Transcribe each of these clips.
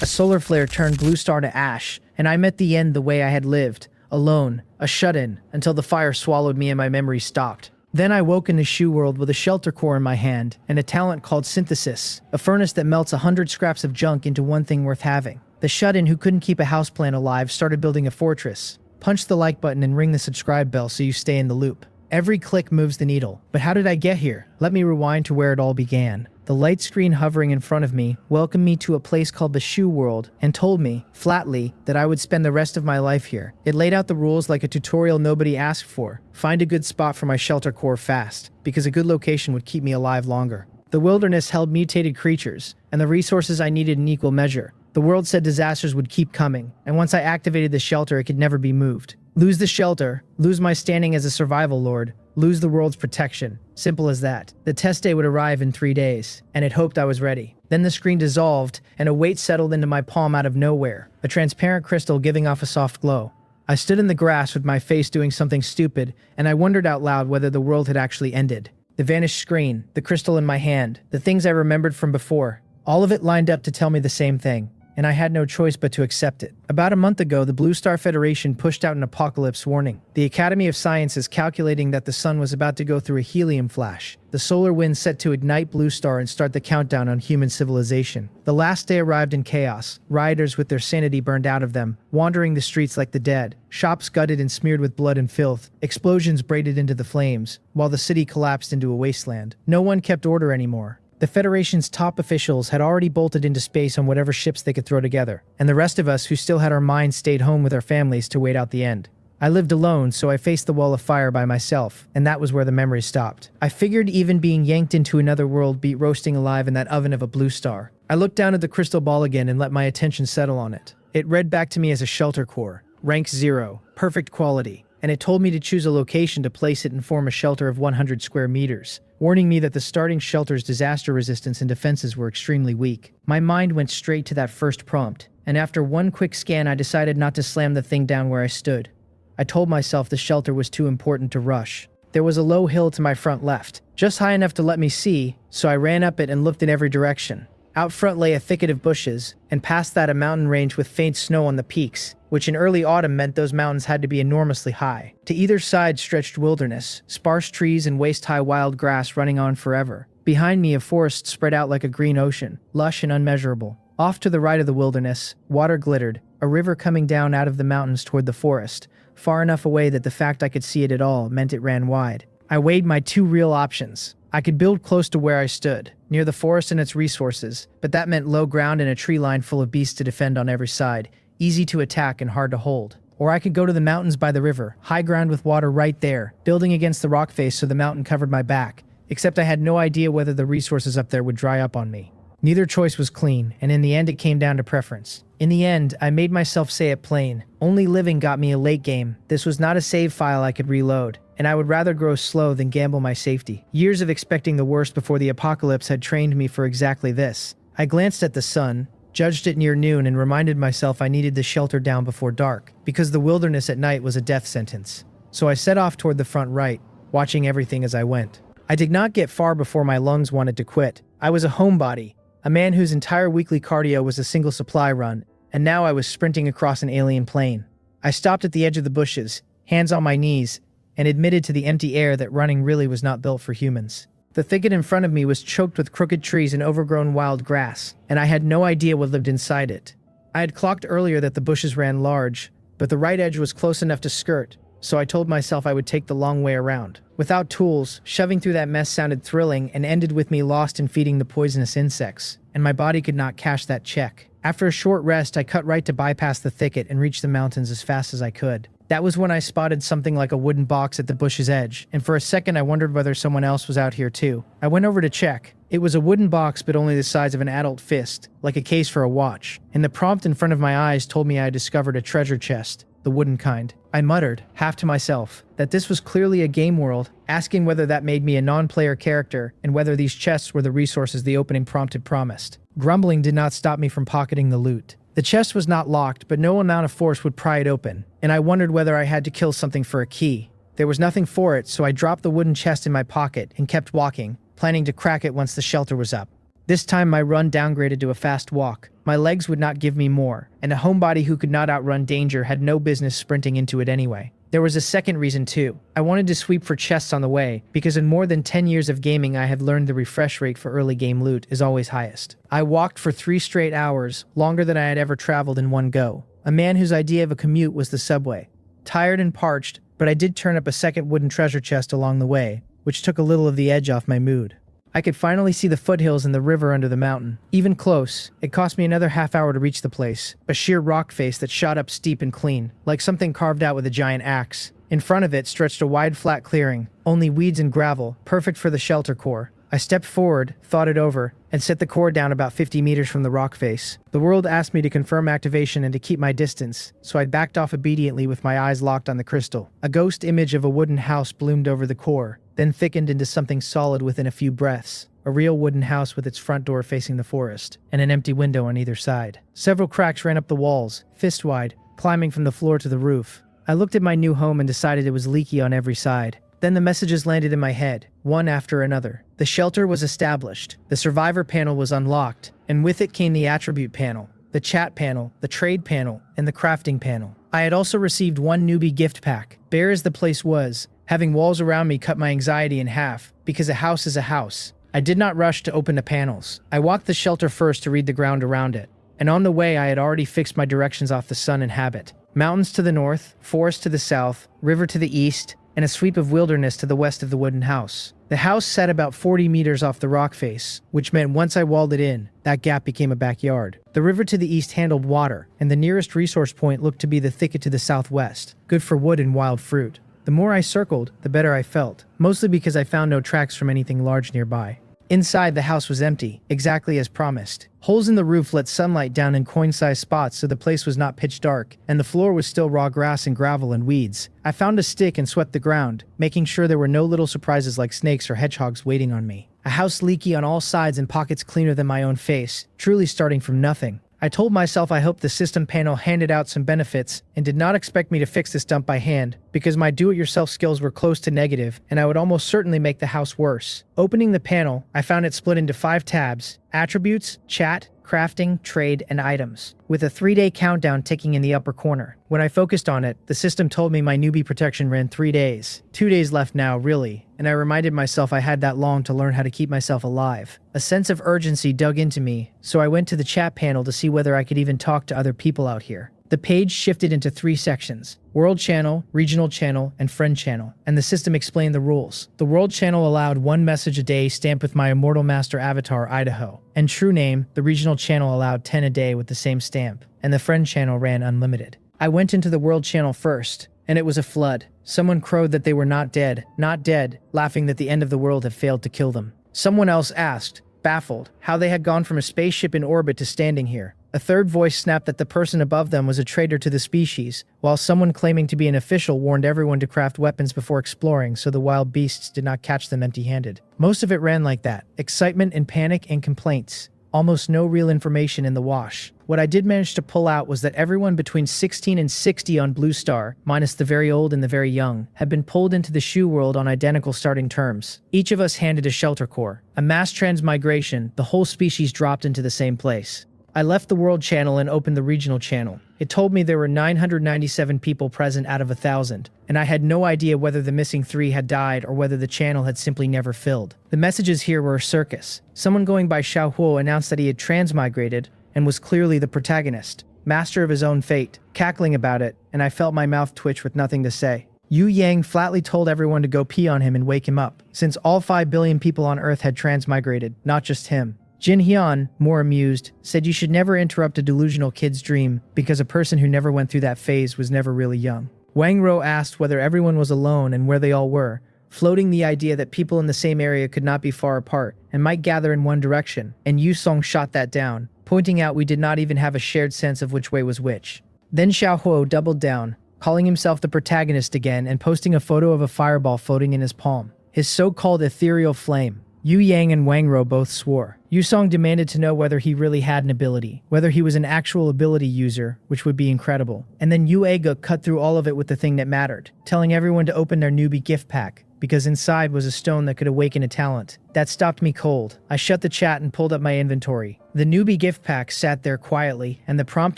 A solar flare turned Blue Star to ash, and I met the end the way I had lived, alone, a shut-in, until the fire swallowed me and my memory stopped. Then I woke in the shoe world with a shelter core in my hand, and a talent called synthesis, a furnace that melts 100 scraps of junk into one thing worth having. The shut-in who couldn't keep a houseplant alive started building a fortress. Punch the like button and ring the subscribe bell so you stay in the loop. Every click moves the needle. But how did I get here? Let me rewind to where it all began. The light screen hovering in front of me welcomed me to a place called the Shoe World and told me, flatly, that I would spend the rest of my life here. It laid out the rules like a tutorial nobody asked for. Find a good spot for my shelter core fast, because a good location would keep me alive longer. The wilderness held mutated creatures, and the resources I needed in equal measure. The world said disasters would keep coming, and once I activated the shelter, it could never be moved. Lose the shelter, lose my standing as a survival lord, lose the world's protection. Simple as that. The test day would arrive in 3 days, and it hoped I was ready. Then the screen dissolved, and a weight settled into my palm out of nowhere, a transparent crystal giving off a soft glow. I stood in the grass with my face doing something stupid, and I wondered out loud whether the world had actually ended. The vanished screen, the crystal in my hand, the things I remembered from before, all of it lined up to tell me the same thing. And I had no choice but to accept it. About a month ago, the Blue Star Federation pushed out an apocalypse warning. The Academy of Sciences calculating that the sun was about to go through a helium flash. The solar wind set to ignite Blue Star and start the countdown on human civilization. The last day arrived in chaos, rioters with their sanity burned out of them, wandering the streets like the dead, shops gutted and smeared with blood and filth, explosions braided into the flames, while the city collapsed into a wasteland. No one kept order anymore. The Federation's top officials had already bolted into space on whatever ships they could throw together, and the rest of us who still had our minds stayed home with our families to wait out the end. I lived alone, so I faced the wall of fire by myself, and that was where the memory stopped. I figured even being yanked into another world beat roasting alive in that oven of a blue star. I looked down at the crystal ball again and let my attention settle on it. It read back to me as a shelter core, rank 0, perfect quality, and it told me to choose a location to place it and form a shelter of 100 square meters, warning me that the starting shelter's disaster resistance and defenses were extremely weak. My mind went straight to that first prompt, and after one quick scan I decided not to slam the thing down where I stood. I told myself the shelter was too important to rush. There was a low hill to my front left, just high enough to let me see, so I ran up it and looked in every direction. Out front lay a thicket of bushes, and past that a mountain range with faint snow on the peaks, which in early autumn meant those mountains had to be enormously high. To either side stretched wilderness, sparse trees and waist-high wild grass running on forever. Behind me a forest spread out like a green ocean, lush and unmeasurable. Off to the right of the wilderness, water glittered, a river coming down out of the mountains toward the forest, far enough away that the fact I could see it at all meant it ran wide. I weighed my two real options. I could build close to where I stood, near the forest and its resources, but that meant low ground and a tree line full of beasts to defend on every side, easy to attack and hard to hold. Or I could go to the mountains by the river, high ground with water right there, building against the rock face so the mountain covered my back, except I had no idea whether the resources up there would dry up on me. Neither choice was clean, and in the end it came down to preference. In the end, I made myself say it plain. Only living got me a late game. This was not a save file I could reload, and I would rather grow slow than gamble my safety. Years of expecting the worst before the apocalypse had trained me for exactly this. I glanced at the sun, judged it near noon, and reminded myself I needed the shelter down before dark, because the wilderness at night was a death sentence. So I set off toward the front right, watching everything as I went. I did not get far before my lungs wanted to quit. I was a homebody, a man whose entire weekly cardio was a single supply run, and now I was sprinting across an alien plane. I stopped at the edge of the bushes, hands on my knees, and admitted to the empty air that running really was not built for humans. The thicket in front of me was choked with crooked trees and overgrown wild grass, and I had no idea what lived inside it. I had clocked earlier that the bushes ran large, but the right edge was close enough to skirt, so I told myself I would take the long way around. Without tools, shoving through that mess sounded thrilling and ended with me lost in feeding the poisonous insects, and my body could not cash that check. After a short rest, I cut right to bypass the thicket and reach the mountains as fast as I could. That was when I spotted something like a wooden box at the bush's edge, and for a second I wondered whether someone else was out here too. I went over to check. It was a wooden box, but only the size of an adult fist, like a case for a watch, and the prompt in front of my eyes told me I had discovered a treasure chest, the wooden kind. I muttered, half to myself, that this was clearly a game world, asking whether that made me a non-player character, and whether these chests were the resources the opening prompt had promised. Grumbling did not stop me from pocketing the loot. The chest was not locked, but no amount of force would pry it open, and I wondered whether I had to kill something for a key. There was nothing for it, so I dropped the wooden chest in my pocket and kept walking, planning to crack it once the shelter was up. This time my run downgraded to a fast walk, My legs would not give me more, and a homebody who could not outrun danger had no business sprinting into it anyway. There was a second reason too. I wanted to sweep for chests on the way, because in more than 10 years of gaming I had learned the refresh rate for early game loot is always highest. I walked for 3 straight hours, longer than I had ever traveled in one go. A man whose idea of a commute was the subway. Tired and parched, but I did turn up a second wooden treasure chest along the way, which took a little of the edge off my mood. I could finally see the foothills and the river under the mountain. Even close, it cost me another half hour to reach the place, a sheer rock face that shot up steep and clean, like something carved out with a giant axe. In front of it stretched a wide flat clearing, only weeds and gravel, perfect for the shelter core. I stepped forward, thought it over, and set the core down about 50 meters from the rock face. The world asked me to confirm activation and to keep my distance, so I backed off obediently with my eyes locked on the crystal. A ghost image of a wooden house bloomed over the core, then thickened into something solid within a few breaths. A real wooden house with its front door facing the forest, and an empty window on either side. Several cracks ran up the walls, fist-wide, climbing from the floor to the roof. I looked at my new home and decided it was leaky on every side. Then the messages landed in my head, one after another. The shelter was established, the survivor panel was unlocked, and with it came the attribute panel, the chat panel, the trade panel, and the crafting panel. I had also received one newbie gift pack. Bare as the place was, having walls around me cut my anxiety in half, because a house is a house. I did not rush to open the panels. I walked the shelter first to read the ground around it, and on the way I had already fixed my directions off the sun and habit. Mountains to the north, forest to the south, river to the east, and a sweep of wilderness to the west of the wooden house. The house sat about 40 meters off the rock face, which meant once I walled it in, that gap became a backyard. The river to the east handled water, and the nearest resource point looked to be the thicket to the southwest, good for wood and wild fruit. The more I circled, the better I felt, mostly because I found no tracks from anything large nearby. Inside, the house was empty, exactly as promised. Holes in the roof let sunlight down in coin-sized spots so the place was not pitch dark, and the floor was still raw grass and gravel and weeds. I found a stick and swept the ground, making sure there were no little surprises like snakes or hedgehogs waiting on me. A house leaky on all sides and pockets cleaner than my own face, truly starting from nothing. I told myself I hoped the system panel handed out some benefits and did not expect me to fix this dump by hand, because my do-it-yourself skills were close to negative and I would almost certainly make the house worse. Opening the panel, I found it split into 5 tabs: attributes, chat, crafting, trade, and items, with a 3-day countdown ticking in the upper corner. When I focused on it, the system told me my newbie protection ran 3 days. 2 days left now, really, and I reminded myself I had that long to learn how to keep myself alive. A sense of urgency dug into me, so I went to the chat panel to see whether I could even talk to other people out here. The page shifted into 3 sections: World Channel, Regional Channel, and Friend Channel, and the system explained the rules. The World Channel allowed 1 message a day stamped with my Immortal Master avatar, Idaho, and true name. The Regional Channel allowed 10 a day with the same stamp, and the Friend Channel ran unlimited. I went into the World Channel first, and it was a flood. Someone crowed that they were not dead, laughing that the end of the world had failed to kill them. Someone else asked, baffled, how they had gone from a spaceship in orbit to standing here. A third voice snapped that the person above them was a traitor to the species, while someone claiming to be an official warned everyone to craft weapons before exploring so the wild beasts did not catch them empty-handed. Most of it ran like that: excitement and panic and complaints. Almost no real information in the wash. What I did manage to pull out was that everyone between 16 and 60 on Blue Star, minus the very old and the very young, had been pulled into the shoe world on identical starting terms. Each of us handed a shelter core. A mass transmigration, the whole species dropped into the same place. I left the World Channel and opened the Regional Channel. It told me there were 997 people present out of 1,000, and I had no idea whether the missing 3 had died or whether the channel had simply never filled. The messages here were a circus. Someone going by Xiaohuo announced that he had transmigrated and was clearly the protagonist, master of his own fate, cackling about it, and I felt my mouth twitch with nothing to say. Yu Yang flatly told everyone to go pee on him and wake him up, since all 5 billion people on Earth had transmigrated, not just him. Jin Hyun, more amused, said you should never interrupt a delusional kid's dream because a person who never went through that phase was never really young. Wang Ro asked whether everyone was alone and where they all were, floating the idea that people in the same area could not be far apart and might gather in one direction, and Yu Song shot that down, pointing out we did not even have a shared sense of which way was which. Then Xiaohuo doubled down, calling himself the protagonist again and posting a photo of a fireball floating in his palm, his so-called ethereal flame. Yu Yang and Wang Ro both swore. Yu Song demanded to know whether he really had an ability, whether he was an actual ability user, which would be incredible. And then Yu Ega cut through all of it with the thing that mattered, telling everyone to open their newbie gift pack. because inside was a stone that could awaken a talent. That stopped me cold. I shut the chat and pulled up my inventory. The newbie gift pack sat there quietly, and the prompt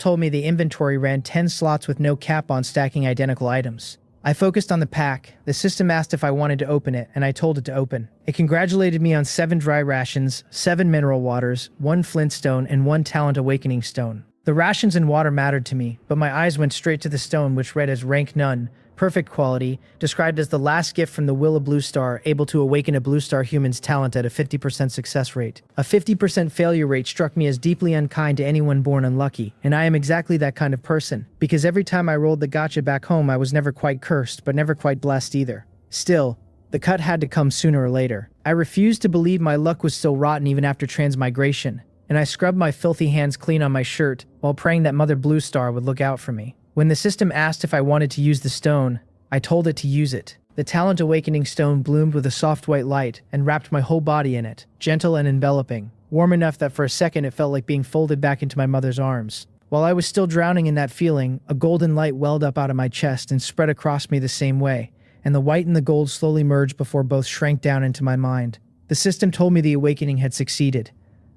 told me the inventory ran 10 slots with no cap on stacking identical items. I focused on the pack. The system asked if I wanted to open it, and I told it to open. It congratulated me on 7 dry rations, 7 mineral waters, 1 flintstone, and 1 talent awakening stone. The rations and water mattered to me, but my eyes went straight to the stone, which read as rank none, perfect quality, described as the last gift from the Will of Blue Star, able to awaken a Blue Star human's talent at a 50% success rate. A 50% failure rate struck me as deeply unkind to anyone born unlucky, and I am exactly that kind of person, because every time I rolled the gacha back home I was never quite cursed, but never quite blessed either. Still, the cut had to come sooner or later. I refused to believe my luck was still rotten even after transmigration, and I scrubbed my filthy hands clean on my shirt while praying that Mother Blue Star would look out for me. When the system asked if I wanted to use the stone, I told it to use it. The talent awakening stone bloomed with a soft white light and wrapped my whole body in it, gentle and enveloping, warm enough that for a second it felt like being folded back into my mother's arms. While I was still drowning in that feeling, a golden light welled up out of my chest and spread across me the same way, and the white and the gold slowly merged before both shrank down into my mind. The system told me the awakening had succeeded.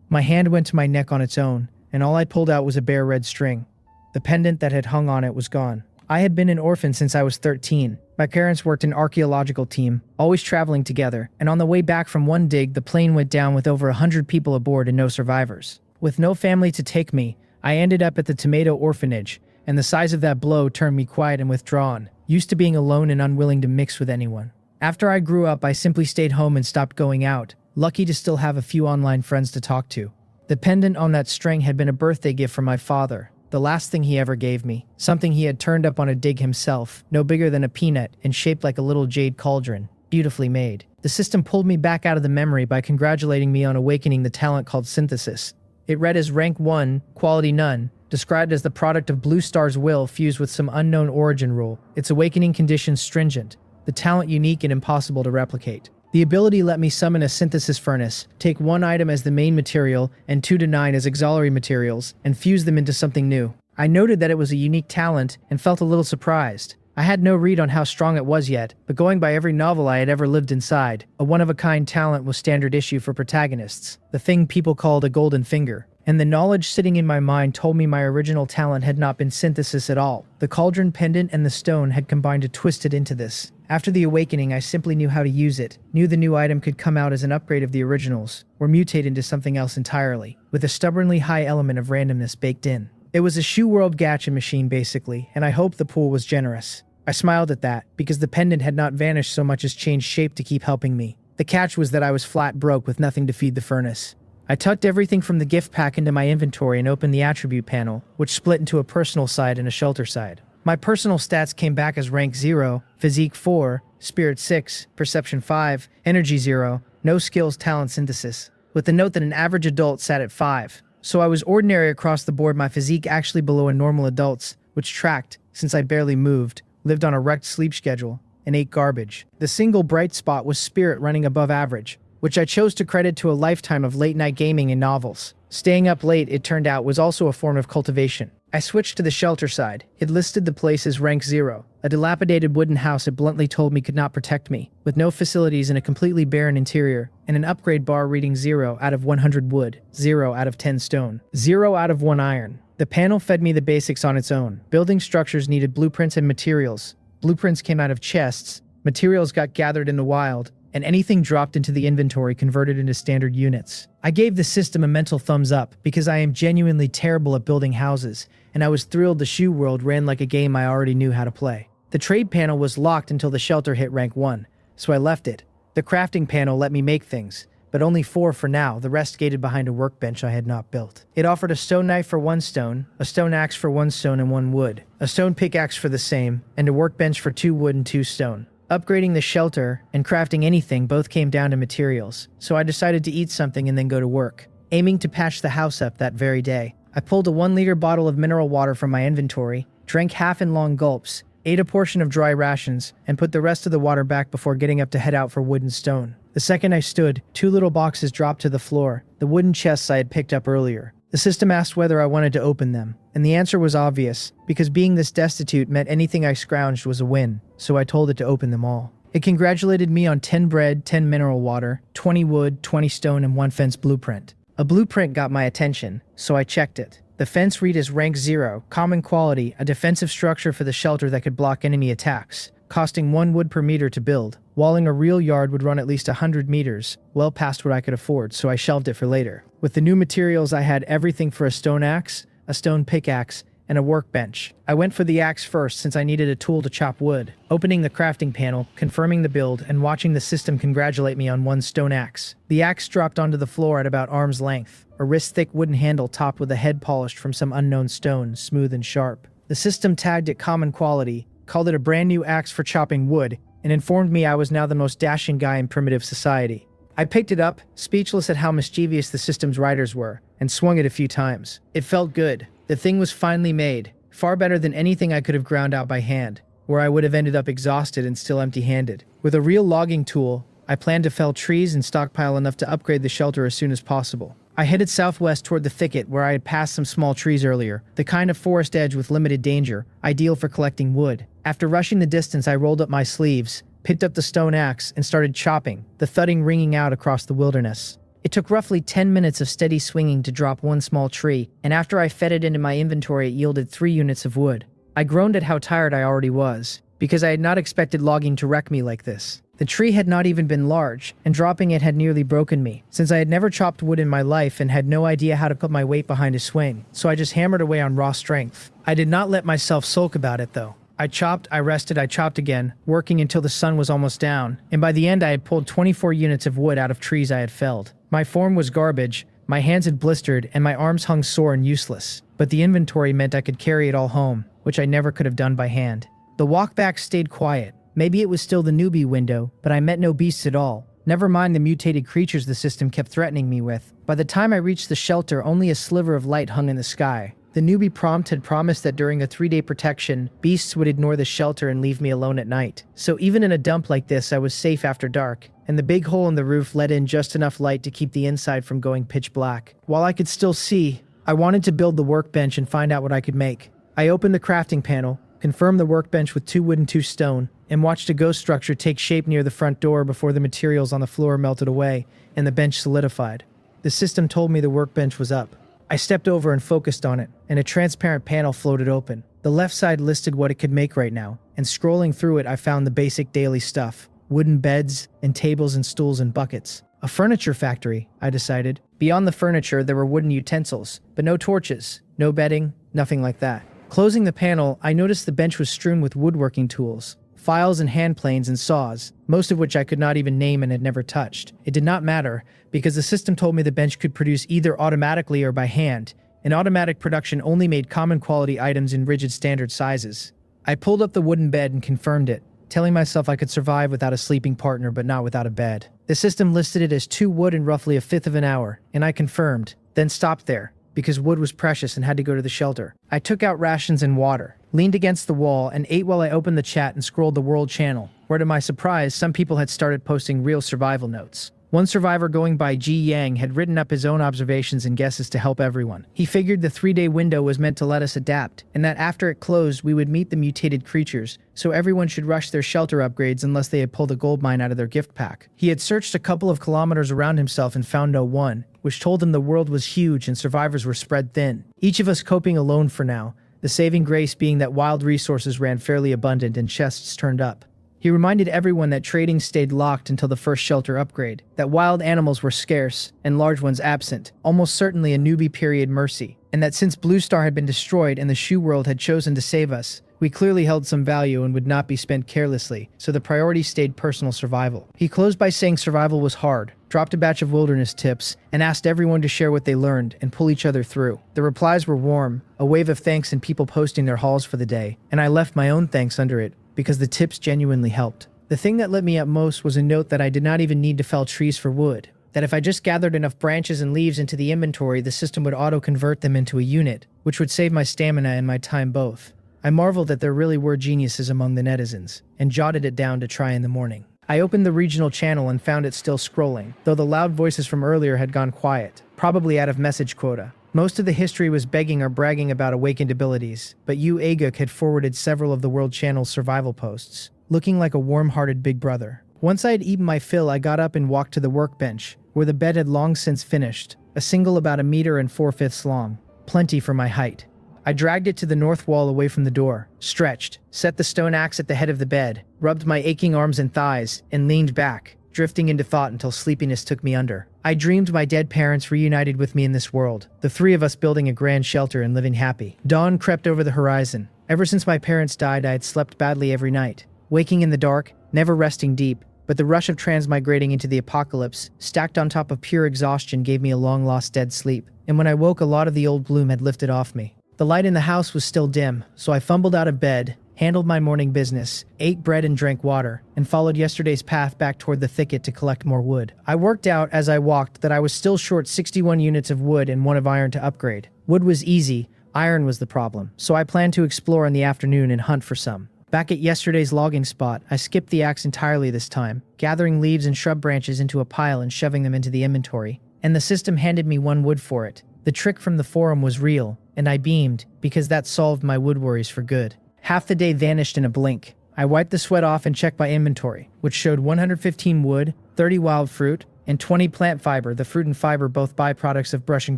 My hand went to my neck on its own, and all I pulled out was a bare red string. The pendant that had hung on it was gone. I had been an orphan since I was 13. My parents worked an archaeological team, always traveling together, and on the way back from one dig, the plane went down with over 100 people aboard and no survivors. With no family to take me, I ended up at the Tomato Orphanage, and the size of that blow turned me quiet and withdrawn, used to being alone and unwilling to mix with anyone. After I grew up, I simply stayed home and stopped going out, lucky to still have a few online friends to talk to. The pendant on that string had been a birthday gift from my father, the last thing he ever gave me, something he had turned up on a dig himself, no bigger than a peanut and shaped like a little jade cauldron, beautifully made. The system pulled me back out of the memory by congratulating me on awakening the talent called synthesis. It read as rank 1, quality none, described as the product of Blue Star's will fused with some unknown origin rule, its awakening conditions stringent, the talent unique and impossible to replicate. The ability let me summon a synthesis furnace, take 1 item as the main material and 2 to 9 as auxiliary materials, and fuse them into something new. I noted that it was a unique talent and felt a little surprised. I had no read on how strong it was yet, but going by every novel I had ever lived inside, a one-of-a-kind talent was standard issue for protagonists, the thing people called a golden finger. And the knowledge sitting in my mind told me my original talent had not been synthesis at all. The cauldron pendant and the stone had combined to twist it into this. After the awakening, I simply knew how to use it, knew the new item could come out as an upgrade of the originals, or mutate into something else entirely, with a stubbornly high element of randomness baked in. It was a shoe world gacha machine basically, and I hoped the pool was generous. I smiled at that, because the pendant had not vanished so much as changed shape to keep helping me. The catch was that I was flat broke with nothing to feed the furnace. I tucked everything from the gift pack into my inventory and opened the attribute panel, which split into a personal side and a shelter side. My personal stats came back as rank 0, physique 4, spirit 6, perception 5, energy 0, no skills talent synthesis, with the note that an average adult sat at 5. So I was ordinary across the board, my physique actually below a normal adult's, which tracked, since I barely moved, lived on a wrecked sleep schedule, and ate garbage. The single bright spot was spirit running above average, which I chose to credit to a lifetime of late-night gaming and novels. Staying up late, it turned out, was also a form of cultivation. I switched to the shelter side. It listed the place as rank 0, a dilapidated wooden house it bluntly told me could not protect me, with no facilities and a completely barren interior, and an upgrade bar reading 0 out of 100 wood, 0 out of 10 stone, 0 out of 1 iron. The panel fed me the basics on its own. Building structures needed blueprints and materials. Blueprints came out of chests, materials got gathered in the wild, and anything dropped into the inventory converted into standard units. I gave the system a mental thumbs up because I am genuinely terrible at building houses, and I was thrilled the shoe world ran like a game I already knew how to play. The trade panel was locked until the shelter hit rank 1, so I left it. The crafting panel let me make things, but only 4 for now, the rest gated behind a workbench I had not built. It offered a stone knife for 1 stone, a stone axe for 1 stone and 1 wood, a stone pickaxe for the same, and a workbench for 2 wood and 2 stone. Upgrading the shelter and crafting anything both came down to materials, so I decided to eat something and then go to work, aiming to patch the house up that very day. I pulled a 1-liter bottle of mineral water from my inventory, drank half in long gulps, ate a portion of dry rations, and put the rest of the water back before getting up to head out for wood and stone. The second I stood, 2 little boxes dropped to the floor, the wooden chests I had picked up earlier. The system asked whether I wanted to open them, and the answer was obvious, because being this destitute meant anything I scrounged was a win, so I told it to open them all. It congratulated me on 10 bread, 10 mineral water, 20 wood, 20 stone, and 1 fence blueprint. A blueprint got my attention, so I checked it. The fence read as rank 0, common quality, a defensive structure for the shelter that could block enemy attacks, costing 1 wood per meter to build. Walling a real yard would run at least 100 meters, well past what I could afford, so I shelved it for later. With the new materials, I had everything for a stone axe, a stone pickaxe, and a workbench. I went for the axe first since I needed a tool to chop wood. Opening the crafting panel, confirming the build, and watching the system congratulate me on 1 stone axe. The axe dropped onto the floor at about arm's length, a wrist-thick wooden handle topped with a head polished from some unknown stone, smooth and sharp. The system tagged it common quality, called it a brand new axe for chopping wood, and informed me I was now the most dashing guy in primitive society. I picked it up, speechless at how mischievous the system's riders were, and swung it a few times. It felt good. The thing was finally made, far better than anything I could have ground out by hand, where I would have ended up exhausted and still empty-handed. With a real logging tool, I planned to fell trees and stockpile enough to upgrade the shelter as soon as possible. I headed southwest toward the thicket where I had passed some small trees earlier, the kind of forest edge with limited danger, ideal for collecting wood. After rushing the distance, I rolled up my sleeves, picked up the stone axe, and started chopping, the thudding ringing out across the wilderness. It took roughly 10 minutes of steady swinging to drop 1 small tree, and after I fed it into my inventory, it yielded 3 units of wood. I groaned at how tired I already was, because I had not expected logging to wreck me like this. The tree had not even been large, and dropping it had nearly broken me, since I had never chopped wood in my life and had no idea how to put my weight behind a swing, so I just hammered away on raw strength. I did not let myself sulk about it, though. I chopped, I rested, I chopped again, working until the sun was almost down, and by the end I had pulled 24 units of wood out of trees I had felled. My form was garbage, my hands had blistered, and my arms hung sore and useless, but the inventory meant I could carry it all home, which I never could have done by hand. The walk back stayed quiet. Maybe it was still the newbie window, but I met no beasts at all. Never mind the mutated creatures the system kept threatening me with. By the time I reached the shelter, only a sliver of light hung in the sky. The newbie prompt had promised that during a 3-day protection, beasts would ignore the shelter and leave me alone at night. So even in a dump like this, I was safe after dark, and the big hole in the roof let in just enough light to keep the inside from going pitch black. While I could still see, I wanted to build the workbench and find out what I could make. I opened the crafting panel, confirmed the workbench with 2 wood and 2 stone, and watched a ghost structure take shape near the front door before the materials on the floor melted away and the bench solidified. The system told me the workbench was up. I stepped over and focused on it, and a transparent panel floated open. The left side listed what it could make right now, and scrolling through it I found the basic daily stuff. Wooden beds, and tables and stools and buckets. A furniture factory, I decided. Beyond the furniture there were wooden utensils, but no torches, no bedding, nothing like that. Closing the panel, I noticed the bench was strewn with woodworking tools. Files and hand planes and saws, most of which I could not even name and had never touched. It did not matter, because the system told me the bench could produce either automatically or by hand, and automatic production only made common quality items in rigid standard sizes. I pulled up the wooden bed and confirmed it, telling myself I could survive without a sleeping partner but not without a bed. The system listed it as 2 wood in roughly a fifth of an hour, and I confirmed, then stopped there, because wood was precious and had to go to the shelter. I took out rations and water, leaned against the wall, and ate while I opened the chat and scrolled the world channel, where to my surprise, some people had started posting real survival notes. One survivor going by Ji Yang had written up his own observations and guesses to help everyone. He figured the 3-day window was meant to let us adapt, and that after it closed we would meet the mutated creatures, so everyone should rush their shelter upgrades unless they had pulled a gold mine out of their gift pack. He had searched a couple of kilometers around himself and found no one, which told him the world was huge and survivors were spread thin. Each of us coping alone for now, the saving grace being that wild resources ran fairly abundant and chests turned up. He reminded everyone that trading stayed locked until the first shelter upgrade, that wild animals were scarce and large ones absent, almost certainly a newbie period mercy, and that since Blue Star had been destroyed and the shoe world had chosen to save us, we clearly held some value and would not be spent carelessly, so the priority stayed personal survival. He closed by saying survival was hard, dropped a batch of wilderness tips, and asked everyone to share what they learned and pull each other through. The replies were warm, a wave of thanks and people posting their hauls for the day, and I left my own thanks under it, because the tips genuinely helped. The thing that lit me up most was a note that I did not even need to fell trees for wood, that if I just gathered enough branches and leaves into the inventory, the system would auto-convert them into a unit, which would save my stamina and my time both. I marveled that there really were geniuses among the netizens, and jotted it down to try in the morning. I opened the regional channel and found it still scrolling, though the loud voices from earlier had gone quiet, probably out of message quota. Most of the history was begging or bragging about awakened abilities, but Yu Aguk had forwarded several of the World Channel's survival posts. looking like a warm-hearted big brother. Once I had eaten my fill, I got up and walked to the workbench, where the bed had long since finished, a single about 1.4 meters long, plenty for my height. I dragged it to the north wall away from the door, stretched, set the stone axe at the head of the bed, rubbed my aching arms and thighs, and leaned back, drifting into thought until sleepiness took me under. I dreamed my dead parents reunited with me in this world, the three of us building a grand shelter and living happy. Dawn crept over the horizon. Ever since my parents died, I had slept badly every night, waking in the dark, never resting deep, but the rush of transmigrating into the apocalypse, stacked on top of pure exhaustion, gave me a long-lost dead sleep, and when I woke, a lot of the old gloom had lifted off me. The light in the house was still dim, so I fumbled out of bed, handled my morning business, ate bread and drank water, and followed yesterday's path back toward the thicket to collect more wood. I worked out as I walked that I was still short 61 units of wood and one of iron to upgrade. Wood was easy, iron was the problem, so I planned to explore in the afternoon and hunt for some. Back at yesterday's logging spot, I skipped the axe entirely this time, gathering leaves and shrub branches into a pile and shoving them into the inventory, and the system handed me 1 wood for it. The trick from the forum was real, and I beamed, because that solved my wood worries for good. Half the day vanished in a blink. I wiped the sweat off and checked my inventory, which showed 115 wood, 30 wild fruit, and 20 plant fiber, the fruit and fiber both byproducts of brushing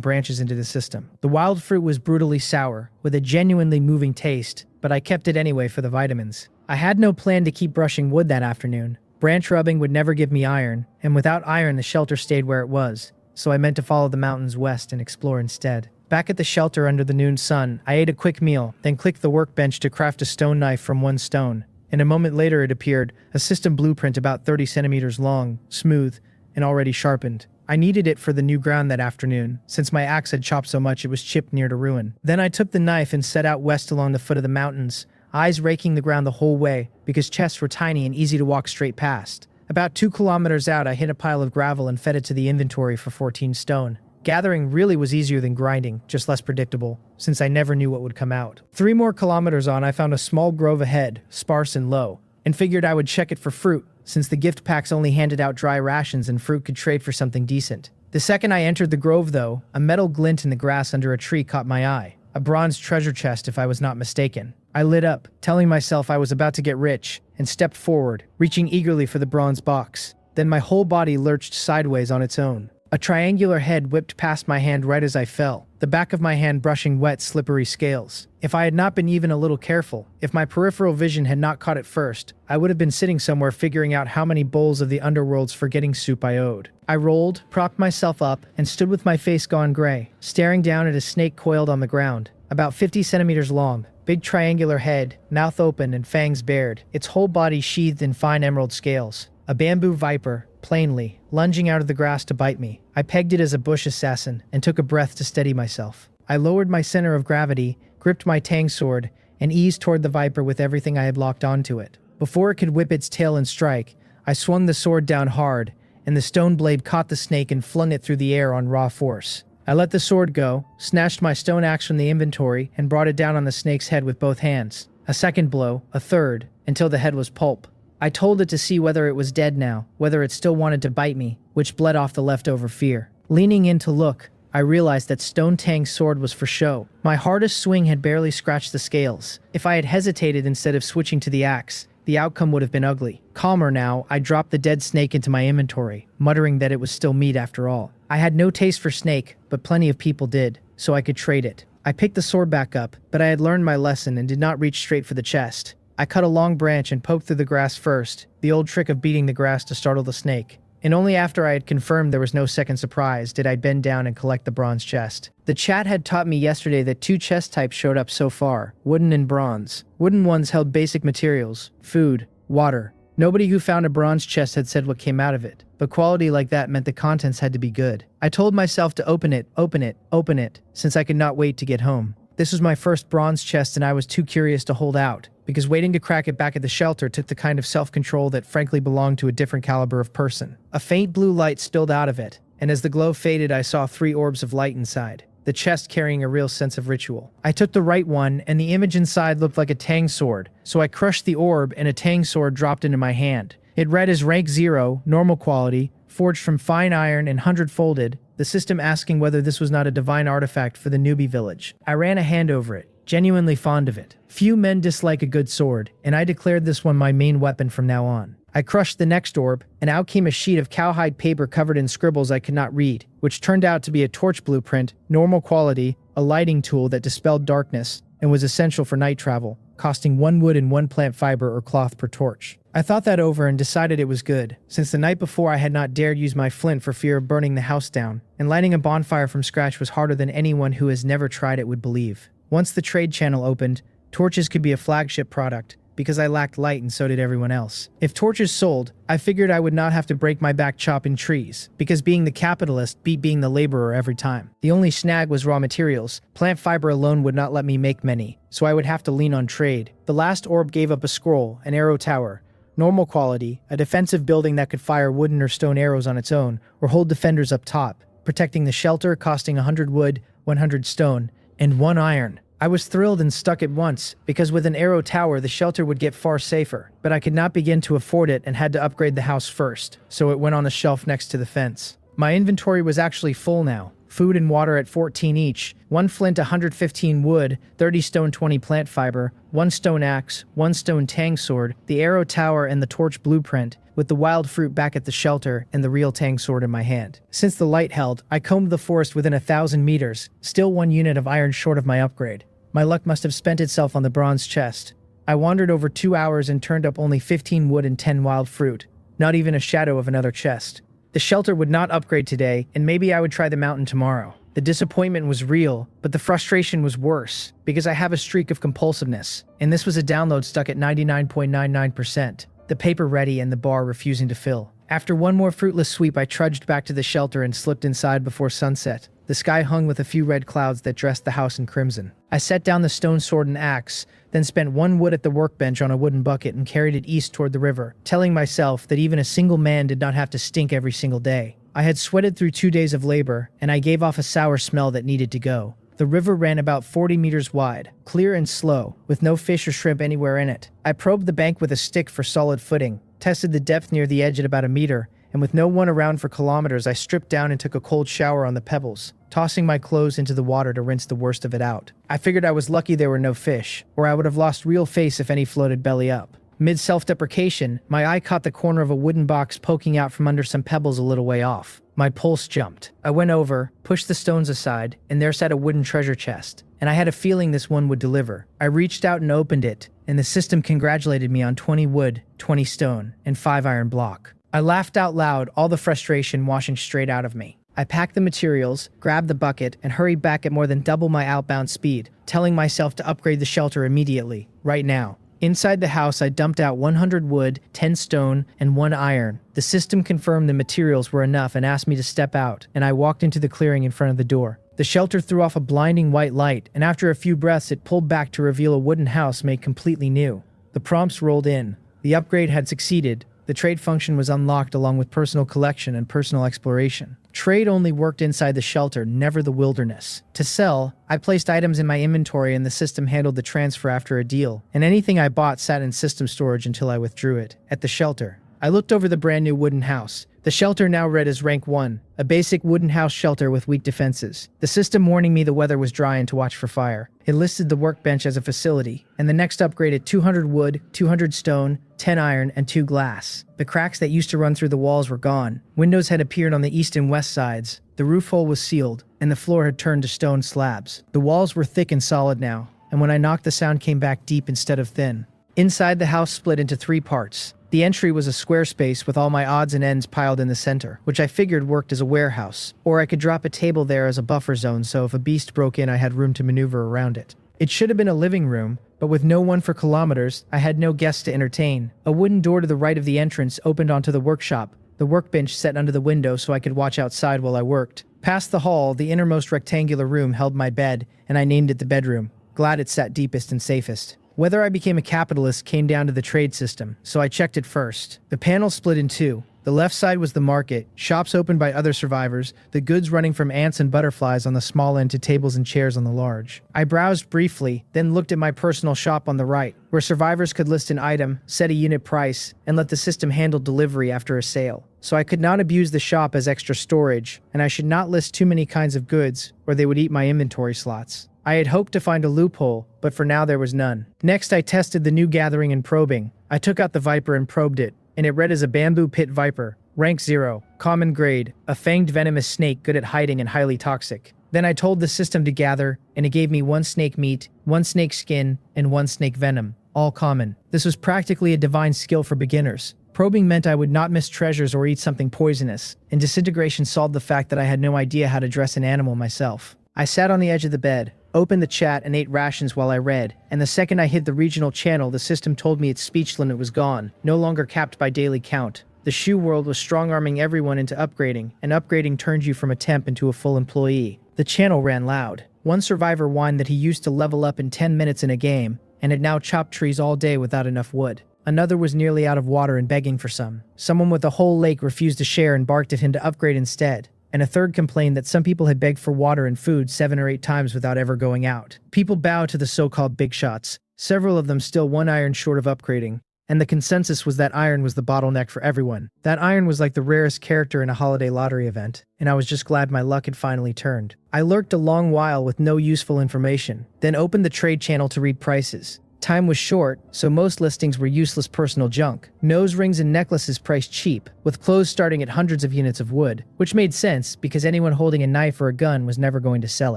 branches into the system. The wild fruit was brutally sour, with a genuinely moving taste, but I kept it anyway for the vitamins. I had no plan to keep brushing wood that afternoon. Branch rubbing would never give me iron, and without iron the shelter stayed where it was, so I meant to follow the mountains west and explore instead. Back at the shelter under the noon sun, I ate a quick meal, then clicked the workbench to craft a stone knife from 1 stone, and a moment later it appeared, a system blueprint about 30 centimeters long, smooth, and already sharpened. I needed it for the new ground that afternoon, since my axe had chopped so much it was chipped near to ruin. Then I took the knife and set out west along the foot of the mountains, eyes raking the ground the whole way, because chests were tiny and easy to walk straight past. About 2 kilometers out, I hit a pile of gravel and fed it to the inventory for 14 stone. Gathering really was easier than grinding, just less predictable, since I never knew what would come out. 3 more kilometers on, I found a small grove ahead, sparse and low, and figured I would check it for fruit, since the gift packs only handed out dry rations and fruit could trade for something decent. The second I entered the grove, though, a metal glint in the grass under a tree caught my eye. A bronze treasure chest, if I was not mistaken. I lit up, telling myself I was about to get rich, and stepped forward, reaching eagerly for the bronze box. Then my whole body lurched sideways on its own. A triangular head whipped past my hand right as I fell, the back of my hand brushing wet, slippery scales. If I had not been even a little careful, if my peripheral vision had not caught it first, I would have been sitting somewhere figuring out how many bowls of the underworld's forgetting soup I owed. I rolled, propped myself up, and stood with my face gone gray, staring down at a snake coiled on the ground, about 50 centimeters long, big triangular head, mouth open and fangs bared, its whole body sheathed in fine emerald scales. A bamboo viper, plainly, lunging out of the grass to bite me. I pegged it as a bush assassin and took a breath to steady myself. I lowered my center of gravity, gripped my tang sword, and eased toward the viper with everything I had locked onto it. Before it could whip its tail and strike, I swung the sword down hard, and the stone blade caught the snake and flung it through the air on raw force. I let the sword go, snatched my stone axe from the inventory, and brought it down on the snake's head with both hands. A second blow, a third, until the head was pulp. I told it to see whether it was dead now, whether it still wanted to bite me, which bled off the leftover fear. Leaning in to look, I realized that Stone Tang's sword was for show. My hardest swing had barely scratched the scales. If I had hesitated instead of switching to the axe, the outcome would have been ugly. Calmer now, I dropped the dead snake into my inventory, muttering that it was still meat after all. I had no taste for snake, but plenty of people did, so I could trade it. I picked the sword back up, but I had learned my lesson and did not reach straight for the chest. I cut a long branch and poked through the grass first, the old trick of beating the grass to startle the snake. And only after I had confirmed there was no second surprise did I bend down and collect the bronze chest. The chat had taught me yesterday that 2 chest types showed up so far, wooden and bronze. Wooden ones held basic materials, food, water. Nobody who found a bronze chest had said what came out of it, but quality like that meant the contents had to be good. I told myself to open it, since I could not wait to get home. This was my first bronze chest and I was too curious to hold out, because waiting to crack it back at the shelter took the kind of self-control that frankly belonged to a different caliber of person. A faint blue light spilled out of it, and as the glow faded I saw 3 orbs of light inside, the chest carrying a real sense of ritual. I took the right one, and the image inside looked like a tang sword, so I crushed the orb and a tang sword dropped into my hand. It read as rank 0, normal quality, forged from fine iron and 100-folded, the system asking whether this was not a divine artifact for the newbie village. I ran a hand over it, genuinely fond of it. Few men dislike a good sword, and I declared this one my main weapon from now on. I crushed the next orb, and out came a sheet of cowhide paper covered in scribbles I could not read, which turned out to be a torch blueprint, normal quality, a lighting tool that dispelled darkness, and was essential for night travel, costing 1 wood and 1 plant fiber or cloth per torch. I thought that over and decided it was good, since the night before I had not dared use my flint for fear of burning the house down, and lighting a bonfire from scratch was harder than anyone who has never tried it would believe. Once the trade channel opened, torches could be a flagship product, because I lacked light and so did everyone else. If torches sold, I figured I would not have to break my back chopping trees, because being the capitalist beat being the laborer every time. The only snag was raw materials. Plant fiber alone would not let me make many, so I would have to lean on trade. The last orb gave up a scroll, an arrow tower. Normal quality, a defensive building that could fire wooden or stone arrows on its own, or hold defenders up top, protecting the shelter, costing 100 wood, 100 stone, and 1 iron. I was thrilled and stuck at once, because with an arrow tower the shelter would get far safer, but I could not begin to afford it and had to upgrade the house first, so it went on the shelf next to the fence. My inventory was actually full now. Food and water at 14 each, 1 flint 115 wood, 30 stone 20 plant fiber, 1 stone axe, 1 stone tang sword, the arrow tower and the torch blueprint, with the wild fruit back at the shelter and the real tang sword in my hand. Since the light held, I combed the forest within 1,000 meters, still 1 unit of iron short of my upgrade. My luck must have spent itself on the bronze chest. I wandered over 2 hours and turned up only 15 wood and 10 wild fruit, not even a shadow of another chest. The shelter would not upgrade today, and maybe I would try the mountain tomorrow. The disappointment was real, but the frustration was worse, because I have a streak of compulsiveness, and this was a download stuck at 99.99%, the paper ready and the bar refusing to fill. After one more fruitless sweep, I trudged back to the shelter and slipped inside before sunset. The sky hung with a few red clouds that dressed the house in crimson. I set down the stone sword and axe, then spent 1 wood at the workbench on a wooden bucket and carried it east toward the river, telling myself that even a single man did not have to stink every single day. I had sweated through 2 days of labor, and I gave off a sour smell that needed to go. The river ran about 40 meters wide, clear and slow, with no fish or shrimp anywhere in it. I probed the bank with a stick for solid footing, tested the depth near the edge at about 1 meter, and with no one around for kilometers, I stripped down and took a cold shower on the pebbles, tossing my clothes into the water to rinse the worst of it out. I figured I was lucky there were no fish, or I would have lost real face if any floated belly up. Mid-self-deprecation, my eye caught the corner of a wooden box poking out from under some pebbles a little way off. My pulse jumped. I went over, pushed the stones aside, and there sat a wooden treasure chest, and I had a feeling this one would deliver. I reached out and opened it, and the system congratulated me on 20 wood, 20 stone, and 5 iron block. I laughed out loud, all the frustration washing straight out of me. I packed the materials, grabbed the bucket, and hurried back at more than double my outbound speed, telling myself to upgrade the shelter immediately, right now. Inside the house, I dumped out 100 wood, 10 stone, and 1 iron. The system confirmed the materials were enough and asked me to step out, and I walked into the clearing in front of the door. The shelter threw off a blinding white light, and after a few breaths, it pulled back to reveal a wooden house made completely new. The prompts rolled in. The upgrade had succeeded. The trade function was unlocked along with personal collection and personal exploration. Trade only worked inside the shelter, never the wilderness. To sell, I placed items in my inventory and the system handled the transfer after a deal, and anything I bought sat in system storage until I withdrew it. At the shelter, I looked over the brand new wooden house. The shelter now read as rank 1, a basic wooden house shelter with weak defenses. The system warning me the weather was dry and to watch for fire. It listed the workbench as a facility, and the next upgrade at 200 wood, 200 stone, 10 iron, and 2 glass. The cracks that used to run through the walls were gone. Windows had appeared on the east and west sides. The roof hole was sealed, and the floor had turned to stone slabs. The walls were thick and solid now, and when I knocked, the sound came back deep instead of thin. Inside, the house split into 3 parts. The entry was a square space with all my odds and ends piled in the center, which I figured worked as a warehouse, or I could drop a table there as a buffer zone so if a beast broke in I had room to maneuver around it. It should have been a living room, but with no one for kilometers, I had no guests to entertain. A wooden door to the right of the entrance opened onto the workshop, the workbench set under the window so I could watch outside while I worked. Past the hall, the innermost rectangular room held my bed, and I named it the bedroom. Glad it sat deepest and safest. Whether I became a capitalist came down to the trade system, so I checked it first. The panel split in 2. The left side was the market, shops opened by other survivors, the goods running from ants and butterflies on the small end to tables and chairs on the large. I browsed briefly, then looked at my personal shop on the right, where survivors could list an item, set a unit price, and let the system handle delivery after a sale. So I could not abuse the shop as extra storage, and I should not list too many kinds of goods, or they would eat my inventory slots. I had hoped to find a loophole, but for now there was none. Next, I tested the new gathering and probing. I took out the viper and probed it, and it read as a bamboo pit viper. Rank 0, common grade, a fanged venomous snake good at hiding and highly toxic. Then I told the system to gather, and it gave me 1 snake meat, 1 snake skin, and 1 snake venom, all common. This was practically a divine skill for beginners. Probing meant I would not miss treasures or eat something poisonous, and disintegration solved the fact that I had no idea how to dress an animal myself. I sat on the edge of the bed, opened the chat and ate rations while I read, and the second I hit the regional channel the system told me its speech limit was gone, no longer capped by daily count. The shoe world was strong-arming everyone into upgrading, and upgrading turned you from a temp into a full employee. The channel ran loud. One survivor whined that he used to level up in 10 minutes in a game, and had now chopped trees all day without enough wood. Another was nearly out of water and begging for some. Someone with a whole lake refused to share and barked at him to upgrade instead. And a third complained that some people had begged for water and food 7 or 8 times without ever going out. People bowed to the so-called big shots, several of them still 1 iron short of upgrading, and the consensus was that iron was the bottleneck for everyone. That iron was like the rarest character in a holiday lottery event, and I was just glad my luck had finally turned. I lurked a long while with no useful information, then opened the trade channel to read prices. Time was short, so most listings were useless personal junk. Nose rings and necklaces priced cheap, with clothes starting at hundreds of units of wood, which made sense because anyone holding a knife or a gun was never going to sell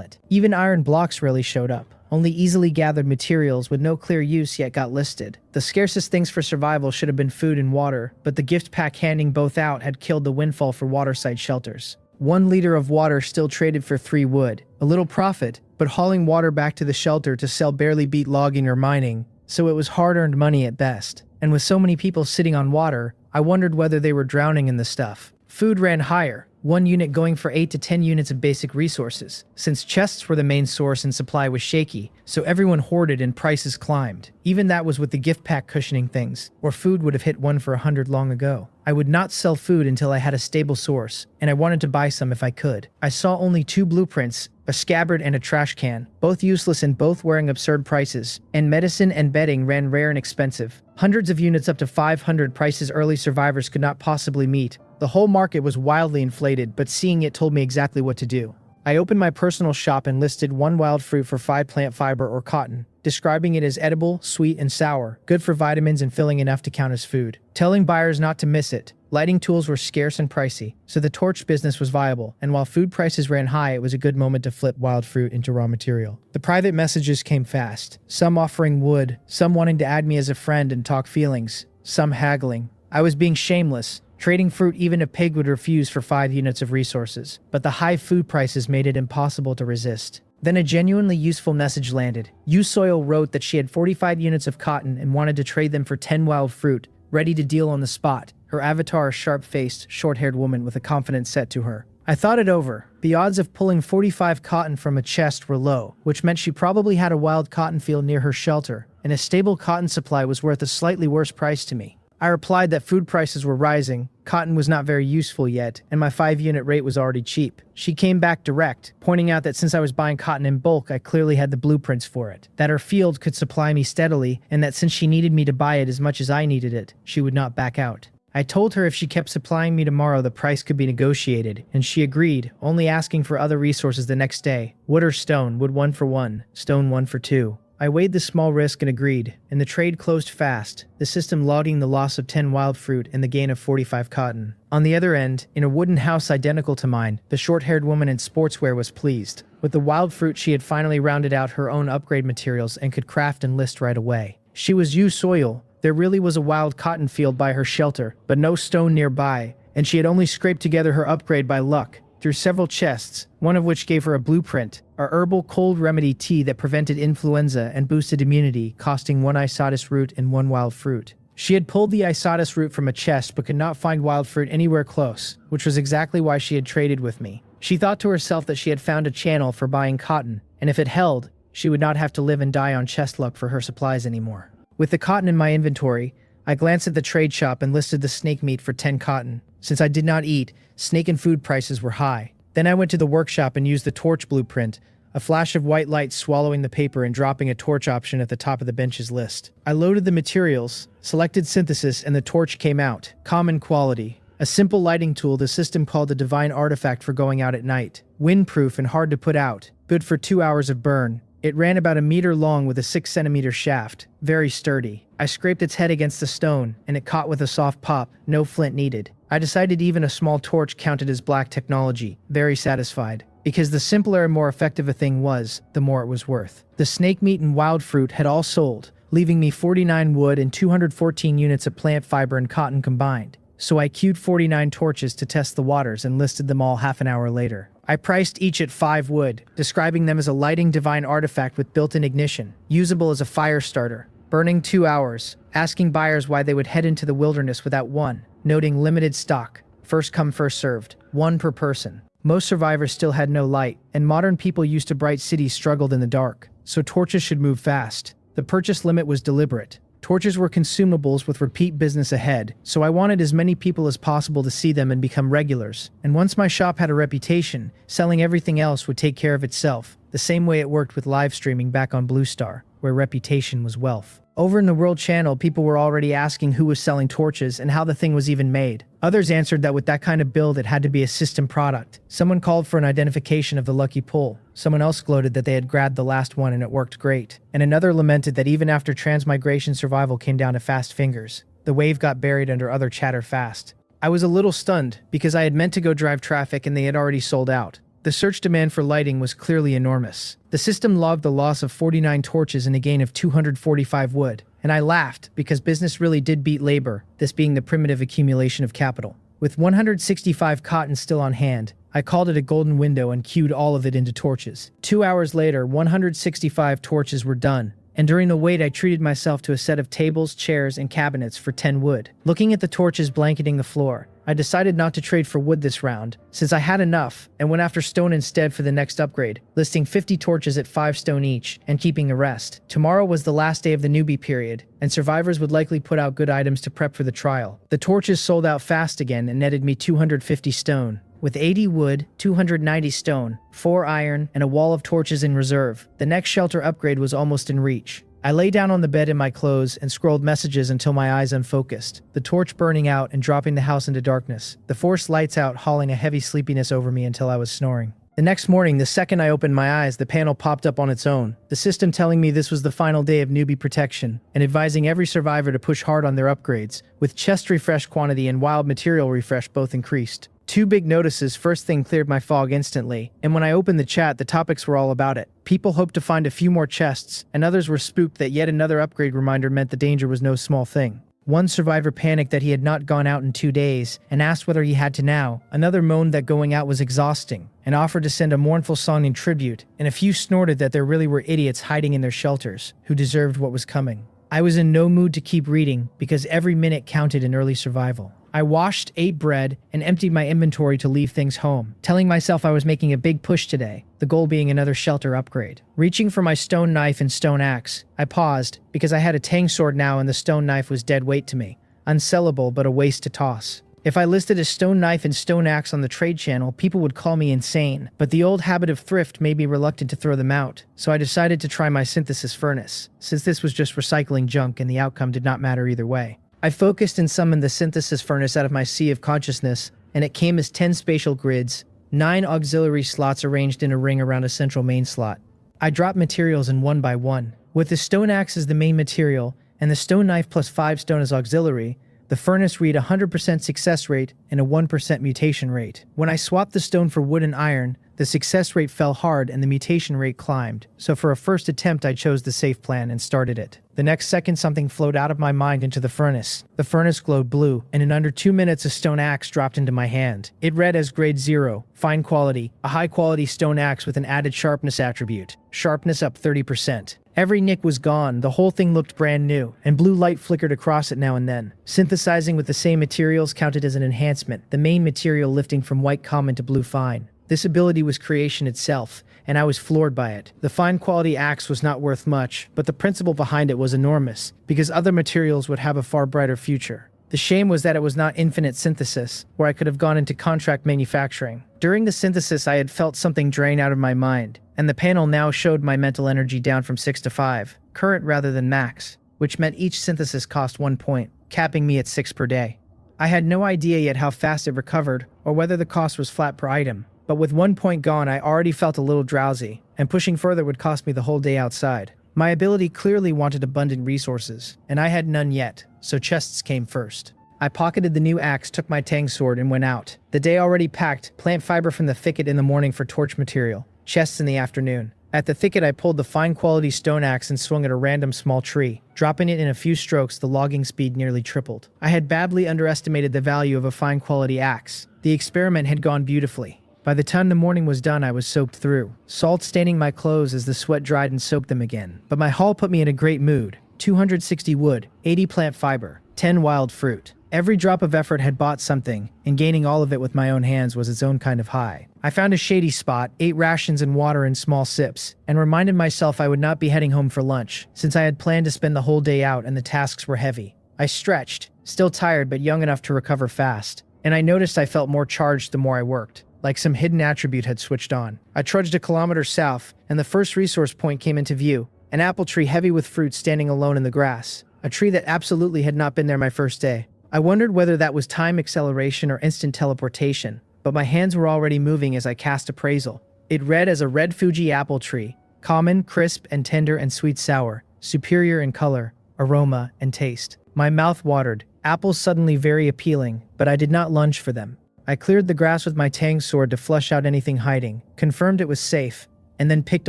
it. Even iron blocks rarely showed up. Only easily gathered materials with no clear use yet got listed. The scarcest things for survival should have been food and water, but the gift pack handing both out had killed the windfall for waterside shelters. 1 liter of water still traded for 3 wood. A little profit, but hauling water back to the shelter to sell barely beat logging or mining, so it was hard-earned money at best. And with so many people sitting on water, I wondered whether they were drowning in the stuff. Food ran higher, 1 unit going for 8 to 10 units of basic resources, since chests were the main source and supply was shaky, so everyone hoarded and prices climbed. Even that was with the gift pack cushioning things, or food would have hit 1 for 100 long ago. I would not sell food until I had a stable source, and I wanted to buy some if I could. I saw only 2 blueprints, a scabbard and a trash can, both useless and both wearing absurd prices, and medicine and bedding ran rare and expensive. Hundreds of units up to 500 prices early survivors could not possibly meet. The whole market was wildly inflated, but seeing it told me exactly what to do. I opened my personal shop and listed 1 wild fruit for 5 plant fiber or cotton, describing it as edible, sweet, and sour, good for vitamins and filling enough to count as food. Telling buyers not to miss it. Lighting tools were scarce and pricey, so the torch business was viable, and while food prices ran high, it was a good moment to flip wild fruit into raw material. The private messages came fast, some offering wood, some wanting to add me as a friend and talk feelings, some haggling. I was being shameless, trading fruit even a pig would refuse for 5 units of resources, but the high food prices made it impossible to resist. Then a genuinely useful message landed. Soil wrote that she had 45 units of cotton and wanted to trade them for 10 wild fruit, ready to deal on the spot. Her avatar a sharp-faced, short-haired woman with a confident set to her. I thought it over. The odds of pulling 45 cotton from a chest were low, which meant she probably had a wild cotton field near her shelter, and a stable cotton supply was worth a slightly worse price to me. I replied that food prices were rising, cotton was not very useful yet, and my 5-unit rate was already cheap. She came back direct, pointing out that since I was buying cotton in bulk, I clearly had the blueprints for it, that her field could supply me steadily, and that since she needed me to buy it as much as I needed it, she would not back out. I told her if she kept supplying me tomorrow, the price could be negotiated, and she agreed, only asking for other resources the next day. Wood or stone, wood 1 for 1, stone 1 for 2. I weighed the small risk and agreed, and the trade closed fast, the system logging the loss of 10 wild fruit and the gain of 45 cotton. On the other end, in a wooden house identical to mine, the short-haired woman in sportswear was pleased. With the wild fruit, she had finally rounded out her own upgrade materials and could craft and list right away. She was soil. There really was a wild cotton field by her shelter, but no stone nearby, and she had only scraped together her upgrade by luck, through several chests, one of which gave her a blueprint, a herbal cold remedy tea that prevented influenza and boosted immunity, costing 1 isatis root and 1 wild fruit. She had pulled the isatis root from a chest but could not find wild fruit anywhere close, which was exactly why she had traded with me. She thought to herself that she had found a channel for buying cotton, and if it held, she would not have to live and die on chest luck for her supplies anymore. With the cotton in my inventory, I glanced at the trade shop and listed the snake meat for 10 cotton. Since I did not eat, snake and food prices were high. Then I went to the workshop and used the torch blueprint, a flash of white light swallowing the paper and dropping a torch option at the top of the bench's list. I loaded the materials, selected synthesis, and the torch came out. Common quality. A simple lighting tool the system called a divine artifact for going out at night. Windproof and hard to put out. Good for 2 hours of burn. It ran about a meter long with a 6 centimeter shaft, very sturdy. I scraped its head against the stone, and it caught with a soft pop, no flint needed. I decided even a small torch counted as black technology, very satisfied. Because the simpler and more effective a thing was, the more it was worth. The snake meat and wild fruit had all sold, leaving me 49 wood and 214 units of plant fiber and cotton combined. So I queued 49 torches to test the waters and listed them all half an hour later. I priced each at 5 wood, describing them as a lighting divine artifact with built-in ignition, usable as a fire starter, burning 2 hours, asking buyers why they would head into the wilderness without one, noting limited stock, first come first served, one per person. Most survivors still had no light, and modern people used to bright cities struggled in the dark, so torches should move fast. The purchase limit was deliberate. Torches were consumables with repeat business ahead, so I wanted as many people as possible to see them and become regulars. And once my shop had a reputation, selling everything else would take care of itself, the same way it worked with live streaming back on Blue Star, where reputation was wealth. Over in the World Channel, people were already asking who was selling torches and how the thing was even made. Others answered that with that kind of build, it had to be a system product. Someone called for an identification of the lucky pull. Someone else gloated that they had grabbed the last one and it worked great. And another lamented that even after transmigration survival came down to fast fingers, the wave got buried under other chatter fast. I was a little stunned because I had meant to go drive traffic and they had already sold out. The search demand for lighting was clearly enormous. The system logged the loss of 49 torches and a gain of 245 wood, and I laughed because business really did beat labor, this being the primitive accumulation of capital. With 165 cotton still on hand, I called it a golden window and queued all of it into torches. 2 hours later, 165 torches were done, and during the wait I treated myself to a set of tables, chairs, and cabinets for 10 wood. Looking at the torches blanketing the floor, I decided not to trade for wood this round, since I had enough, and went after stone instead for the next upgrade, listing 50 torches at 5 stone each, and keeping the rest. Tomorrow was the last day of the newbie period, and survivors would likely put out good items to prep for the trial. The torches sold out fast again and netted me 250 stone. With 80 wood, 290 stone, 4 iron, and a wall of torches in reserve, the next shelter upgrade was almost in reach. I lay down on the bed in my clothes and scrolled messages until my eyes unfocused, the torch burning out and dropping the house into darkness, the forced lights out hauling a heavy sleepiness over me until I was snoring. The next morning, the second I opened my eyes, the panel popped up on its own, the system telling me this was the final day of newbie protection, and advising every survivor to push hard on their upgrades, with chest refresh quantity and wild material refresh both increased. 2 big notices first thing cleared my fog instantly, and when I opened the chat, the topics were all about it. People hoped to find a few more chests, and others were spooked that yet another upgrade reminder meant the danger was no small thing. One survivor panicked that he had not gone out in 2 days, and asked whether he had to now. Another moaned that going out was exhausting, and offered to send a mournful song in tribute, and a few snorted that there really were idiots hiding in their shelters, who deserved what was coming. I was in no mood to keep reading, because every minute counted in early survival. I washed, ate bread, and emptied my inventory to leave things home, telling myself I was making a big push today, the goal being another shelter upgrade. Reaching for my stone knife and stone axe, I paused, because I had a tang sword now and the stone knife was dead weight to me. Unsellable, but a waste to toss. If I listed a stone knife and stone axe on the trade channel, people would call me insane, but the old habit of thrift made me reluctant to throw them out, so I decided to try my synthesis furnace, since this was just recycling junk and the outcome did not matter either way. I focused and summoned the synthesis furnace out of my sea of consciousness, and it came as 10 spatial grids, 9 auxiliary slots arranged in a ring around a central main slot. I dropped materials in one by one. With the stone axe as the main material, and the stone knife plus 5 stone as auxiliary, the furnace read 100% success rate and a 1% mutation rate. When I swapped the stone for wood and iron, the success rate fell hard and the mutation rate climbed, so for a first attempt I chose the safe plan and started it. The next second something flowed out of my mind into the furnace. The furnace glowed blue, and in under 2 minutes a stone axe dropped into my hand. It read as grade 0, fine quality, a high quality stone axe with an added sharpness attribute. Sharpness up 30%. Every nick was gone, the whole thing looked brand new, and blue light flickered across it now and then. Synthesizing with the same materials counted as an enhancement, the main material lifting from white common to blue fine. This ability was creation itself, and I was floored by it. The fine quality axe was not worth much, but the principle behind it was enormous, because other materials would have a far brighter future. The shame was that it was not infinite synthesis, where I could have gone into contract manufacturing. During the synthesis I had felt something drain out of my mind, and the panel now showed my mental energy down from 6 to 5, current rather than max, which meant each synthesis cost 1 point, capping me at 6 per day. I had no idea yet how fast it recovered, or whether the cost was flat per item. But with 1 point gone, I already felt a little drowsy, and pushing further would cost me the whole day outside. My ability clearly wanted abundant resources, and I had none yet, so chests came first. I pocketed the new axe, took my tang sword, and went out. The day already packed, plant fiber from the thicket in the morning for torch material, chests in the afternoon. At the thicket, I pulled the fine quality stone axe and swung at a random small tree. Dropping it in a few strokes, the logging speed nearly tripled. I had badly underestimated the value of a fine quality axe. The experiment had gone beautifully. By the time the morning was done, I was soaked through, salt staining my clothes as the sweat dried and soaked them again. But my haul put me in a great mood. 260 wood, 80 plant fiber, 10 wild fruit. Every drop of effort had bought something, and gaining all of it with my own hands was its own kind of high. I found a shady spot, ate rations and water in small sips, and reminded myself I would not be heading home for lunch, since I had planned to spend the whole day out and the tasks were heavy. I stretched, still tired but young enough to recover fast, and I noticed I felt more charged the more I worked, like some hidden attribute had switched on. I trudged a kilometer south, and the first resource point came into view, an apple tree heavy with fruit standing alone in the grass, a tree that absolutely had not been there my first day. I wondered whether that was time acceleration or instant teleportation, but my hands were already moving as I cast appraisal. It read as a red Fuji apple tree, common, crisp and tender and sweet sour, superior in color, aroma, and taste. My mouth watered, apples suddenly very appealing, but I did not lunge for them. I cleared the grass with my tang sword to flush out anything hiding, confirmed it was safe, and then picked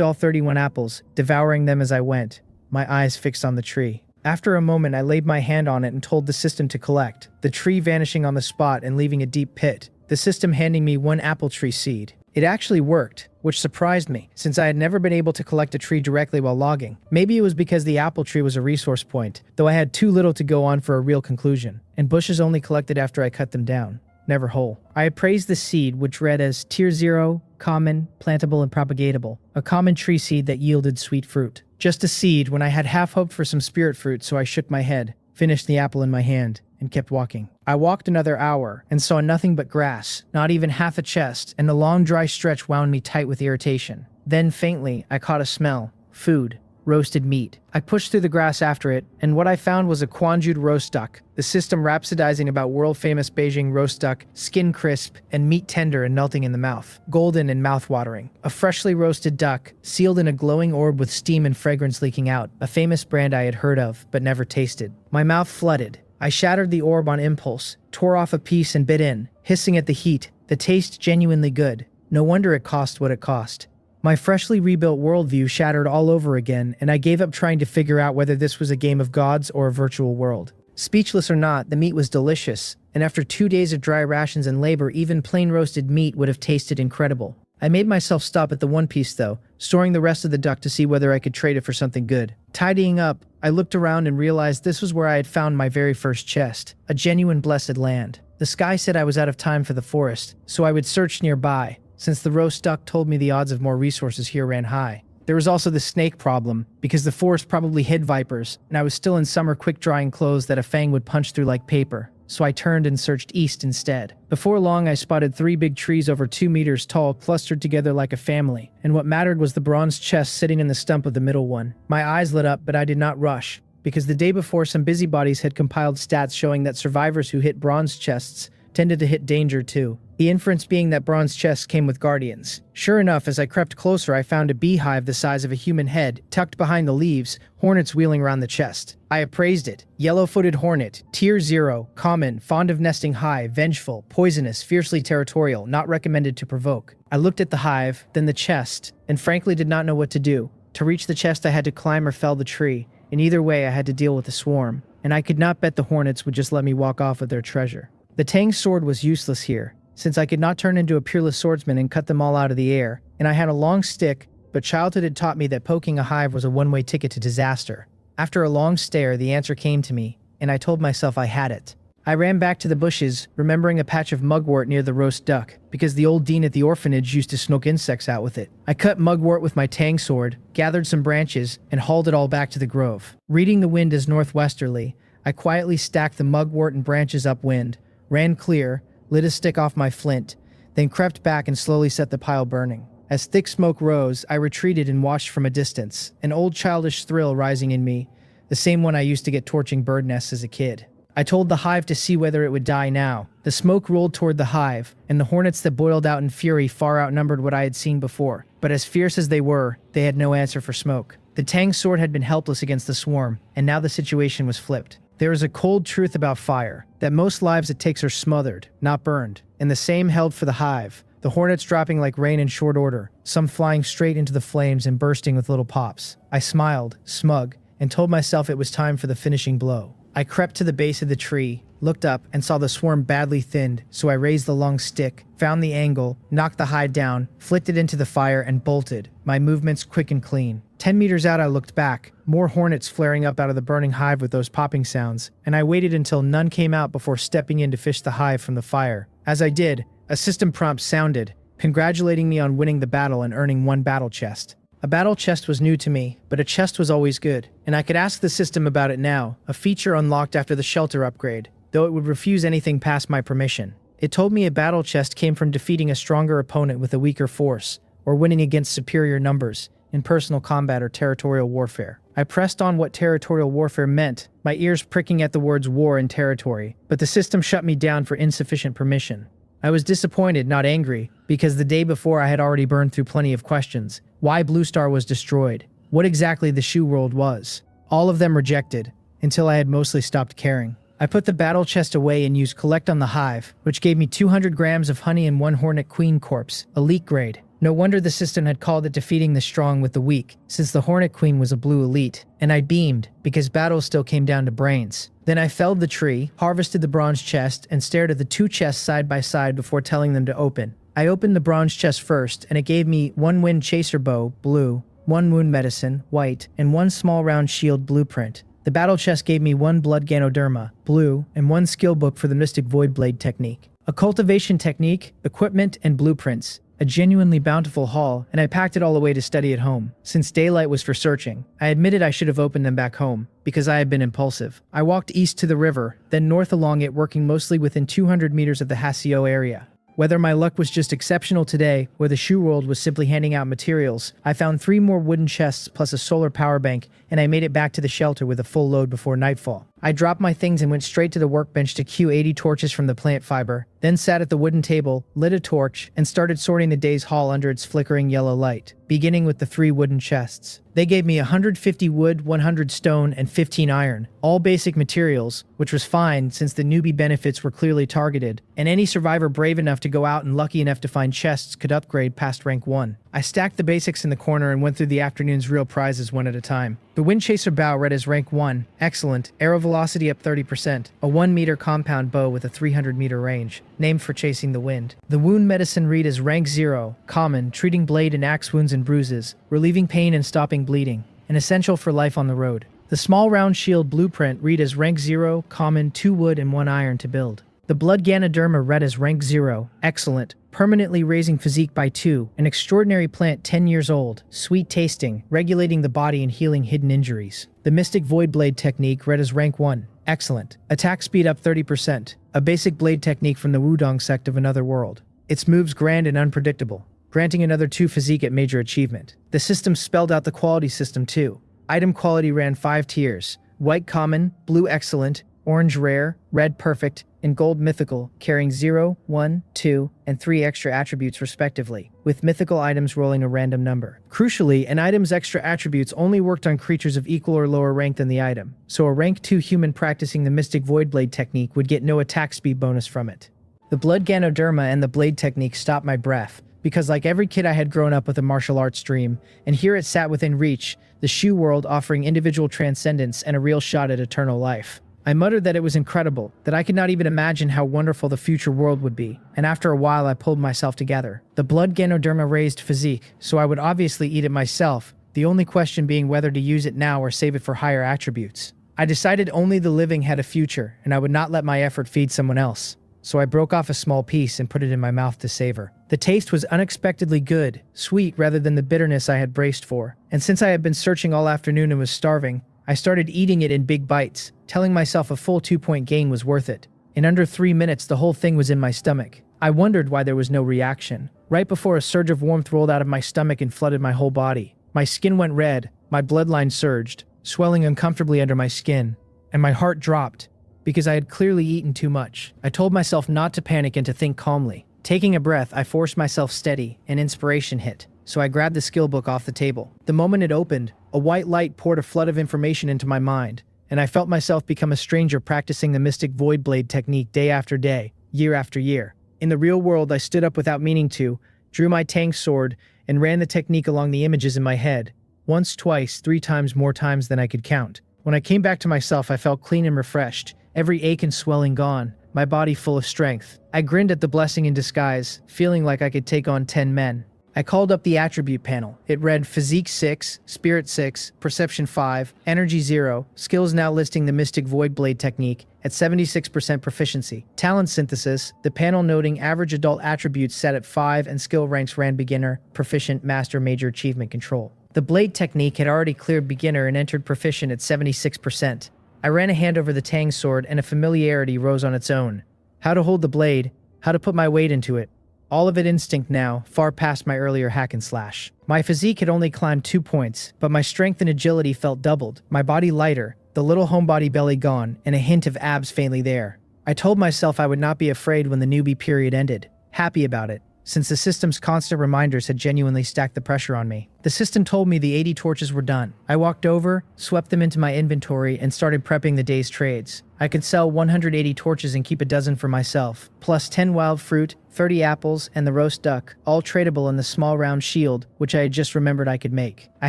all 31 apples, devouring them as I went, my eyes fixed on the tree. After a moment, I laid my hand on it and told the system to collect, the tree vanishing on the spot and leaving a deep pit, the system handing me 1 apple tree seed. It actually worked, which surprised me, since I had never been able to collect a tree directly while logging. Maybe it was because the apple tree was a resource point, though I had too little to go on for a real conclusion, and bushes only collected after I cut them down, never whole. I appraised the seed, which read as Tier 0, common, plantable, and propagatable, a common tree seed that yielded sweet fruit. Just a seed when I had half hoped for some spirit fruit, so I shook my head, finished the apple in my hand, and kept walking. I walked another hour and saw nothing but grass, not even half a chest, and the long dry stretch wound me tight with irritation. Then faintly, I caught a smell. Food. Roasted meat. I pushed through the grass after it, and what I found was a Kwanjud roast duck, the system rhapsodizing about world-famous Beijing roast duck, skin crisp, and meat tender and melting in the mouth, golden and mouth-watering. A freshly roasted duck, sealed in a glowing orb with steam and fragrance leaking out, a famous brand I had heard of, but never tasted. My mouth flooded. I shattered the orb on impulse, tore off a piece and bit in, hissing at the heat, the taste genuinely good. No wonder it cost what it cost. My freshly rebuilt worldview shattered all over again, and I gave up trying to figure out whether this was a game of gods or a virtual world. Speechless or not, the meat was delicious, and after 2 days of dry rations and labor, even plain roasted meat would have tasted incredible. I made myself stop at the one piece though, storing the rest of the duck to see whether I could trade it for something good. Tidying up, I looked around and realized this was where I had found my very first chest, a genuine blessed land. The sky said I was out of time for the forest, so I would search nearby, since the roast duck told me the odds of more resources here ran high. There was also the snake problem, because the forest probably hid vipers, and I was still in summer quick-drying clothes that a fang would punch through like paper, so I turned and searched east instead. Before long, I spotted 3 big trees over 2 meters tall, clustered together like a family, and what mattered was the bronze chest sitting in the stump of the middle one. My eyes lit up, but I did not rush, because the day before some busybodies had compiled stats showing that survivors who hit bronze chests tended to hit danger too. The inference being that bronze chests came with guardians. Sure enough, as I crept closer, I found a beehive the size of a human head, tucked behind the leaves, hornets wheeling around the chest. I appraised it. Yellow-footed hornet, Tier 0, common, fond of nesting high, vengeful, poisonous, fiercely territorial, not recommended to provoke. I looked at the hive, then the chest, and frankly did not know what to do. To reach the chest, I had to climb or fell the tree. In either way, I had to deal with the swarm, and I could not bet the hornets would just let me walk off with their treasure. The Tang sword was useless here, since I could not turn into a peerless swordsman and cut them all out of the air, and I had a long stick, but childhood had taught me that poking a hive was a one-way ticket to disaster. After a long stare, the answer came to me, and I told myself I had it. I ran back to the bushes, remembering a patch of mugwort near the roast duck, because the old dean at the orphanage used to smoke insects out with it. I cut mugwort with my tang sword, gathered some branches, and hauled it all back to the grove. Reading the wind as northwesterly, I quietly stacked the mugwort and branches upwind, ran clear, lit a stick off my flint, then crept back and slowly set the pile burning. As thick smoke rose, I retreated and watched from a distance, an old childish thrill rising in me, the same one I used to get torching bird nests as a kid. I told the hive to see whether it would die now. The smoke rolled toward the hive, and the hornets that boiled out in fury far outnumbered what I had seen before. But as fierce as they were, they had no answer for smoke. The Tang sword had been helpless against the swarm, and now the situation was flipped. There is a cold truth about fire, that most lives it takes are smothered, not burned. And the same held for the hive. The hornets dropping like rain in short order, some flying straight into the flames and bursting with little pops. I smiled, smug, and told myself it was time for the finishing blow. I crept to the base of the tree, looked up, and saw the swarm badly thinned, so I raised the long stick, found the angle, knocked the hive down, flicked it into the fire, and bolted, my movements quick and clean. 10 meters out I looked back, more hornets flaring up out of the burning hive with those popping sounds, and I waited until none came out before stepping in to fish the hive from the fire. As I did, a system prompt sounded, congratulating me on winning the battle and earning 1 battle chest. A battle chest was new to me, but a chest was always good, and I could ask the system about it now, a feature unlocked after the shelter upgrade, though it would refuse anything past my permission. It told me a battle chest came from defeating a stronger opponent with a weaker force, or winning against superior numbers, in personal combat or territorial warfare. I pressed on what territorial warfare meant, my ears pricking at the words war and territory, but the system shut me down for insufficient permission. I was disappointed, not angry, because the day before I had already burned through plenty of questions. Why Blue Star was destroyed, what exactly the shoe world was. All of them rejected, until I had mostly stopped caring. I put the battle chest away and used collect on the hive, which gave me 200 grams of honey and 1 hornet queen corpse, elite grade. No wonder the system had called it defeating the strong with the weak, since the hornet queen was a blue elite, and I beamed, because battles still came down to brains. Then I felled the tree, harvested the bronze chest, and stared at the 2 chests side by side before telling them to open. I opened the bronze chest first, and it gave me 1 wind chaser bow, blue, 1 wound medicine, white, and 1 small round shield, blueprint. The battle chest gave me 1 blood ganoderma, blue, and 1 skill book for the mystic void blade technique. A cultivation technique, equipment, and blueprints. A genuinely bountiful haul, and I packed it all away to study at home. Since daylight was for searching, I admitted I should have opened them back home, because I had been impulsive. I walked east to the river, then north along it, working mostly within 200 meters of the Hasio area. Whether my luck was just exceptional today, or the shoe world was simply handing out materials, I found 3 more wooden chests plus a solar power bank, and I made it back to the shelter with a full load before nightfall. I dropped my things and went straight to the workbench to cue 80 torches from the plant fiber, then sat at the wooden table, lit a torch, and started sorting the day's haul under its flickering yellow light, beginning with the 3 wooden chests. They gave me 150 wood, 100 stone, and 15 iron, all basic materials, which was fine since the newbie benefits were clearly targeted, and any survivor brave enough to go out and lucky enough to find chests could upgrade past rank 1. I stacked the basics in the corner and went through the afternoon's real prizes one at a time. The Windchaser bow read as rank 1, excellent, arrow velocity up 30%, a 1-meter compound bow with a 300-meter range, named for chasing the wind. The wound medicine read as rank 0, common, treating blade and axe wounds and bruises, relieving pain and stopping bleeding, and essential for life on the road. The small round shield blueprint read as rank 0, common, 2 wood and 1 iron to build. The blood ganoderma read as rank 0, excellent, permanently raising physique by 2, an extraordinary plant 10 years old, sweet tasting, regulating the body and healing hidden injuries. The mystic void blade technique read as rank 1, excellent, attack speed up 30%, a basic blade technique from the Wudong sect of another world. Its moves grand and unpredictable, granting another 2 physique at major achievement. The system spelled out the quality system too. Item quality ran 5 tiers, white common, blue excellent, orange rare, red perfect, and gold mythical, carrying 0, 1, 2, and 3 extra attributes respectively, with mythical items rolling a random number. Crucially, an item's extra attributes only worked on creatures of equal or lower rank than the item, so a rank 2 human practicing the mystic void blade technique would get no attack speed bonus from it. The blood ganoderma and the blade technique stopped my breath, because like every kid I had grown up with a martial arts dream, and here it sat within reach, the shoe world offering individual transcendence and a real shot at eternal life. I muttered that it was incredible, that I could not even imagine how wonderful the future world would be, and after a while I pulled myself together. The blood ganoderma raised physique, so I would obviously eat it myself, the only question being whether to use it now or save it for higher attributes. I decided only the living had a future, and I would not let my effort feed someone else. So I broke off a small piece and put it in my mouth to savor. The taste was unexpectedly good, sweet rather than the bitterness I had braced for, and since I had been searching all afternoon and was starving, I started eating it in big bites, telling myself a full 2-point gain was worth it. In under 3 minutes, the whole thing was in my stomach. I wondered why there was no reaction. Right before a surge of warmth rolled out of my stomach and flooded my whole body. My skin went red, my bloodline surged, swelling uncomfortably under my skin, and my heart dropped. because I had clearly eaten too much. I told myself not to panic and to think calmly. Taking a breath, I forced myself steady, and inspiration hit. So I grabbed the skill book off the table. The moment it opened, a white light poured a flood of information into my mind, and I felt myself become a stranger practicing the mystic void blade technique day after day, year after year. In the real world, I stood up without meaning to, drew my tang sword, and ran the technique along the images in my head. Once, twice, 3 times, more times than I could count. When I came back to myself, I felt clean and refreshed, every ache and swelling gone, my body full of strength. I grinned at the blessing in disguise, feeling like I could take on 10 men. I called up the attribute panel. It read Physique 6, Spirit 6, Perception 5, Energy 0, Skills now listing the Mystic Void Blade technique at 76% proficiency. Talent synthesis, the panel noting average adult attributes set at 5 and skill ranks ran beginner, proficient, master, major, achievement, control. The blade technique had already cleared beginner and entered proficient at 76%. I ran a hand over the tang sword and a familiarity rose on its own. How to hold the blade, how to put my weight into it. All of it instinct now, far past my earlier hack and slash. My physique had only climbed 2 points, but my strength and agility felt doubled, my body lighter, the little homebody belly gone, and a hint of abs faintly there. I told myself I would not be afraid when the newbie period ended. Happy about it, since the system's constant reminders had genuinely stacked the pressure on me. The system told me the 80 torches were done. I walked over, swept them into my inventory, and started prepping the day's trades. I could sell 180 torches and keep a dozen for myself, plus 10 wild fruit, 30 apples, and the roast duck, all tradable in the small round shield, which I had just remembered I could make. I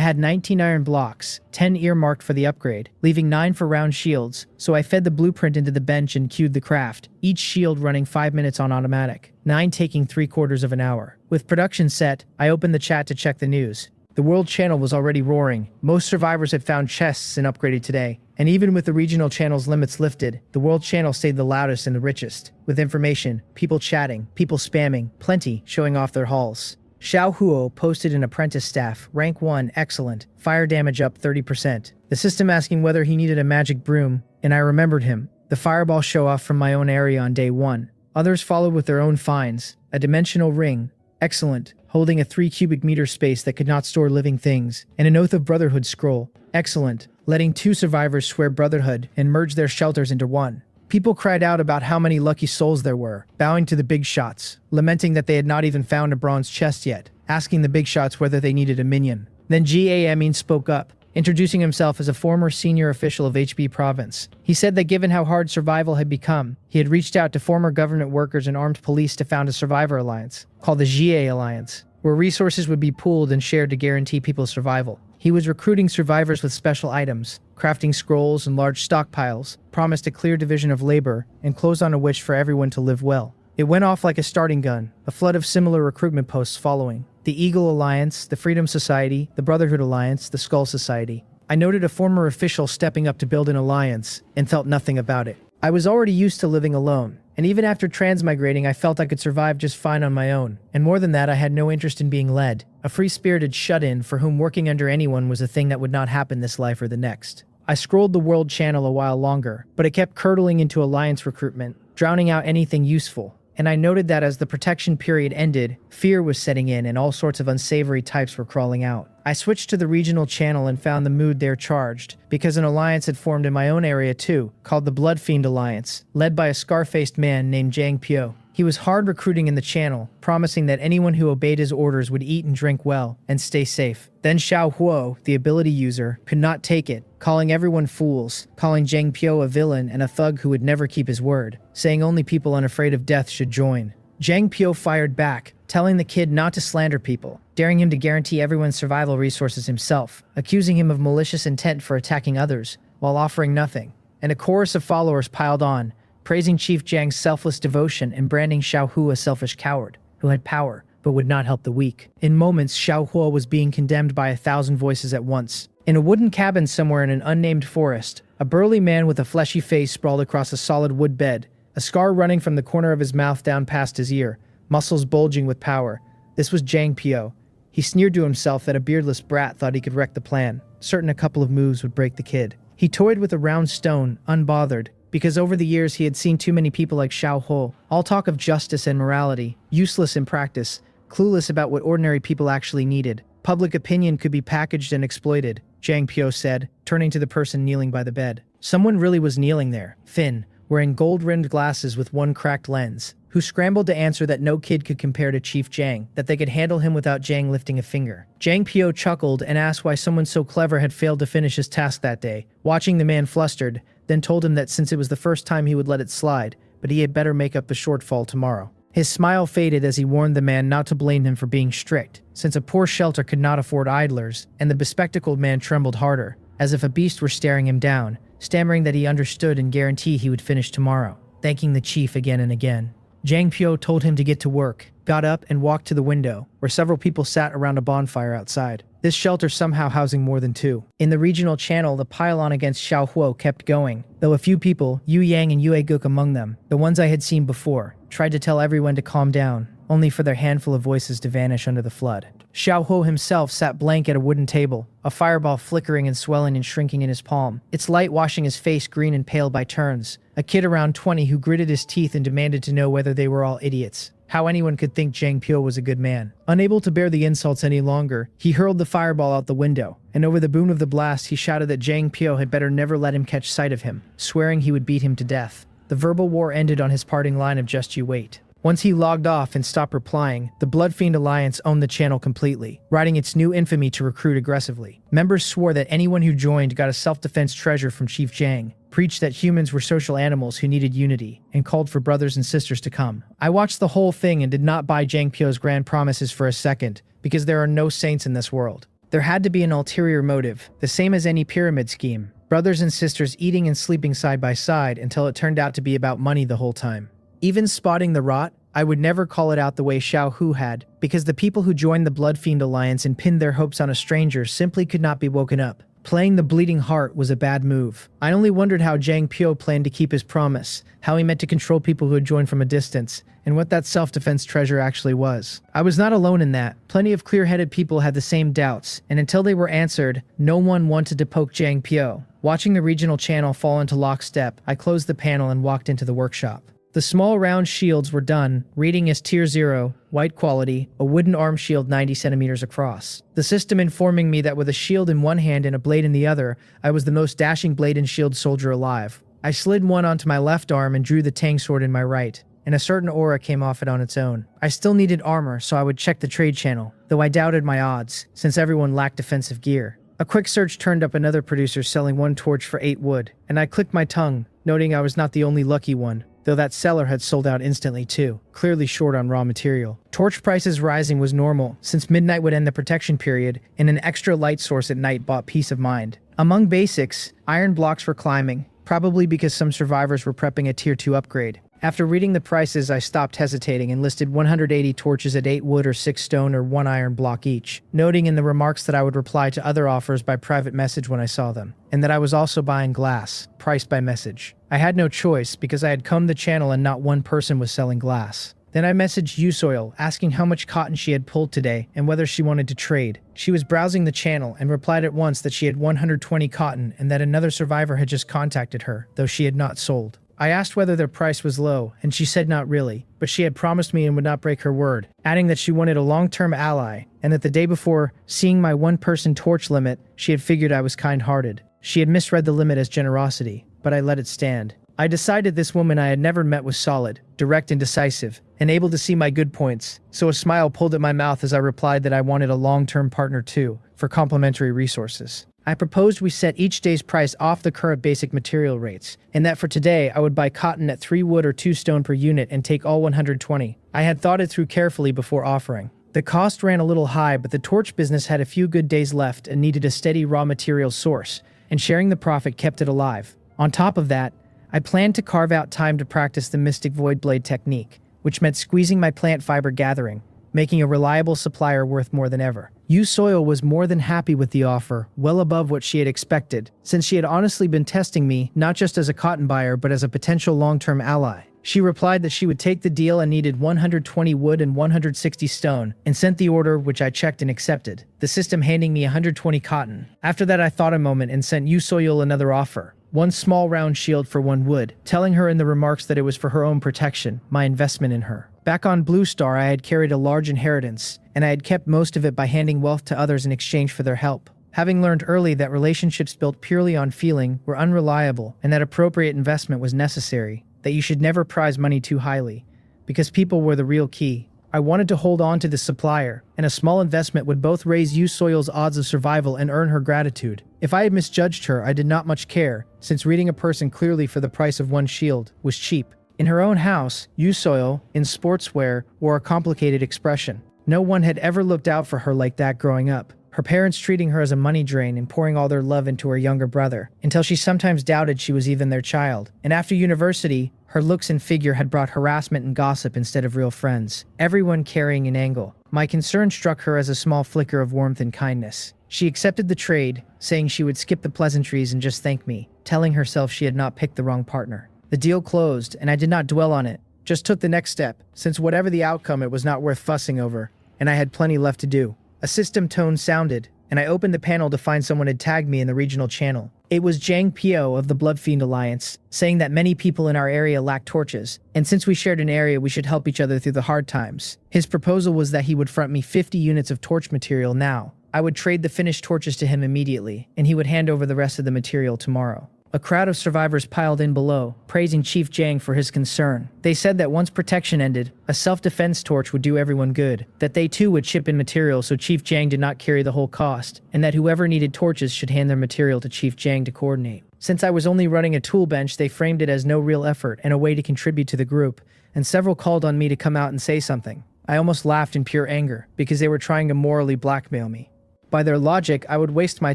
had 19 iron blocks, 10 earmarked for the upgrade, leaving 9 for round shields, so I fed the blueprint into the bench and queued the craft, each shield running 5 minutes on automatic, 9 taking 3/4 of an hour. With production set, I opened the chat to check the news. The world channel was already roaring. Most survivors had found chests and upgraded today. And even with the regional channel's limits lifted, the world channel stayed the loudest and the richest. With information, people chatting, people spamming, plenty showing off their hauls. Xiao Huo posted an apprentice staff, rank 1, excellent, fire damage up 30%. The system asking whether he needed a magic broom, and I remembered him. The fireball show off from my own area on day 1. Others followed with their own finds. A dimensional ring, excellent, holding a 3 cubic meter space that could not store living things, and an Oath of Brotherhood scroll, excellent, letting 2 survivors swear brotherhood and merge their shelters into one. People cried out about how many lucky souls there were, bowing to the big shots, lamenting that they had not even found a bronze chest yet, asking the big shots whether they needed a minion. Then Ga Amin spoke up, introducing himself as a former senior official of HB province. He said that given how hard survival had become, he had reached out to former government workers and armed police to found a survivor alliance, called the GA Alliance, where resources would be pooled and shared to guarantee people's survival. He was recruiting survivors with special items, crafting scrolls and large stockpiles, promised a clear division of labor, and closed on a wish for everyone to live well. It went off like a starting gun, a flood of similar recruitment posts following. The Eagle Alliance, the Freedom Society, the Brotherhood Alliance, the Skull Society. I noted a former official stepping up to build an alliance, and felt nothing about it. I was already used to living alone, and even after transmigrating I felt I could survive just fine on my own. And more than that, I had no interest in being led. A free-spirited shut-in for whom working under anyone was a thing that would not happen this life or the next. I scrolled the world channel a while longer, but it kept curdling into alliance recruitment, drowning out anything useful. And I noted that as the protection period ended, fear was setting in and all sorts of unsavory types were crawling out. I switched to the regional channel and found the mood there charged, because an alliance had formed in my own area too, called the Blood Fiend Alliance, led by a scar-faced man named Zhang Pio. He was hard recruiting in the channel, promising that anyone who obeyed his orders would eat and drink well, and stay safe. Then Xiao Huo, the ability user, could not take it, calling everyone fools, calling Zhang Pio a villain and a thug who would never keep his word, saying only people unafraid of death should join. Zhang Pio fired back, telling the kid not to slander people, daring him to guarantee everyone's survival resources himself, accusing him of malicious intent for attacking others, while offering nothing. And a chorus of followers piled on, praising Chief Zhang's selfless devotion and branding Xiao Hu a selfish coward, who had power, but would not help the weak. In moments, Xiao Huo was being condemned by 1,000 voices at once. In a wooden cabin somewhere in an unnamed forest, a burly man with a fleshy face sprawled across a solid wood bed, a scar running from the corner of his mouth down past his ear, muscles bulging with power. This was Zhang Pio. He sneered to himself that a beardless brat thought he could wreck the plan, certain a couple of moves would break the kid. He toyed with a round stone, unbothered, because over the years he had seen too many people like Xiao Ho, all talk of justice and morality, useless in practice, clueless about what ordinary people actually needed. Public opinion could be packaged and exploited, Zhang Pio said, turning to the person kneeling by the bed. Someone really was kneeling there, thin, wearing gold-rimmed glasses with one cracked lens, who scrambled to answer that no kid could compare to Chief Jang, that they could handle him without Jang lifting a finger. Jang Pyo chuckled and asked why someone so clever had failed to finish his task that day. Watching the man flustered, then told him that since it was the first time he would let it slide, but he had better make up the shortfall tomorrow. His smile faded as he warned the man not to blame him for being strict, since a poor shelter could not afford idlers, and the bespectacled man trembled harder, as if a beast were staring him down, stammering that he understood and guaranteed he would finish tomorrow, thanking the chief again and again. Jang Pyo told him to get to work, got up and walked to the window, where several people sat around a bonfire outside. This shelter somehow housing more than two. In the regional channel, the pile-on against Xiaohuo kept going, though a few people, Yu Yang and Yue Guk among them, the ones I had seen before, tried to tell everyone to calm down, only for their handful of voices to vanish under the flood. Xiaohuo himself sat blank at a wooden table, a fireball flickering and swelling and shrinking in his palm, its light washing his face green and pale by turns. A kid around 20 who gritted his teeth and demanded to know whether they were all idiots. How anyone could think Jang Pyo was a good man. Unable to bear the insults any longer, he hurled the fireball out the window, and over the boom of the blast he shouted that Jang Pyo had better never let him catch sight of him, swearing he would beat him to death. The verbal war ended on his parting line of "just you wait." Once he logged off and stopped replying, the Bloodfiend Alliance owned the channel completely, riding its new infamy to recruit aggressively. Members swore that anyone who joined got a self-defense treasure from Chief Jang, preached that humans were social animals who needed unity, and called for brothers and sisters to come. I watched the whole thing and did not buy Jang Pyo's grand promises for a second, because there are no saints in this world. There had to be an ulterior motive, the same as any pyramid scheme. Brothers and sisters eating and sleeping side by side until it turned out to be about money the whole time. Even spotting the rot, I would never call it out the way Xiao Hu had, because the people who joined the Bloodfiend Alliance and pinned their hopes on a stranger simply could not be woken up. Playing the bleeding heart was a bad move. I only wondered how Jang Pyo planned to keep his promise, how he meant to control people who had joined from a distance, and what that self-defense treasure actually was. I was not alone in that. Plenty of clear-headed people had the same doubts, and until they were answered, no one wanted to poke Jang Pyo. Watching the regional channel fall into lockstep, I closed the panel and walked into the workshop. The small round shields were done, reading as Tier 0, white quality, a wooden arm shield 90 centimeters across. The system informing me that with a shield in one hand and a blade in the other, I was the most dashing blade and shield soldier alive. I slid one onto my left arm and drew the Tang sword in my right, and a certain aura came off it on its own. I still needed armor, so I would check the trade channel, though I doubted my odds, since everyone lacked defensive gear. A quick search turned up another producer selling one torch for 8 wood, and I clicked my tongue, noting I was not the only lucky one, though that seller had sold out instantly too, clearly short on raw material. Torch prices rising was normal, since midnight would end the protection period, and an extra light source at night bought peace of mind. Among basics, iron blocks were climbing, probably because some survivors were prepping a Tier 2 upgrade. After reading the prices, I stopped hesitating and listed 180 torches at 8 wood or 6 stone or 1 iron block each, noting in the remarks that I would reply to other offers by private message when I saw them, and that I was also buying glass, priced by message. I had no choice because I had combed the channel and not one person was selling glass. Then I messaged Usoil, asking how much cotton she had pulled today and whether she wanted to trade. She was browsing the channel and replied at once that she had 120 cotton and that another survivor had just contacted her, though she had not sold. I asked whether their price was low, and she said not really, but she had promised me and would not break her word, adding that she wanted a long-term ally, and that the day before, seeing my one-person torch limit, she had figured I was kind-hearted. She had misread the limit as generosity, but I let it stand. I decided this woman I had never met was solid, direct and decisive, and able to see my good points, so a smile pulled at my mouth as I replied that I wanted a long-term partner too, for complementary resources. I proposed we set each day's price off the current basic material rates, and that for today I would buy cotton at 3 wood or 2 stone per unit and take all 120. I had thought it through carefully before offering. The cost ran a little high, but the torch business had a few good days left and needed a steady raw material source, and sharing the profit kept it alive. On top of that, I planned to carve out time to practice the Mystic Void Blade technique, which meant squeezing my plant fiber gathering, making a reliable supplier worth more than ever. Soil was more than happy with the offer, well above what she had expected, since she had honestly been testing me not just as a cotton buyer but as a potential long-term ally. She replied that she would take the deal and needed 120 wood and 160 stone, and sent the order, which I checked and accepted, the system handing me 120 cotton. After that I thought a moment and sent Soil another offer. 1 small round shield for 1 wood, telling her in the remarks that it was for her own protection, my investment in her. Back on Blue Star, I had carried a large inheritance, and I had kept most of it by handing wealth to others in exchange for their help. Having learned early that relationships built purely on feeling were unreliable and that appropriate investment was necessary, that you should never prize money too highly, because people were the real key. I wanted to hold on to the supplier, and a small investment would both raise Yu Soil's odds of survival and earn her gratitude. If I had misjudged her, I did not much care, since reading a person clearly for the price of one shield was cheap. In her own house, Yu Soil, in sportswear, wore a complicated expression. No one had ever looked out for her like that growing up. Her parents treating her as a money drain and pouring all their love into her younger brother, until she sometimes doubted she was even their child. And after university, her looks and figure had brought harassment and gossip instead of real friends, everyone carrying an angle. My concern struck her as a small flicker of warmth and kindness. She accepted the trade, saying she would skip the pleasantries and just thank me, telling herself she had not picked the wrong partner. The deal closed, and I did not dwell on it, just took the next step, since whatever the outcome it was not worth fussing over, and I had plenty left to do. A system tone sounded, and I opened the panel to find someone had tagged me in the regional channel. It was Jang Pio of the Bloodfiend Alliance, saying that many people in our area lacked torches, and since we shared an area we should help each other through the hard times. His proposal was that he would front me 50 units of torch material now. I would trade the finished torches to him immediately, and he would hand over the rest of the material tomorrow. A crowd of survivors piled in below, praising Chief Jang for his concern. They said that once protection ended, a self-defense torch would do everyone good, that they too would chip in material so Chief Jang did not carry the whole cost, and that whoever needed torches should hand their material to Chief Jang to coordinate. Since I was only running a tool bench, they framed it as no real effort and a way to contribute to the group, and several called on me to come out and say something. I almost laughed in pure anger, because they were trying to morally blackmail me. By their logic, I would waste my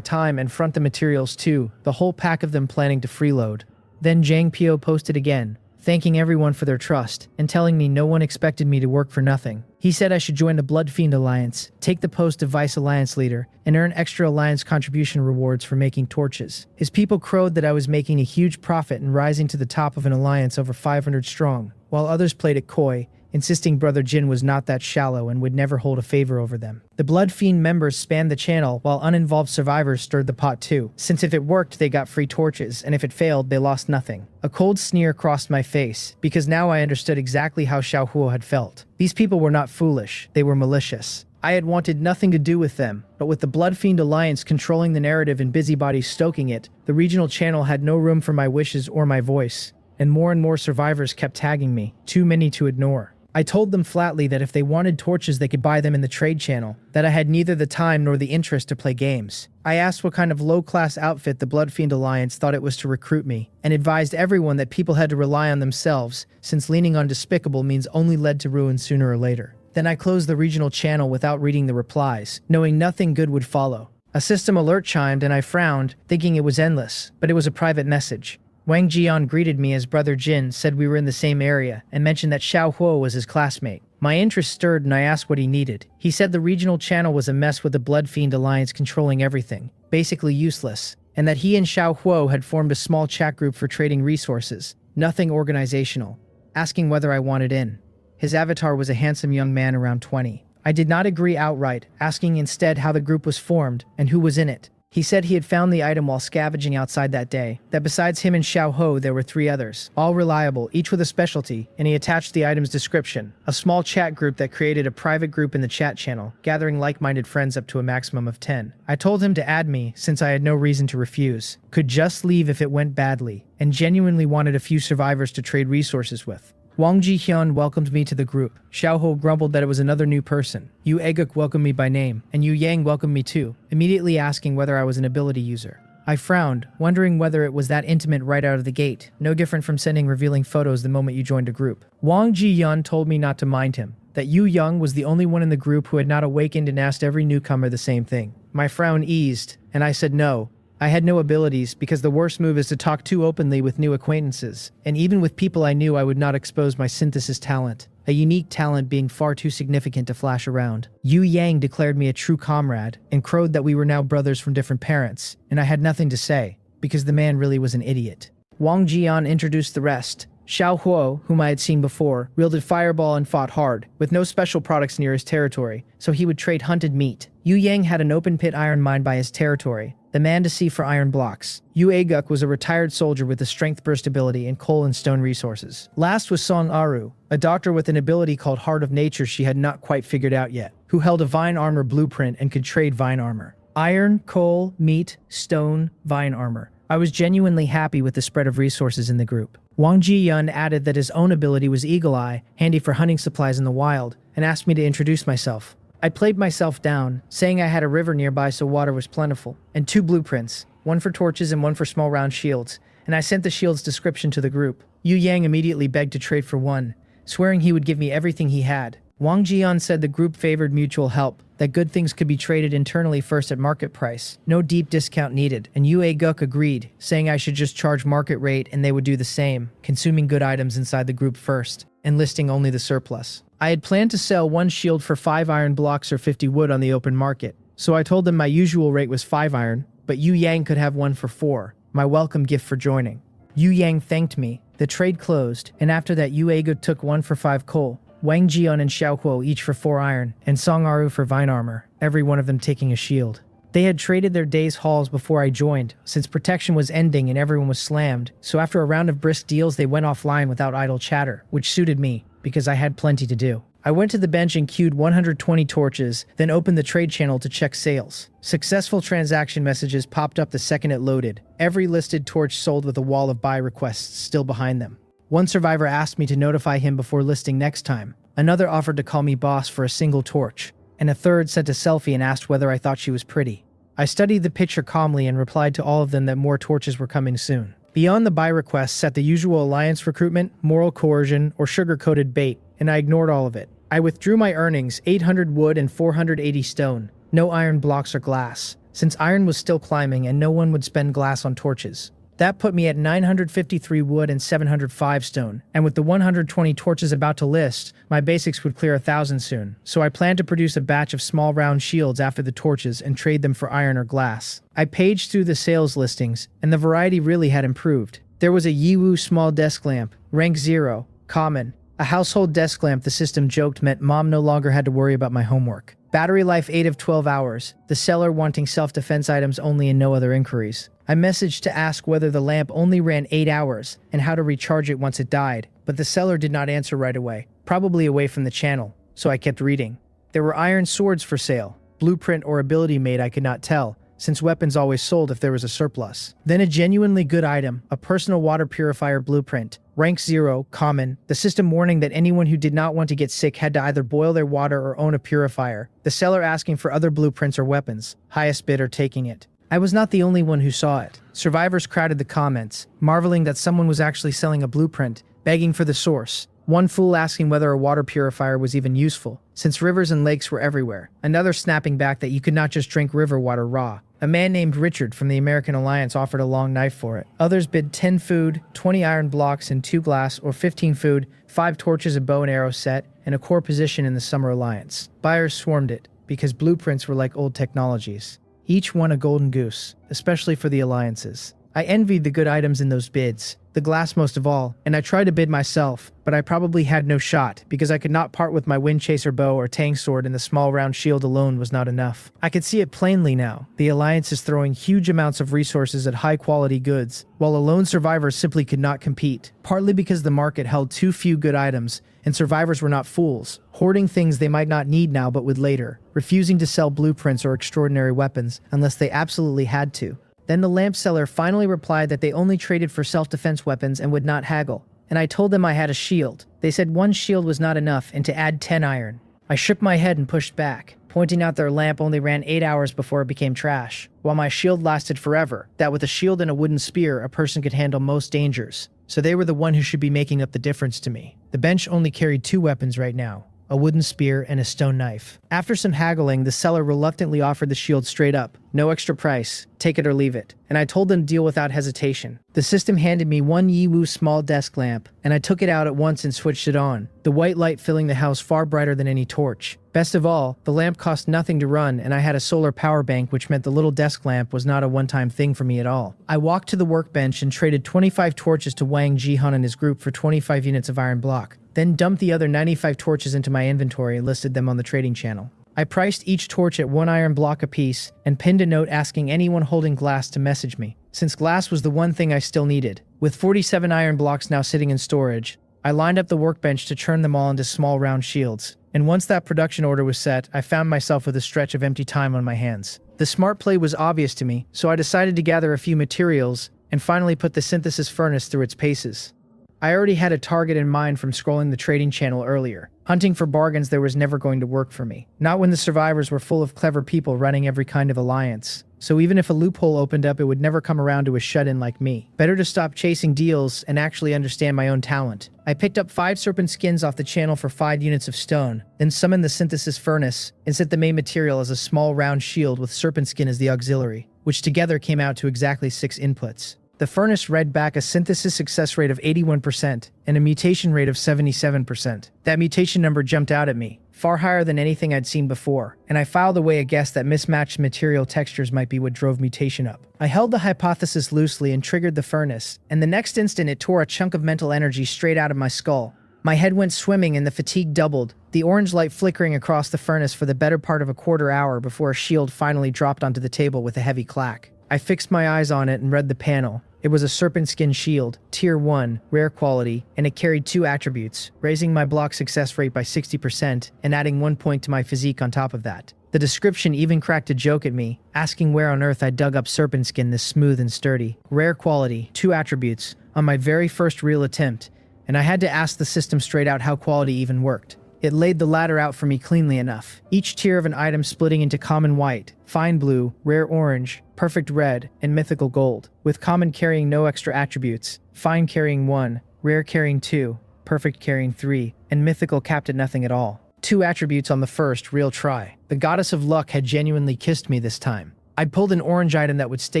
time and front the materials too, the whole pack of them planning to freeload. Then Jang Pio posted again, thanking everyone for their trust, and telling me no one expected me to work for nothing. He said I should join the Bloodfiend Alliance, take the post of Vice Alliance Leader, and earn extra Alliance contribution rewards for making torches. His people crowed that I was making a huge profit and rising to the top of an alliance over 500 strong, while others played it coy, insisting Brother Jin was not that shallow and would never hold a favor over them. The Bloodfiend members spanned the channel, while uninvolved survivors stirred the pot too, since if it worked they got free torches, and if it failed they lost nothing. A cold sneer crossed my face, because now I understood exactly how Xiao Huo had felt. These people were not foolish, they were malicious. I had wanted nothing to do with them, but with the Bloodfiend Alliance controlling the narrative and busybodies stoking it, the regional channel had no room for my wishes or my voice, and more survivors kept tagging me, too many to ignore. I told them flatly that if they wanted torches they could buy them in the trade channel, that I had neither the time nor the interest to play games. I asked what kind of low-class outfit the Bloodfiend Alliance thought it was to recruit me, and advised everyone that people had to rely on themselves, since leaning on despicable means only led to ruin sooner or later. Then I closed the regional channel without reading the replies, knowing nothing good would follow. A system alert chimed and I frowned, thinking it was endless, but it was a private message. Wang Jian greeted me as Brother Jin, said we were in the same area, and mentioned that Xiao Huo was his classmate. My interest stirred and I asked what he needed. He said the regional channel was a mess with the Bloodfiend Alliance controlling everything, basically useless, and that he and Xiao Huo had formed a small chat group for trading resources, nothing organizational, asking whether I wanted in. His avatar was a handsome young man around 20. I did not agree outright, asking instead how the group was formed and who was in it. He said he had found the item while scavenging outside that day, that besides him and Xiao Ho there were 3 others, all reliable, each with a specialty, and he attached the item's description, a small chat group that created a private group in the chat channel, gathering like-minded friends up to a maximum of 10. I told him to add me, since I had no reason to refuse, could just leave if it went badly, and genuinely wanted a few survivors to trade resources with. Wang Jihyun welcomed me to the group. Xiao Ho grumbled that it was another new person. Yu Eguk welcomed me by name, and Yu Yang welcomed me too, immediately asking whether I was an ability user. I frowned, wondering whether it was that intimate right out of the gate, no different from sending revealing photos the moment you joined a group. Wang Jihyun told me not to mind him, that Yu Yang was the only one in the group who had not awakened and asked every newcomer the same thing. My frown eased, and I said no. I had no abilities, because the worst move is to talk too openly with new acquaintances, and even with people I knew I would not expose my synthesis talent, a unique talent being far too significant to flash around. Yu Yang declared me a true comrade, and crowed that we were now brothers from different parents, and I had nothing to say, because the man really was an idiot. Wang Jian introduced the rest. Xiao Huo, whom I had seen before, wielded fireball and fought hard, with no special products near his territory, so he would trade hunted meat. Yu Yang had an open-pit iron mine by his territory, the man to see for iron blocks. Yu Eguk was a retired soldier with a strength burst ability and coal and stone resources. Last was Song Aru, a doctor with an ability called Heart of Nature she had not quite figured out yet, who held a vine armor blueprint and could trade vine armor. Iron, coal, meat, stone, vine armor. I was genuinely happy with the spread of resources in the group. Wang Ji-yun added that his own ability was Eagle Eye, handy for hunting supplies in the wild, and asked me to introduce myself. I played myself down, saying I had a river nearby so water was plentiful, and 2 blueprints, one for torches and one for small round shields, and I sent the shield's description to the group. Yu Yang immediately begged to trade for one, swearing he would give me everything he had. Wang Jian said the group favored mutual help, that good things could be traded internally first at market price, no deep discount needed, and Yue Guk agreed, saying I should just charge market rate and they would do the same, consuming good items inside the group first, and listing only the surplus. I had planned to sell 1 shield for 5 iron blocks or 50 wood on the open market, so I told them my usual rate was 5 iron, but Yu Yang could have 1 for 4, my welcome gift for joining. Yu Yang thanked me, the trade closed, and after that Yue Guk took 1 for 5 coal, Wang Jian and Xiao Huo each for 4 iron, and Song Aru for vine armor, every one of them taking a shield. They had traded their day's hauls before I joined, since protection was ending and everyone was slammed, so after a round of brisk deals they went offline without idle chatter, which suited me, because I had plenty to do. I went to the bench and queued 120 torches, then opened the trade channel to check sales. Successful transaction messages popped up the second it loaded. Every listed torch sold with a wall of buy requests still behind them. One survivor asked me to notify him before listing next time. Another offered to call me boss for a single torch. And a third sent a selfie and asked whether I thought she was pretty. I studied the picture calmly and replied to all of them that more torches were coming soon. Beyond the buy requests sat the usual alliance recruitment, moral coercion, or sugar-coated bait, and I ignored all of it. I withdrew my earnings, 800 wood and 480 stone. No iron blocks or glass, since iron was still climbing and no one would spend glass on torches. That put me at 953 wood and 705 stone, and with the 120 torches about to list, my basics would clear 1,000 soon, so I planned to produce a batch of small round shields after the torches and trade them for iron or glass. I paged through the sales listings, and the variety really had improved. There was a Yiwu small desk lamp, rank 0, common. A household desk lamp the system joked meant mom no longer had to worry about my homework. Battery life 8 of 12 hours, the seller wanting self-defense items only and no other inquiries. I messaged to ask whether the lamp only ran 8 hours and how to recharge it once it died, but the seller did not answer right away, probably away from the channel, so I kept reading. There were iron swords for sale, blueprint or ability made I could not tell, since weapons always sold if there was a surplus. Then a genuinely good item, a personal water purifier blueprint, rank 0, common, the system warning that anyone who did not want to get sick had to either boil their water or own a purifier, the seller asking for other blueprints or weapons, highest bidder taking it. I was not the only one who saw it. Survivors crowded the comments, marveling that someone was actually selling a blueprint, begging for the source. One fool asking whether a water purifier was even useful, since rivers and lakes were everywhere. Another snapping back that you could not just drink river water raw. A man named Richard from the American Alliance offered a long knife for it. Others bid 10 food, 20 iron blocks and 2 glass, or 15 food, 5 torches, a bow and arrow set, and a core position in the Summer Alliance. Buyers swarmed it, because blueprints were like old technologies. Each won a golden goose, especially for the alliances. I envied the good items in those bids, the glass most of all, and I tried to bid myself, but I probably had no shot, because I could not part with my wind chaser bow or tang sword, and the small round shield alone was not enough. I could see it plainly now. The alliance is throwing huge amounts of resources at high quality goods, while a lone survivor simply could not compete, partly because the market held too few good items, and survivors were not fools, hoarding things they might not need now but would later, refusing to sell blueprints or extraordinary weapons unless they absolutely had to. Then the lamp seller finally replied that they only traded for self-defense weapons and would not haggle, and I told them I had a shield. They said 1 shield was not enough and to add 10 iron. I shook my head and pushed back, pointing out their lamp only ran 8 hours before it became trash, while my shield lasted forever, that with a shield and a wooden spear a person could handle most dangers. So they were the one who should be making up the difference to me. The bench only carried 2 weapons right now, a wooden spear and a stone knife. After some haggling, the seller reluctantly offered the shield straight up. No extra price, take it or leave it. And I told them deal without hesitation. The system handed me 1 Yiwu small desk lamp, and I took it out at once and switched it on, the white light filling the house far brighter than any torch. Best of all, the lamp cost nothing to run, and I had a solar power bank, which meant the little desk lamp was not a one-time thing for me at all. I walked to the workbench and traded 25 torches to Wang Jihan and his group for 25 units of iron block, then dumped the other 95 torches into my inventory and listed them on the trading channel. I priced each torch at 1 iron block apiece and pinned a note asking anyone holding glass to message me, since glass was the one thing I still needed. With 47 iron blocks now sitting in storage, I lined up the workbench to turn them all into small round shields, and once that production order was set, I found myself with a stretch of empty time on my hands. The smart play was obvious to me, so I decided to gather a few materials and finally put the synthesis furnace through its paces. I already had a target in mind from scrolling the trading channel earlier. Hunting for bargains there was never going to work for me. Not when the survivors were full of clever people running every kind of alliance. So even if a loophole opened up, it would never come around to a shut-in like me. Better to stop chasing deals and actually understand my own talent. I picked up 5 serpent skins off the channel for 5 units of stone, then summoned the synthesis furnace and set the main material as a small round shield with serpent skin as the auxiliary, which together came out to exactly 6 inputs. The furnace read back a synthesis success rate of 81% and a mutation rate of 77%. That mutation number jumped out at me, far higher than anything I'd seen before, and I filed away a guess that mismatched material textures might be what drove mutation up. I held the hypothesis loosely and triggered the furnace, and the next instant it tore a chunk of mental energy straight out of my skull. My head went swimming and the fatigue doubled, the orange light flickering across the furnace for the better part of a quarter hour before a shield finally dropped onto the table with a heavy clack. I fixed my eyes on it and read the panel. It was a serpent skin shield, tier 1, rare quality, and it carried 2 attributes, raising my block success rate by 60% and adding 1 point to my physique on top of that. The description even cracked a joke at me, asking where on earth I dug up serpent skin this smooth and sturdy. Rare quality, 2 attributes, on my very first real attempt, and I had to ask the system straight out how quality even worked. It laid the ladder out for me cleanly enough, each tier of an item splitting into common white, fine blue, rare orange, perfect red, and mythical gold, with common carrying no extra attributes, fine carrying 1, rare carrying 2, perfect carrying 3, and mythical capped at nothing at all. 2 attributes on the first real try. The goddess of luck had genuinely kissed me this time. I'd pulled an orange item that would stay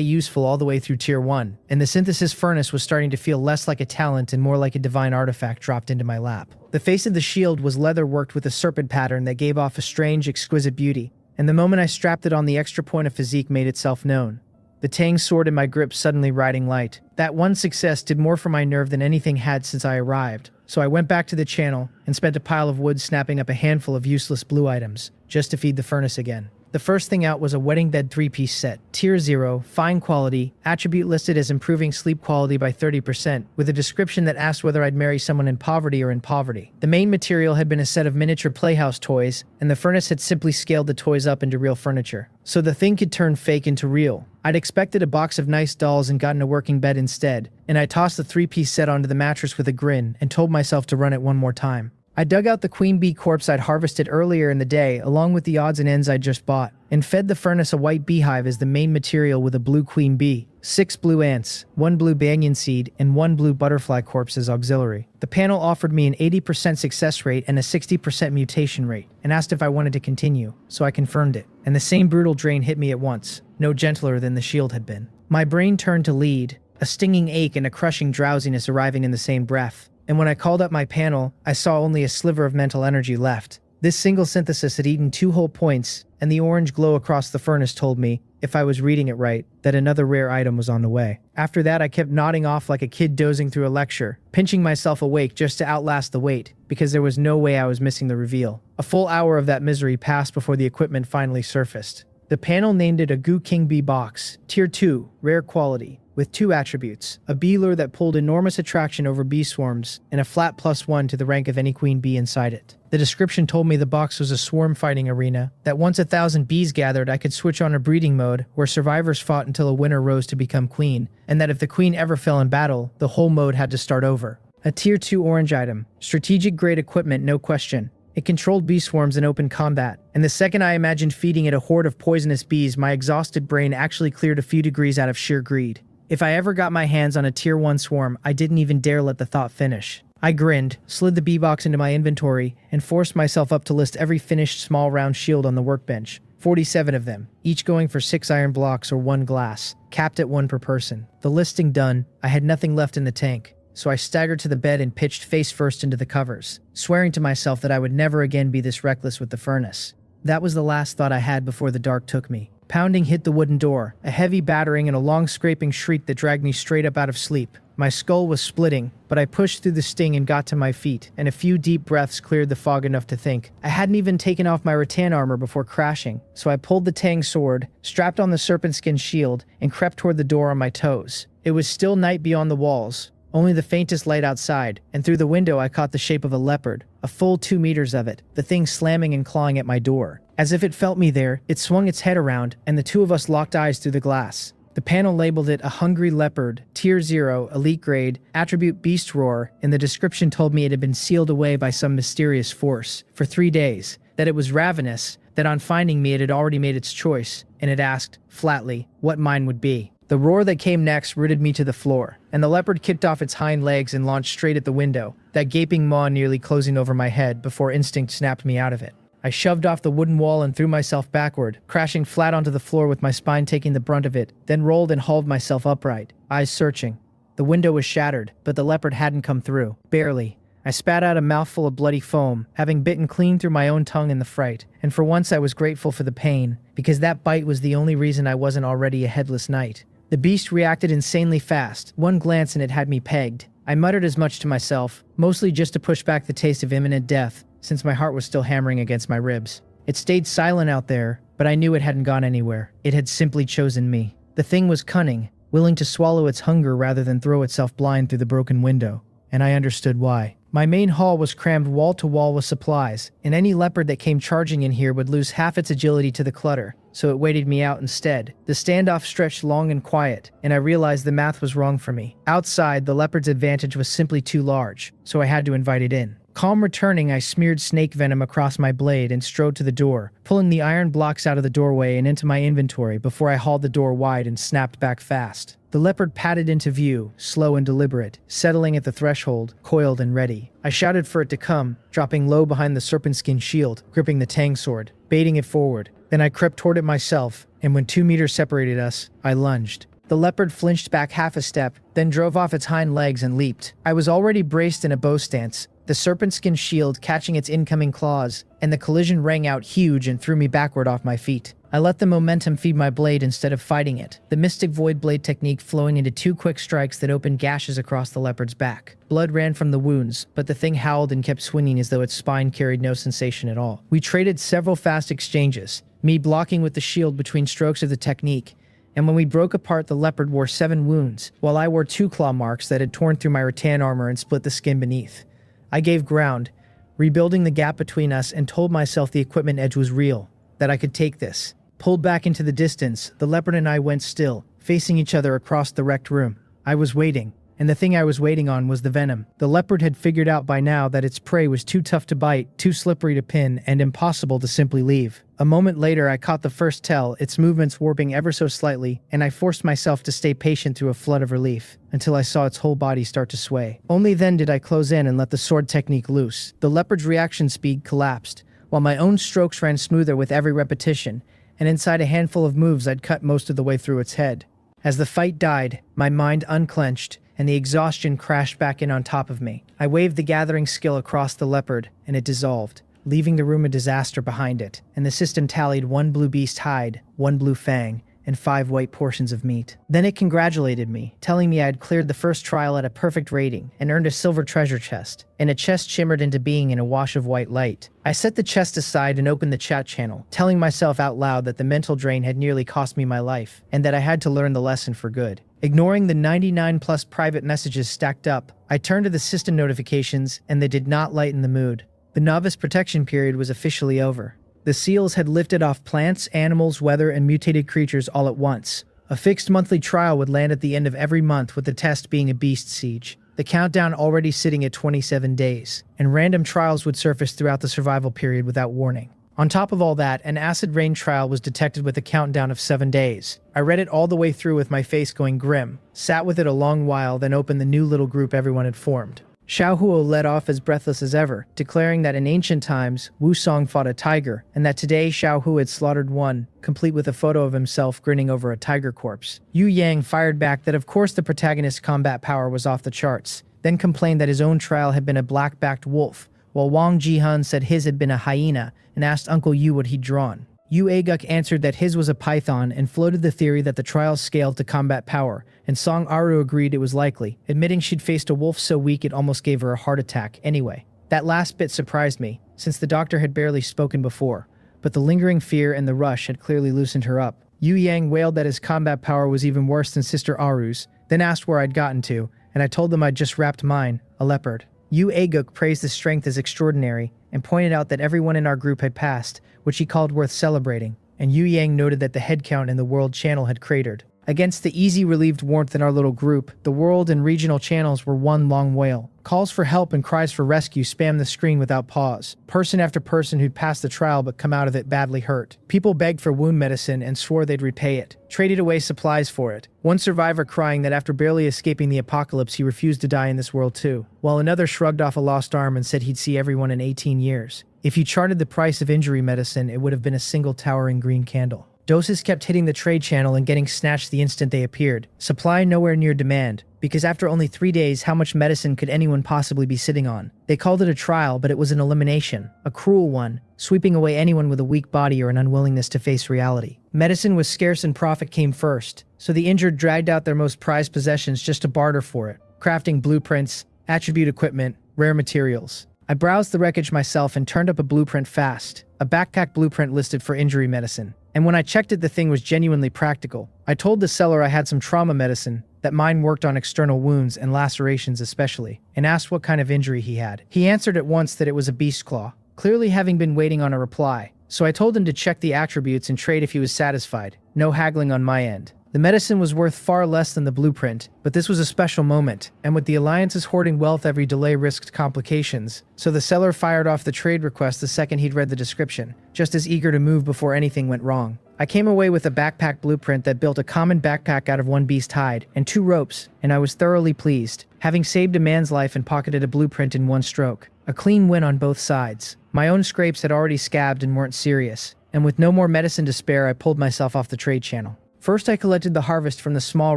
useful all the way through tier 1, and the synthesis furnace was starting to feel less like a talent and more like a divine artifact dropped into my lap. The face of the shield was leather worked with a serpent pattern that gave off a strange, exquisite beauty, and the moment I strapped it on, the extra point of physique made itself known. The Tang sword in my grip suddenly riding light. That one success did more for my nerve than anything had since I arrived, so I went back to the channel and spent a pile of wood snapping up a handful of useless blue items, just to feed the furnace again. The first thing out was a wedding bed 3-piece set, tier 0, fine quality, attribute listed as improving sleep quality by 30%, with a description that asked whether I'd marry someone in poverty or in poverty. The main material had been a set of miniature playhouse toys, and the furnace had simply scaled the toys up into real furniture, so the thing could turn fake into real. I'd expected a box of nice dolls and gotten a working bed instead, and I tossed the 3-piece set onto the mattress with a grin and told myself to run it one more time. I dug out the queen bee corpse I'd harvested earlier in the day, along with the odds and ends I'd just bought, and fed the furnace a white beehive as the main material with a blue queen bee, 6 blue ants, 1 blue banyan seed, and 1 blue butterfly corpse as auxiliary. The panel offered me an 80% success rate and a 60% mutation rate, and asked if I wanted to continue, so I confirmed it, and the same brutal drain hit me at once, no gentler than the shield had been. My brain turned to lead, a stinging ache and a crushing drowsiness arriving in the same breath. And when I called up my panel, I saw only a sliver of mental energy left. This single synthesis had eaten 2 whole points, and the orange glow across the furnace told me, if I was reading it right, that another rare item was on the way. After that, I kept nodding off like a kid dozing through a lecture, pinching myself awake just to outlast the wait, because there was no way I was missing the reveal. A full hour of that misery passed before the equipment finally surfaced. The panel named it a Goo King Bee box, tier 2, rare quality, with 2 attributes, a bee lure that pulled enormous attraction over bee swarms, and a flat +1 to the rank of any queen bee inside it. The description told me the box was a swarm fighting arena, that once 1,000 bees gathered I could switch on a breeding mode where survivors fought until a winner rose to become queen, and that if the queen ever fell in battle, the whole mode had to start over. A tier 2 orange item, strategic grade equipment no question. It controlled bee swarms in open combat, and the second I imagined feeding it a horde of poisonous bees, my exhausted brain actually cleared a few degrees out of sheer greed. If I ever got my hands on a tier 1 swarm, I didn't even dare let the thought finish. I grinned, slid the bee box into my inventory, and forced myself up to list every finished small round shield on the workbench. 47 of them, each going for 6 iron blocks or 1 glass, capped at 1 per person. The listing done, I had nothing left in the tank, so I staggered to the bed and pitched face first into the covers, swearing to myself that I would never again be this reckless with the furnace. That was the last thought I had before the dark took me. Pounding hit the wooden door, a heavy battering and a long scraping shriek that dragged me straight up out of sleep. My skull was splitting, but I pushed through the sting and got to my feet, and a few deep breaths cleared the fog enough to think. I hadn't even taken off my rattan armor before crashing, so I pulled the Tang sword, strapped on the serpent skin shield, and crept toward the door on my toes. It was still night beyond the walls, only the faintest light outside, and through the window I caught the shape of a leopard, a full 2 meters of it, the thing slamming and clawing at my door. As if it felt me there, it swung its head around, and the two of us locked eyes through the glass. The panel labeled it a hungry leopard, tier 0, elite grade, attribute beast roar, and the description told me it had been sealed away by some mysterious force for 3 days, that it was ravenous, that on finding me it had already made its choice, and it asked, flatly, what mine would be. The roar that came next rooted me to the floor, and the leopard kicked off its hind legs and launched straight at the window, that gaping maw nearly closing over my head before instinct snapped me out of it. I shoved off the wooden wall and threw myself backward, crashing flat onto the floor with my spine taking the brunt of it, then rolled and hauled myself upright, eyes searching. The window was shattered, but the leopard hadn't come through. Barely. I spat out a mouthful of bloody foam, having bitten clean through my own tongue in the fright, and for once I was grateful for the pain, because that bite was the only reason I wasn't already a headless knight. The beast reacted insanely fast. One glance and it had me pegged. I muttered as much to myself, mostly just to push back the taste of imminent death, since my heart was still hammering against my ribs. It stayed silent out there, but I knew it hadn't gone anywhere. It had simply chosen me. The thing was cunning, willing to swallow its hunger rather than throw itself blind through the broken window, and I understood why. My main hall was crammed wall to wall with supplies, and any leopard that came charging in here would lose half its agility to the clutter, so it waited me out instead. The standoff stretched long and quiet, and I realized the math was wrong for me. Outside, the leopard's advantage was simply too large, so I had to invite it in. Calm returning, I smeared snake venom across my blade and strode to the door, pulling the iron blocks out of the doorway and into my inventory before I hauled the door wide and snapped back fast. The leopard padded into view, slow and deliberate, settling at the threshold, coiled and ready. I shouted for it to come, dropping low behind the serpent skin shield, gripping the tang sword, baiting it forward. Then I crept toward it myself, and when 2 meters separated us, I lunged. The leopard flinched back half a step, then drove off its hind legs and leaped. I was already braced in a bow stance, the serpent skin shield catching its incoming claws, and the collision rang out huge and threw me backward off my feet. I let the momentum feed my blade instead of fighting it, the Mystic Void blade technique flowing into 2 quick strikes that opened gashes across the leopard's back. Blood ran from the wounds, but the thing howled and kept swinging as though its spine carried no sensation at all. We traded several fast exchanges, me blocking with the shield between strokes of the technique, and when we broke apart, the leopard wore 7 wounds, while I wore 2 claw marks that had torn through my rattan armor and split the skin beneath. I gave ground, rebuilding the gap between us, and told myself the equipment edge was real, that I could take this. Pulled back into the distance, the leopard and I went still, facing each other across the wrecked room. I was waiting, and the thing I was waiting on was the venom. The leopard had figured out by now that its prey was too tough to bite, too slippery to pin, and impossible to simply leave. A moment later, I caught the first tell, its movements warping ever so slightly, and I forced myself to stay patient through a flood of relief, until I saw its whole body start to sway. Only then did I close in and let the sword technique loose. The leopard's reaction speed collapsed, while my own strokes ran smoother with every repetition, and inside a handful of moves I'd cut most of the way through its head. As the fight died, my mind unclenched, and the exhaustion crashed back in on top of me. I waved the gathering skill across the leopard, and it dissolved, leaving the room a disaster behind it, and the system tallied 1 blue beast hide, 1 blue fang, and 5 white portions of meat. Then it congratulated me, telling me I had cleared the first trial at a perfect rating and earned a silver treasure chest, and a chest shimmered into being in a wash of white light. I set the chest aside and opened the chat channel, telling myself out loud that the mental drain had nearly cost me my life, and that I had to learn the lesson for good. Ignoring the 99 plus private messages stacked up, I turned to the system notifications, and they did not lighten the mood. The novice protection period was officially over. The seals had lifted off plants, animals, weather, and mutated creatures all at once. A fixed monthly trial would land at the end of every month, with the test being a beast siege. The countdown already sitting at 27 days, and random trials would surface throughout the survival period without warning. On top of all that, an acid rain trial was detected with a countdown of 7 days. I read it all the way through with my face going grim, sat with it a long while, then opened the new little group everyone had formed. Xiaohuo led off as breathless as ever, declaring that in ancient times, Wusong fought a tiger, and that today Xiaohu had slaughtered one, complete with a photo of himself grinning over a tiger corpse. Yu Yang fired back that of course the protagonist's combat power was off the charts, then complained that his own trial had been a black-backed wolf, while Wang Jihun said his had been a hyena and asked Uncle Yu what he'd drawn. Yu Aguk answered that his was a python and floated the theory that the trials scaled to combat power, and Song Aru agreed it was likely, admitting she'd faced a wolf so weak it almost gave her a heart attack anyway. That last bit surprised me, since the doctor had barely spoken before, but the lingering fear and the rush had clearly loosened her up. Yu Yang wailed that his combat power was even worse than Sister Aru's, then asked where I'd gotten to, and I told them I'd just wrapped mine, a leopard. Yu Aguk praised the strength as extraordinary and pointed out that everyone in our group had passed, which he called worth celebrating, and Yu Yang noted that the headcount in the world channel had cratered. Against the easy relieved warmth in our little group, the world and regional channels were one long wail. Calls for help and cries for rescue spammed the screen without pause. Person after person who'd passed the trial but come out of it badly hurt. People begged for wound medicine and swore they'd repay it, traded away supplies for it. One survivor crying that after barely escaping the apocalypse he refused to die in this world too, while another shrugged off a lost arm and said he'd see everyone in 18 years. If you charted the price of injury medicine, it would have been a single towering green candle. Doses kept hitting the trade channel and getting snatched the instant they appeared. Supply nowhere near demand, because after only 3 days, how much medicine could anyone possibly be sitting on? They called it a trial, but it was an elimination, a cruel one, sweeping away anyone with a weak body or an unwillingness to face reality. Medicine was scarce and profit came first, so the injured dragged out their most prized possessions just to barter for it. Crafting blueprints, attribute equipment, rare materials. I browsed the wreckage myself and turned up a blueprint fast, a backpack blueprint listed for injury medicine. And when I checked it, the thing was genuinely practical. I told the seller I had some trauma medicine, that mine worked on external wounds and lacerations especially, and asked what kind of injury he had. He answered at once that it was a beast claw, clearly having been waiting on a reply. So I told him to check the attributes and trade if he was satisfied. No haggling on my end. The medicine was worth far less than the blueprint, but this was a special moment, and with the Alliance's hoarding wealth, every delay risked complications, so the seller fired off the trade request the second he'd read the description, just as eager to move before anything went wrong. I came away with a backpack blueprint that built a common backpack out of one beast hide and 2 ropes, and I was thoroughly pleased, having saved a man's life and pocketed a blueprint in one stroke. A clean win on both sides. My own scrapes had already scabbed and weren't serious, and with no more medicine to spare, I pulled myself off the trade channel. First I collected the harvest from the small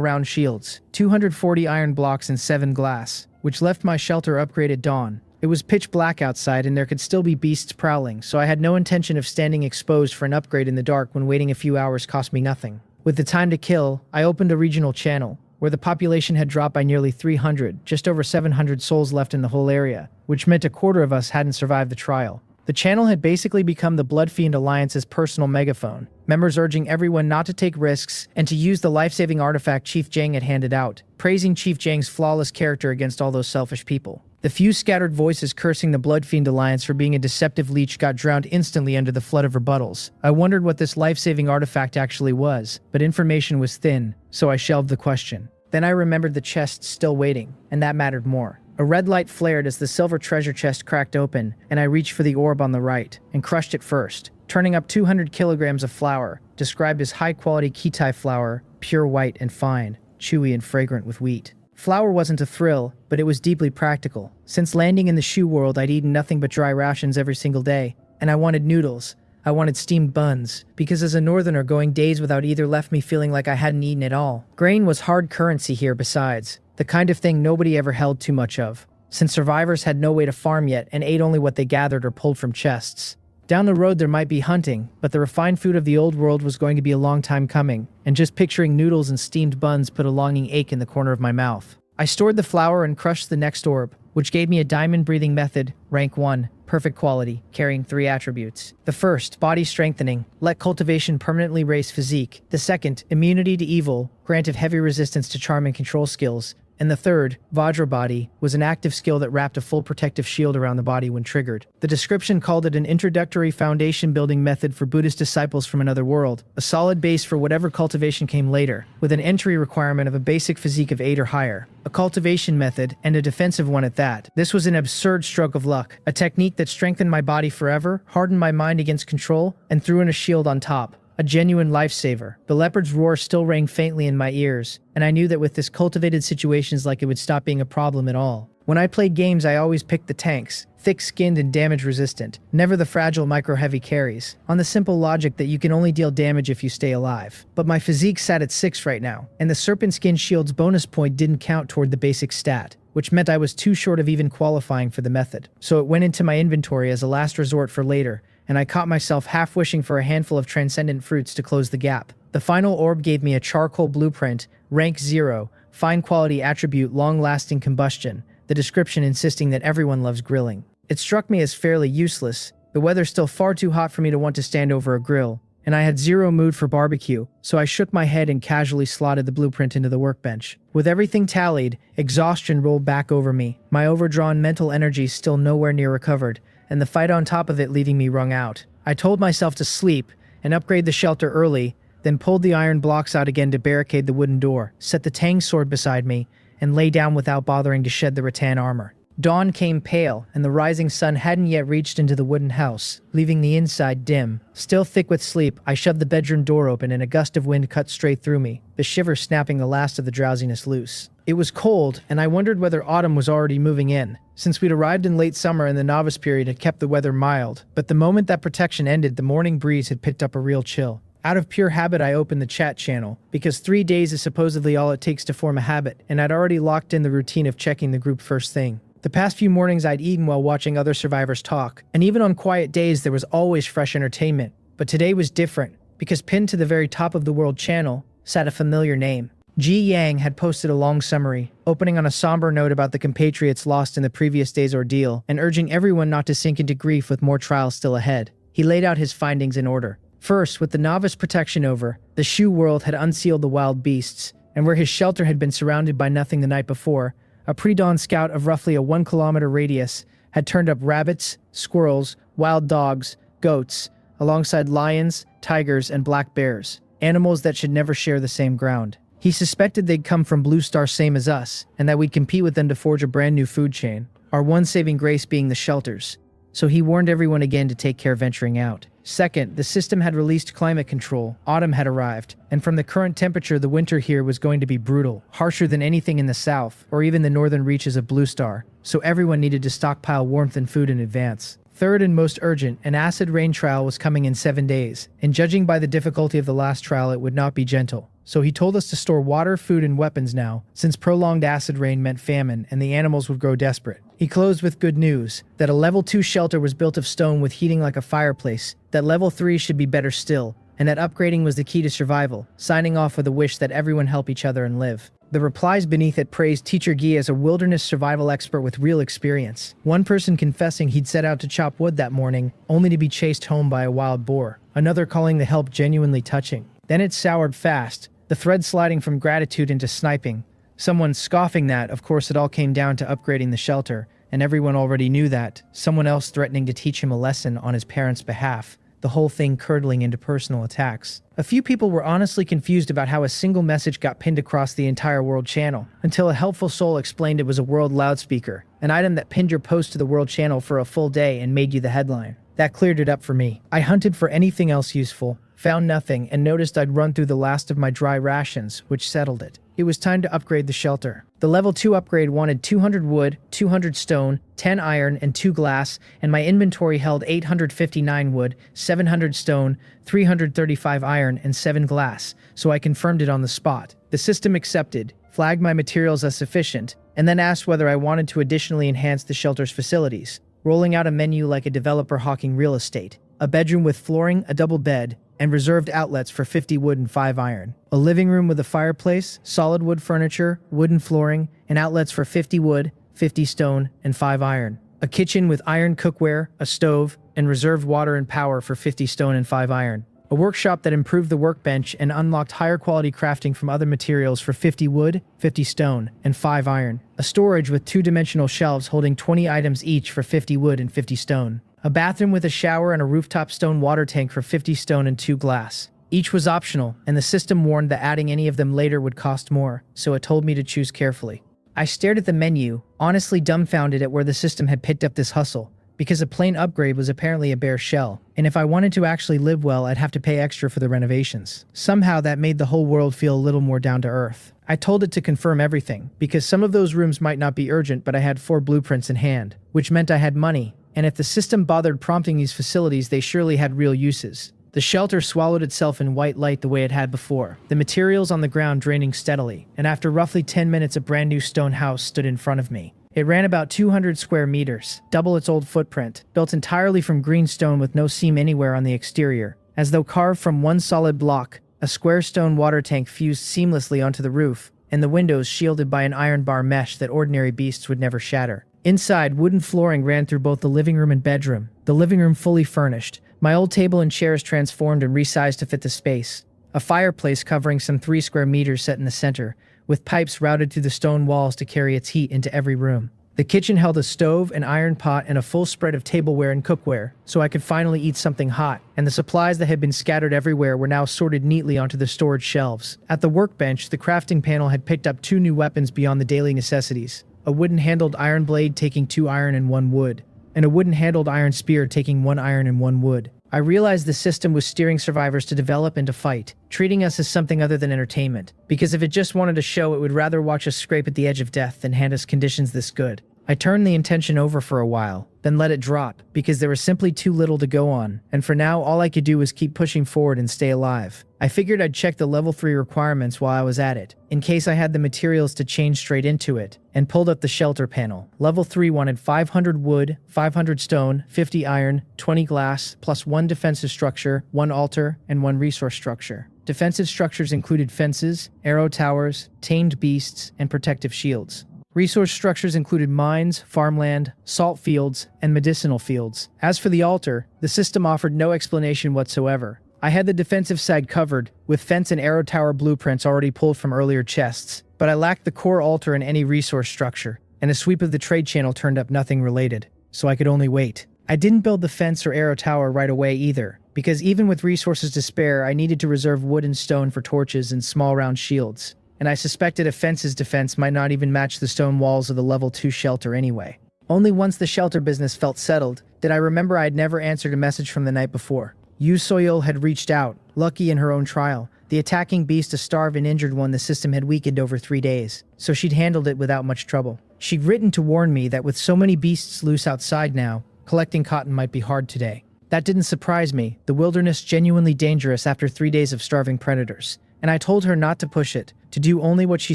round shields, 240 iron blocks and 7 glass, which left my shelter upgrade at dawn. It was pitch black outside and there could still be beasts prowling, so I had no intention of standing exposed for an upgrade in the dark when waiting a few hours cost me nothing. With the time to kill, I opened a regional channel, where the population had dropped by nearly 300, just over 700 souls left in the whole area, which meant a quarter of us hadn't survived the trial. The channel had basically become the Bloodfiend Alliance's personal megaphone, members urging everyone not to take risks and to use the life-saving artifact Chief Jang had handed out, praising Chief Jang's flawless character against all those selfish people. The few scattered voices cursing the Bloodfiend Alliance for being a deceptive leech got drowned instantly under the flood of rebuttals. I wondered what this life-saving artifact actually was, but information was thin, so I shelved the question. Then I remembered the chests still waiting, and that mattered more. A red light flared as the silver treasure chest cracked open, and I reached for the orb on the right, and crushed it first, turning up 200 kilograms of flour, described as high-quality Kitai flour, pure white and fine, chewy and fragrant with wheat. Flour wasn't a thrill, but it was deeply practical. Since landing in the shoe world, I'd eaten nothing but dry rations every single day, and I wanted noodles. I wanted steamed buns, because as a northerner, going days without either left me feeling like I hadn't eaten at all. Grain was hard currency here besides, the kind of thing nobody ever held too much of, since survivors had no way to farm yet and ate only what they gathered or pulled from chests. Down the road there might be hunting, but the refined food of the old world was going to be a long time coming, and just picturing noodles and steamed buns put a longing ache in the corner of my mouth. I stored the flour and crushed the next orb, which gave me a diamond breathing method, rank 1, perfect quality, carrying 3 attributes. The first, body strengthening, let cultivation permanently raise physique. The second, immunity to evil, granted heavy resistance to charm and control skills. And the third, Vajra Body, was an active skill that wrapped a full protective shield around the body when triggered. The description called it an introductory foundation building method for Buddhist disciples from another world, a solid base for whatever cultivation came later, with an entry requirement of a basic physique of 8 or higher. A cultivation method, and a defensive one at that. This was an absurd stroke of luck, a technique that strengthened my body forever, hardened my mind against control, and threw in a shield on top. A genuine lifesaver. The leopard's roar still rang faintly in my ears, and I knew that with this cultivated situations like it would stop being a problem at all. When I played games, I always picked the tanks, thick-skinned and damage-resistant, never the fragile micro-heavy carries, on the simple logic that you can only deal damage if you stay alive. But my physique sat at 6 right now, and the serpent skin shield's bonus point didn't count toward the basic stat, which meant I was too short of even qualifying for the method. So it went into my inventory as a last resort for later, and I caught myself half wishing for a handful of transcendent fruits to close the gap. The final orb gave me a charcoal blueprint, rank 0, fine quality attribute, long-lasting combustion, the description insisting that everyone loves grilling. It struck me as fairly useless, the weather still far too hot for me to want to stand over a grill, and I had zero mood for barbecue, so I shook my head and casually slotted the blueprint into the workbench. With everything tallied, exhaustion rolled back over me, my overdrawn mental energy still nowhere near recovered, and the fight on top of it leaving me wrung out. I told myself to sleep and upgrade the shelter early, then pulled the iron blocks out again to barricade the wooden door, set the Tang sword beside me, and lay down without bothering to shed the rattan armor. Dawn came pale, and the rising sun hadn't yet reached into the wooden house, leaving the inside dim. Still thick with sleep, I shoved the bedroom door open and a gust of wind cut straight through me, the shiver snapping the last of the drowsiness loose. It was cold, and I wondered whether autumn was already moving in, since we'd arrived in late summer and the novice period had kept the weather mild. But the moment that protection ended, the morning breeze had picked up a real chill. Out of pure habit, I opened the chat channel, because 3 days is supposedly all it takes to form a habit, and I'd already locked in the routine of checking the group first thing. The past few mornings I'd eaten while watching other survivors talk, and even on quiet days there was always fresh entertainment. But today was different, because pinned to the very top of the world channel sat a familiar name. Ji Yang had posted a long summary, opening on a somber note about the compatriots lost in the previous day's ordeal, and urging everyone not to sink into grief with more trials still ahead. He laid out his findings in order. First, with the novice protection over, the Shu world had unsealed the wild beasts, and where his shelter had been surrounded by nothing the night before, a pre-dawn scout of roughly a 1-kilometer radius had turned up rabbits, squirrels, wild dogs, goats, alongside lions, tigers, and black bears, animals that should never share the same ground. He suspected they'd come from Blue Star same as us, and that we'd compete with them to forge a brand new food chain, our one saving grace being the shelters. So he warned everyone again to take care venturing out. Second, the system had released climate control. Autumn had arrived, and from the current temperature, the winter here was going to be brutal, harsher than anything in the south, or even the northern reaches of Blue Star, so everyone needed to stockpile warmth and food in advance. Third and most urgent, an acid rain trial was coming in 7 days, and judging by the difficulty of the last trial, it would not be gentle. So he told us to store water, food, and weapons now, since prolonged acid rain meant famine and the animals would grow desperate. He closed with good news, that a level 2 shelter was built of stone with heating like a fireplace, that level 3 should be better still, and that upgrading was the key to survival, signing off with a wish that everyone help each other and live. The replies beneath it praised Teacher Guy as a wilderness survival expert with real experience. One person confessing he'd set out to chop wood that morning, only to be chased home by a wild boar. Another calling the help genuinely touching. Then it soured fast, the thread sliding from gratitude into sniping. Someone scoffing that, of course, it all came down to upgrading the shelter, and everyone already knew that. Someone else threatening to teach him a lesson on his parents' behalf. The whole thing curdling into personal attacks. A few people were honestly confused about how a single message got pinned across the entire world channel, until a helpful soul explained it was a world loudspeaker, an item that pinned your post to the world channel for a full day and made you the headline. That cleared it up for me. I hunted for anything else useful, found nothing, and noticed I'd run through the last of my dry rations, which settled it. It was time to upgrade the shelter. The level 2 upgrade wanted 200 wood, 200 stone, 10 iron, and 2 glass, and my inventory held 859 wood, 700 stone, 335 iron, and 7 glass, so I confirmed it on the spot. The system accepted, flagged my materials as sufficient, and then asked whether I wanted to additionally enhance the shelter's facilities, rolling out a menu like a developer hawking real estate. A bedroom with flooring, a double bed, and reserved outlets for 50 wood and 5 iron. A living room with a fireplace, solid wood furniture, wooden flooring, and outlets for 50 wood, 50 stone, and 5 iron. A kitchen with iron cookware, a stove, and reserved water and power for 50 stone and 5 iron. A workshop that improved the workbench and unlocked higher quality crafting from other materials for 50 wood, 50 stone, and 5 iron. A storage with 2-dimensional shelves holding 20 items each for 50 wood and 50 stone. A bathroom with a shower and a rooftop stone water tank for 50 stone and 2 glass. Each was optional, and the system warned that adding any of them later would cost more, so it told me to choose carefully. I stared at the menu, honestly dumbfounded at where the system had picked up this hustle, because a plain upgrade was apparently a bare shell, and if I wanted to actually live well, I'd have to pay extra for the renovations. Somehow that made the whole world feel a little more down to earth. I told it to confirm everything, because some of those rooms might not be urgent, but I had 4 blueprints in hand, which meant I had money. And if the system bothered prompting these facilities, they surely had real uses. The shelter swallowed itself in white light the way it had before, the materials on the ground draining steadily, and after roughly 10 minutes a brand new stone house stood in front of me. It ran about 200 square meters, double its old footprint, built entirely from green stone with no seam anywhere on the exterior. As though carved from one solid block, a square stone water tank fused seamlessly onto the roof, and the windows shielded by an iron bar mesh that ordinary beasts would never shatter. Inside, wooden flooring ran through both the living room and bedroom, the living room fully furnished, My old table and chairs transformed and resized to fit the space. A fireplace covering some 3 square meters set in the center, with pipes routed through the stone walls to carry its heat into every room. The kitchen held a stove, an iron pot, and a full spread of tableware and cookware, so I could finally eat something hot, and the supplies that had been scattered everywhere were now sorted neatly onto the storage shelves. At the workbench, the crafting panel had picked up 2 new weapons beyond the daily necessities: a wooden-handled iron blade taking 2 iron and 1 wood, and a wooden-handled iron spear taking 1 iron and 1 wood. I realized the system was steering survivors to develop and to fight, treating us as something other than entertainment, because if it just wanted a show, it would rather watch us scrape at the edge of death than hand us conditions this good. I turned the intention over for a while, then let it drop, because there was simply too little to go on, and for now all I could do was keep pushing forward and stay alive. I figured I'd check the level 3 requirements while I was at it, in case I had the materials to change straight into it, and pulled up the shelter panel. Level 3 wanted 500 wood, 500 stone, 50 iron, 20 glass, plus 1 defensive structure, 1 altar, and 1 resource structure. Defensive structures included fences, arrow towers, tamed beasts, and protective shields. Resource structures included mines, farmland, salt fields, and medicinal fields. As for the altar, the system offered no explanation whatsoever. I had the defensive side covered, with fence and arrow tower blueprints already pulled from earlier chests, but I lacked the core altar and any resource structure, and a sweep of the trade channel turned up nothing related, so I could only wait. I didn't build the fence or arrow tower right away either, because even with resources to spare, I needed to reserve wood and stone for torches and small round shields. And I suspected a fence's defense might not even match the stone walls of the level 2 shelter anyway. Only once the shelter business felt settled did I remember I'd never answered a message from the night before. Yu Soyul had reached out, lucky in her own trial. The attacking beast, a starved and injured one the system had weakened over 3 days, so she'd handled it without much trouble. She'd written to warn me that with so many beasts loose outside now, collecting cotton might be hard today. That didn't surprise me, the wilderness genuinely dangerous after 3 days of starving predators. And I told her not to push it, to do only what she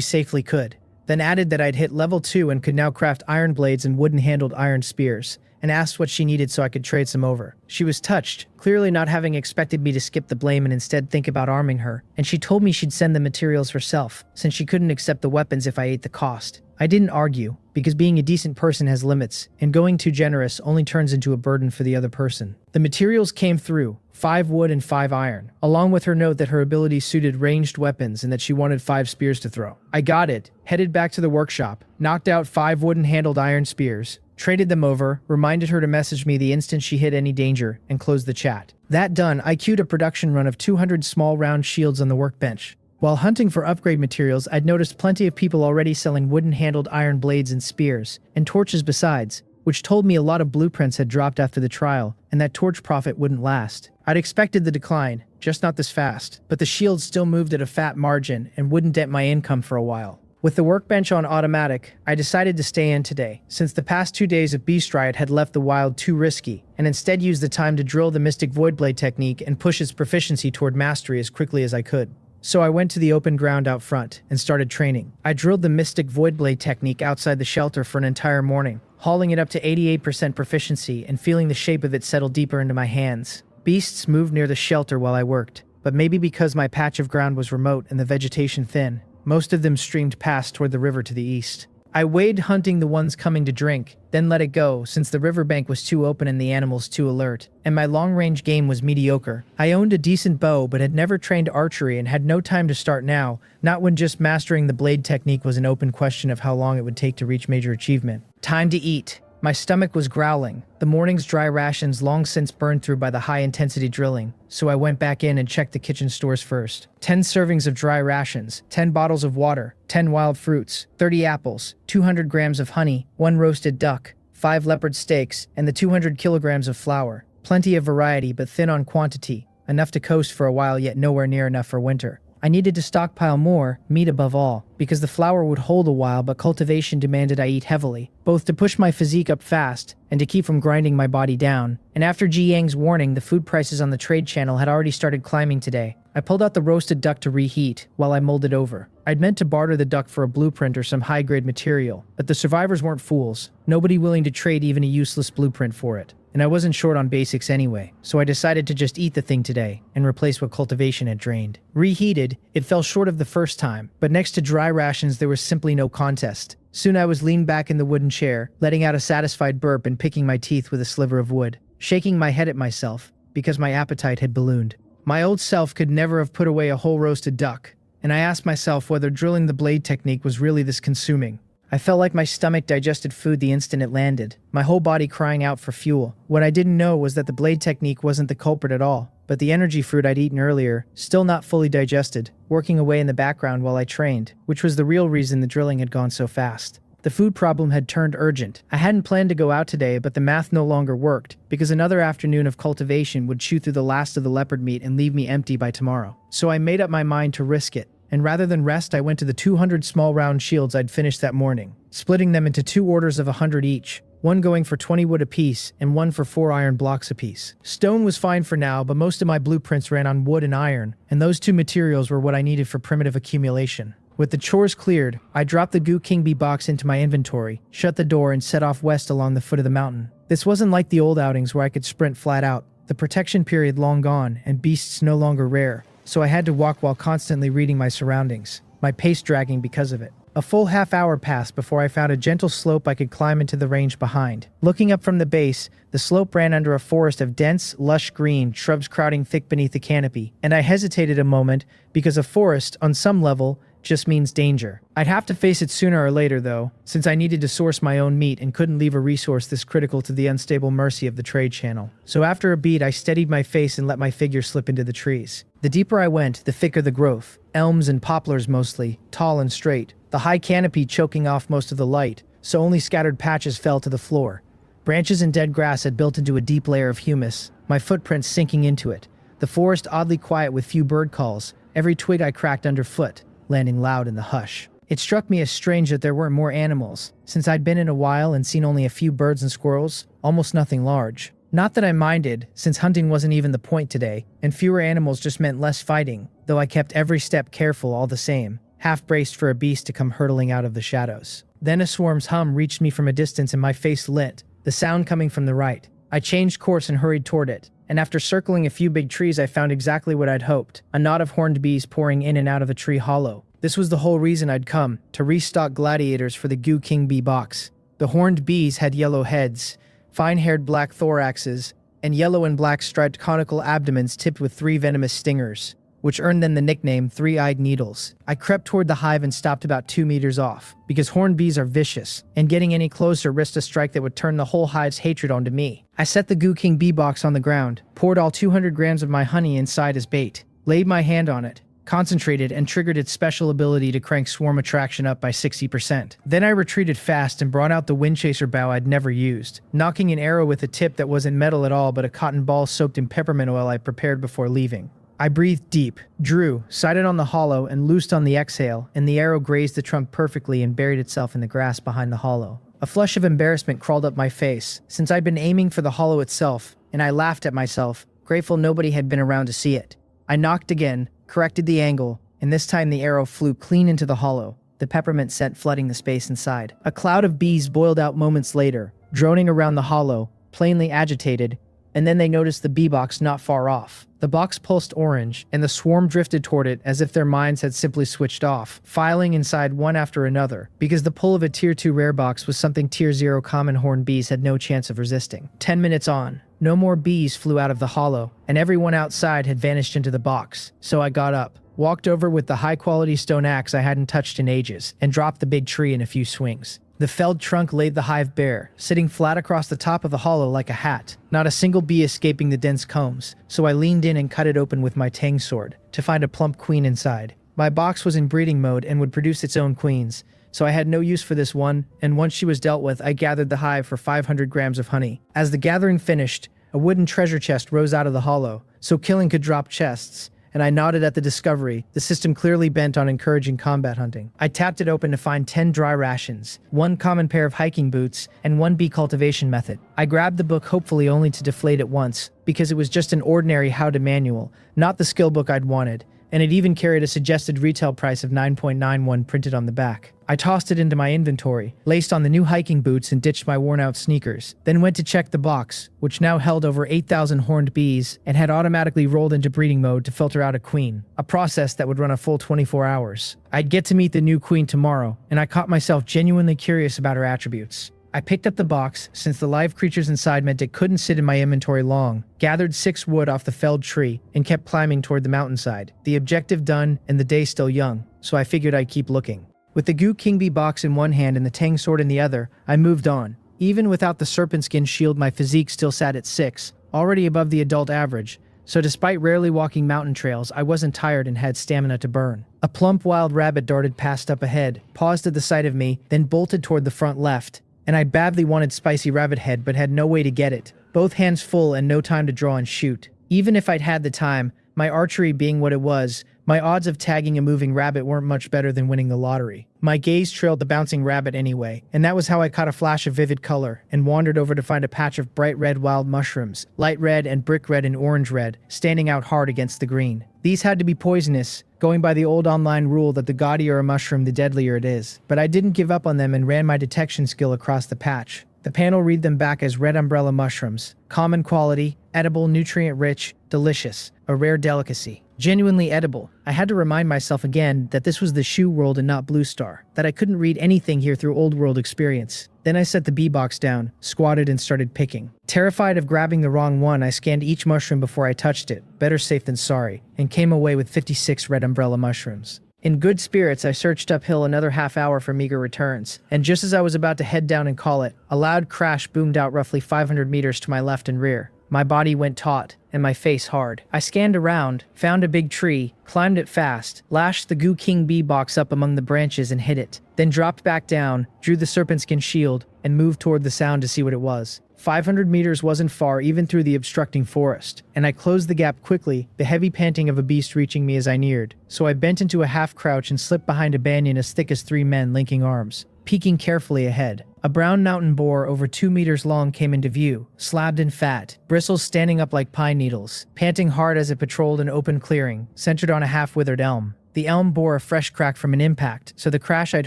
safely could, then added that I'd hit level 2 and could now craft iron blades and wooden-handled iron spears, and asked what she needed so I could trade some over. She was touched, clearly not having expected me to skip the blame and instead think about arming her, and she told me she'd send the materials herself, since she couldn't accept the weapons if I ate the cost. I didn't argue, because being a decent person has limits, and going too generous only turns into a burden for the other person. The materials came through, 5 wood and 5 iron, along with her note that her ability suited ranged weapons and that she wanted 5 spears to throw. I got it, headed back to the workshop, knocked out 5 wooden-handled iron spears, traded them over, reminded her to message me the instant she hit any danger, and closed the chat. That done, I queued a production run of 200 small round shields on the workbench. While hunting for upgrade materials, I'd noticed plenty of people already selling wooden-handled iron blades and spears, and torches besides, which told me a lot of blueprints had dropped after the trial, and that torch profit wouldn't last. I'd expected the decline, just not this fast, but the shields still moved at a fat margin and wouldn't dent my income for a while. With the workbench on automatic, I decided to stay in today, since the past 2 days of Beast Riot had left the wild too risky, and instead used the time to drill the Mystic Voidblade technique and push its proficiency toward mastery as quickly as I could. So I went to the open ground out front and started training. I drilled the Mystic Voidblade technique outside the shelter for an entire morning, hauling it up to 88% proficiency and feeling the shape of it settle deeper into my hands. Beasts moved near the shelter while I worked, but maybe because my patch of ground was remote and the vegetation thin, most of them streamed past toward the river to the east. I weighed hunting the ones coming to drink, then let it go since the riverbank was too open and the animals too alert, and my long-range game was mediocre. I owned a decent bow but had never trained archery and had no time to start now, not when just mastering the blade technique was an open question of how long it would take to reach major achievement. Time to eat. My stomach was growling, the morning's dry rations long since burned through by the high-intensity drilling, so I went back in and checked the kitchen stores first. 10 servings of dry rations, 10 bottles of water, 10 wild fruits, 30 apples, 200 grams of honey, 1 roasted duck, 5 leopard steaks, and the 200 kilograms of flour. Plenty of variety but thin on quantity, enough to coast for a while yet nowhere near enough for winter. I needed to stockpile more, meat above all, because the flour would hold a while but cultivation demanded I eat heavily, both to push my physique up fast and to keep from grinding my body down. And after Ji Yang's warning, the food prices on the trade channel had already started climbing today. I pulled out the roasted duck to reheat while I molded over. I'd meant to barter the duck for a blueprint or some high-grade material, but the survivors weren't fools, nobody willing to trade even a useless blueprint for it. And I wasn't short on basics anyway, so I decided to just eat the thing today and replace what cultivation had drained. Reheated, it fell short of the first time, but next to dry rations there was simply no contest. Soon I was leaned back in the wooden chair, letting out a satisfied burp and picking my teeth with a sliver of wood. Shaking my head at myself, because my appetite had ballooned. My old self could never have put away a whole roasted duck, and I asked myself whether drilling the blade technique was really this consuming. I felt like my stomach digested food the instant it landed, my whole body crying out for fuel. What I didn't know was that the blade technique wasn't the culprit at all, but the energy fruit I'd eaten earlier, still not fully digested, working away in the background while I trained, which was the real reason the drilling had gone so fast. The food problem had turned urgent. I hadn't planned to go out today, but the math no longer worked, because another afternoon of cultivation would chew through the last of the leopard meat and leave me empty by tomorrow. So I made up my mind to risk it. And rather than rest, I went to the 200 small round shields I'd finished that morning, splitting them into 2 orders of 100 each, one going for 20 wood apiece and one for 4 iron blocks apiece. Stone was fine for now, but most of my blueprints ran on wood and iron, and those 2 materials were what I needed for primitive accumulation. With the chores cleared, I dropped the Goo King Bee box into my inventory, shut the door, and set off west along the foot of the mountain. This wasn't like the old outings where I could sprint flat out. The protection period long gone, and beasts no longer rare, so I had to walk while constantly reading my surroundings, my pace dragging because of it. A full half-hour passed before I found a gentle slope I could climb into the range behind. Looking up from the base, the slope ran under a forest of dense, lush green, shrubs crowding thick beneath the canopy, and I hesitated a moment because a forest, on some level, just means danger. I'd have to face it sooner or later, though, since I needed to source my own meat and couldn't leave a resource this critical to the unstable mercy of the trade channel. So after a beat, I steadied my face and let my figure slip into the trees. The deeper I went, the thicker the growth. Elms and poplars mostly, tall and straight. The high canopy choking off most of the light, so only scattered patches fell to the floor. Branches and dead grass had built into a deep layer of humus, my footprints sinking into it. The forest oddly quiet with few bird calls, every twig I cracked underfoot, landing loud in the hush. It struck me as strange that there weren't more animals, since I'd been in a while and seen only a few birds and squirrels, almost nothing large. Not that I minded, since hunting wasn't even the point today, and fewer animals just meant less fighting, though I kept every step careful all the same, half-braced for a beast to come hurtling out of the shadows. Then a swarm's hum reached me from a distance and my face lit, the sound coming from the right. I changed course and hurried toward it, and after circling a few big trees I found exactly what I'd hoped, a knot of horned bees pouring in and out of a tree hollow. This was the whole reason I'd come, to restock gladiators for the Goo King Bee box. The horned bees had yellow heads, fine-haired black thoraxes, and yellow and black striped conical abdomens tipped with 3 venomous stingers, which earned them the nickname Three-Eyed Needles. I crept toward the hive and stopped about 2 meters off, because horned bees are vicious, and getting any closer risked a strike that would turn the whole hive's hatred onto me. I set the Goo King Bee box on the ground, poured all 200 grams of my honey inside as bait, laid my hand on it, concentrated, and triggered its special ability to crank swarm attraction up by 60%. Then I retreated fast and brought out the windchaser bow I'd never used, knocking an arrow with a tip that wasn't metal at all but a cotton ball soaked in peppermint oil I prepared before leaving. I breathed deep, drew, sighted on the hollow, and loosed on the exhale, and the arrow grazed the trunk perfectly and buried itself in the grass behind the hollow. A flush of embarrassment crawled up my face, since I'd been aiming for the hollow itself, and I laughed at myself, grateful nobody had been around to see it. I knocked again, corrected the angle, and this time the arrow flew clean into the hollow, the peppermint scent flooding the space inside. A cloud of bees boiled out moments later, droning around the hollow, plainly agitated, and then they noticed the bee box not far off. The box pulsed orange, and the swarm drifted toward it as if their minds had simply switched off, filing inside one after another, because the pull of a Tier 2 rare box was something Tier 0 common horned bees had no chance of resisting. 10 minutes on, no more bees flew out of the hollow, and everyone outside had vanished into the box. So I got up, walked over with the high-quality stone axe I hadn't touched in ages, and dropped the big tree in a few swings. The felled trunk laid the hive bare, sitting flat across the top of the hollow like a hat, not a single bee escaping the dense combs, so I leaned in and cut it open with my tang sword, to find a plump queen inside. My box was in breeding mode and would produce its own queens, so I had no use for this one, and once she was dealt with, I gathered the hive for 500 grams of honey. As the gathering finished, a wooden treasure chest rose out of the hollow, so killing could drop chests, and I nodded at the discovery, the system clearly bent on encouraging combat hunting. I tapped it open to find 10 dry rations, 1 common pair of hiking boots, and 1 bee cultivation method. I grabbed the book hopefully only to deflate it once, because it was just an ordinary how-to manual, not the skill book I'd wanted, and it even carried a suggested retail price of 9.91 printed on the back. I tossed it into my inventory, laced on the new hiking boots and ditched my worn-out sneakers, then went to check the box, which now held over 8,000 horned bees and had automatically rolled into breeding mode to filter out a queen, a process that would run a full 24 hours. I'd get to meet the new queen tomorrow, and I caught myself genuinely curious about her attributes. I picked up the box, since the live creatures inside meant it couldn't sit in my inventory long, gathered 6 wood off the felled tree, and kept climbing toward the mountainside. The objective done, and the day still young, so I figured I'd keep looking. With the Goo King Bee box in one hand and the Tang sword in the other, I moved on. Even without the serpent skin shield, my physique still sat at 6, already above the adult average, so despite rarely walking mountain trails, I wasn't tired and had stamina to burn. A plump wild rabbit darted past up ahead, paused at the sight of me, then bolted toward the front left, and I badly wanted spicy rabbit head but had no way to get it. Both hands full and no time to draw and shoot. Even if I'd had the time, my archery being what it was, my odds of tagging a moving rabbit weren't much better than winning the lottery. My gaze trailed the bouncing rabbit anyway, and that was how I caught a flash of vivid color and wandered over to find a patch of bright red wild mushrooms, light red and brick red and orange red, standing out hard against the green. These had to be poisonous, going by the old online rule that the gaudier a mushroom, the deadlier it is. But I didn't give up on them and ran my detection skill across the patch. The panel read them back as red umbrella mushrooms, common quality, edible, nutrient-rich, delicious, a rare delicacy. Genuinely edible. I had to remind myself again that this was the Shoe World and not Blue Star, that I couldn't read anything here through Old World experience. Then I set the bee box down, squatted and started picking. Terrified of grabbing the wrong one, I scanned each mushroom before I touched it, better safe than sorry, and came away with 56 red umbrella mushrooms. In good spirits, I searched uphill another half hour for meager returns, and just as I was about to head down and call it, a loud crash boomed out roughly 500 meters to my left and rear. My body went taut, and my face hard. I scanned around, found a big tree, climbed it fast, lashed the Goo King Bee box up among the branches and hit it, then dropped back down, drew the serpent skin shield, and moved toward the sound to see what it was. 500 meters wasn't far even through the obstructing forest, and I closed the gap quickly, the heavy panting of a beast reaching me as I neared. So I bent into a half crouch and slipped behind a banyan as thick as 3 men linking arms, peeking carefully ahead. A brown mountain boar over 2 meters long came into view, slabbed and fat, bristles standing up like pine needles, panting hard as it patrolled an open clearing, centered on a half-withered elm. The elm bore a fresh crack from an impact, so the crash I'd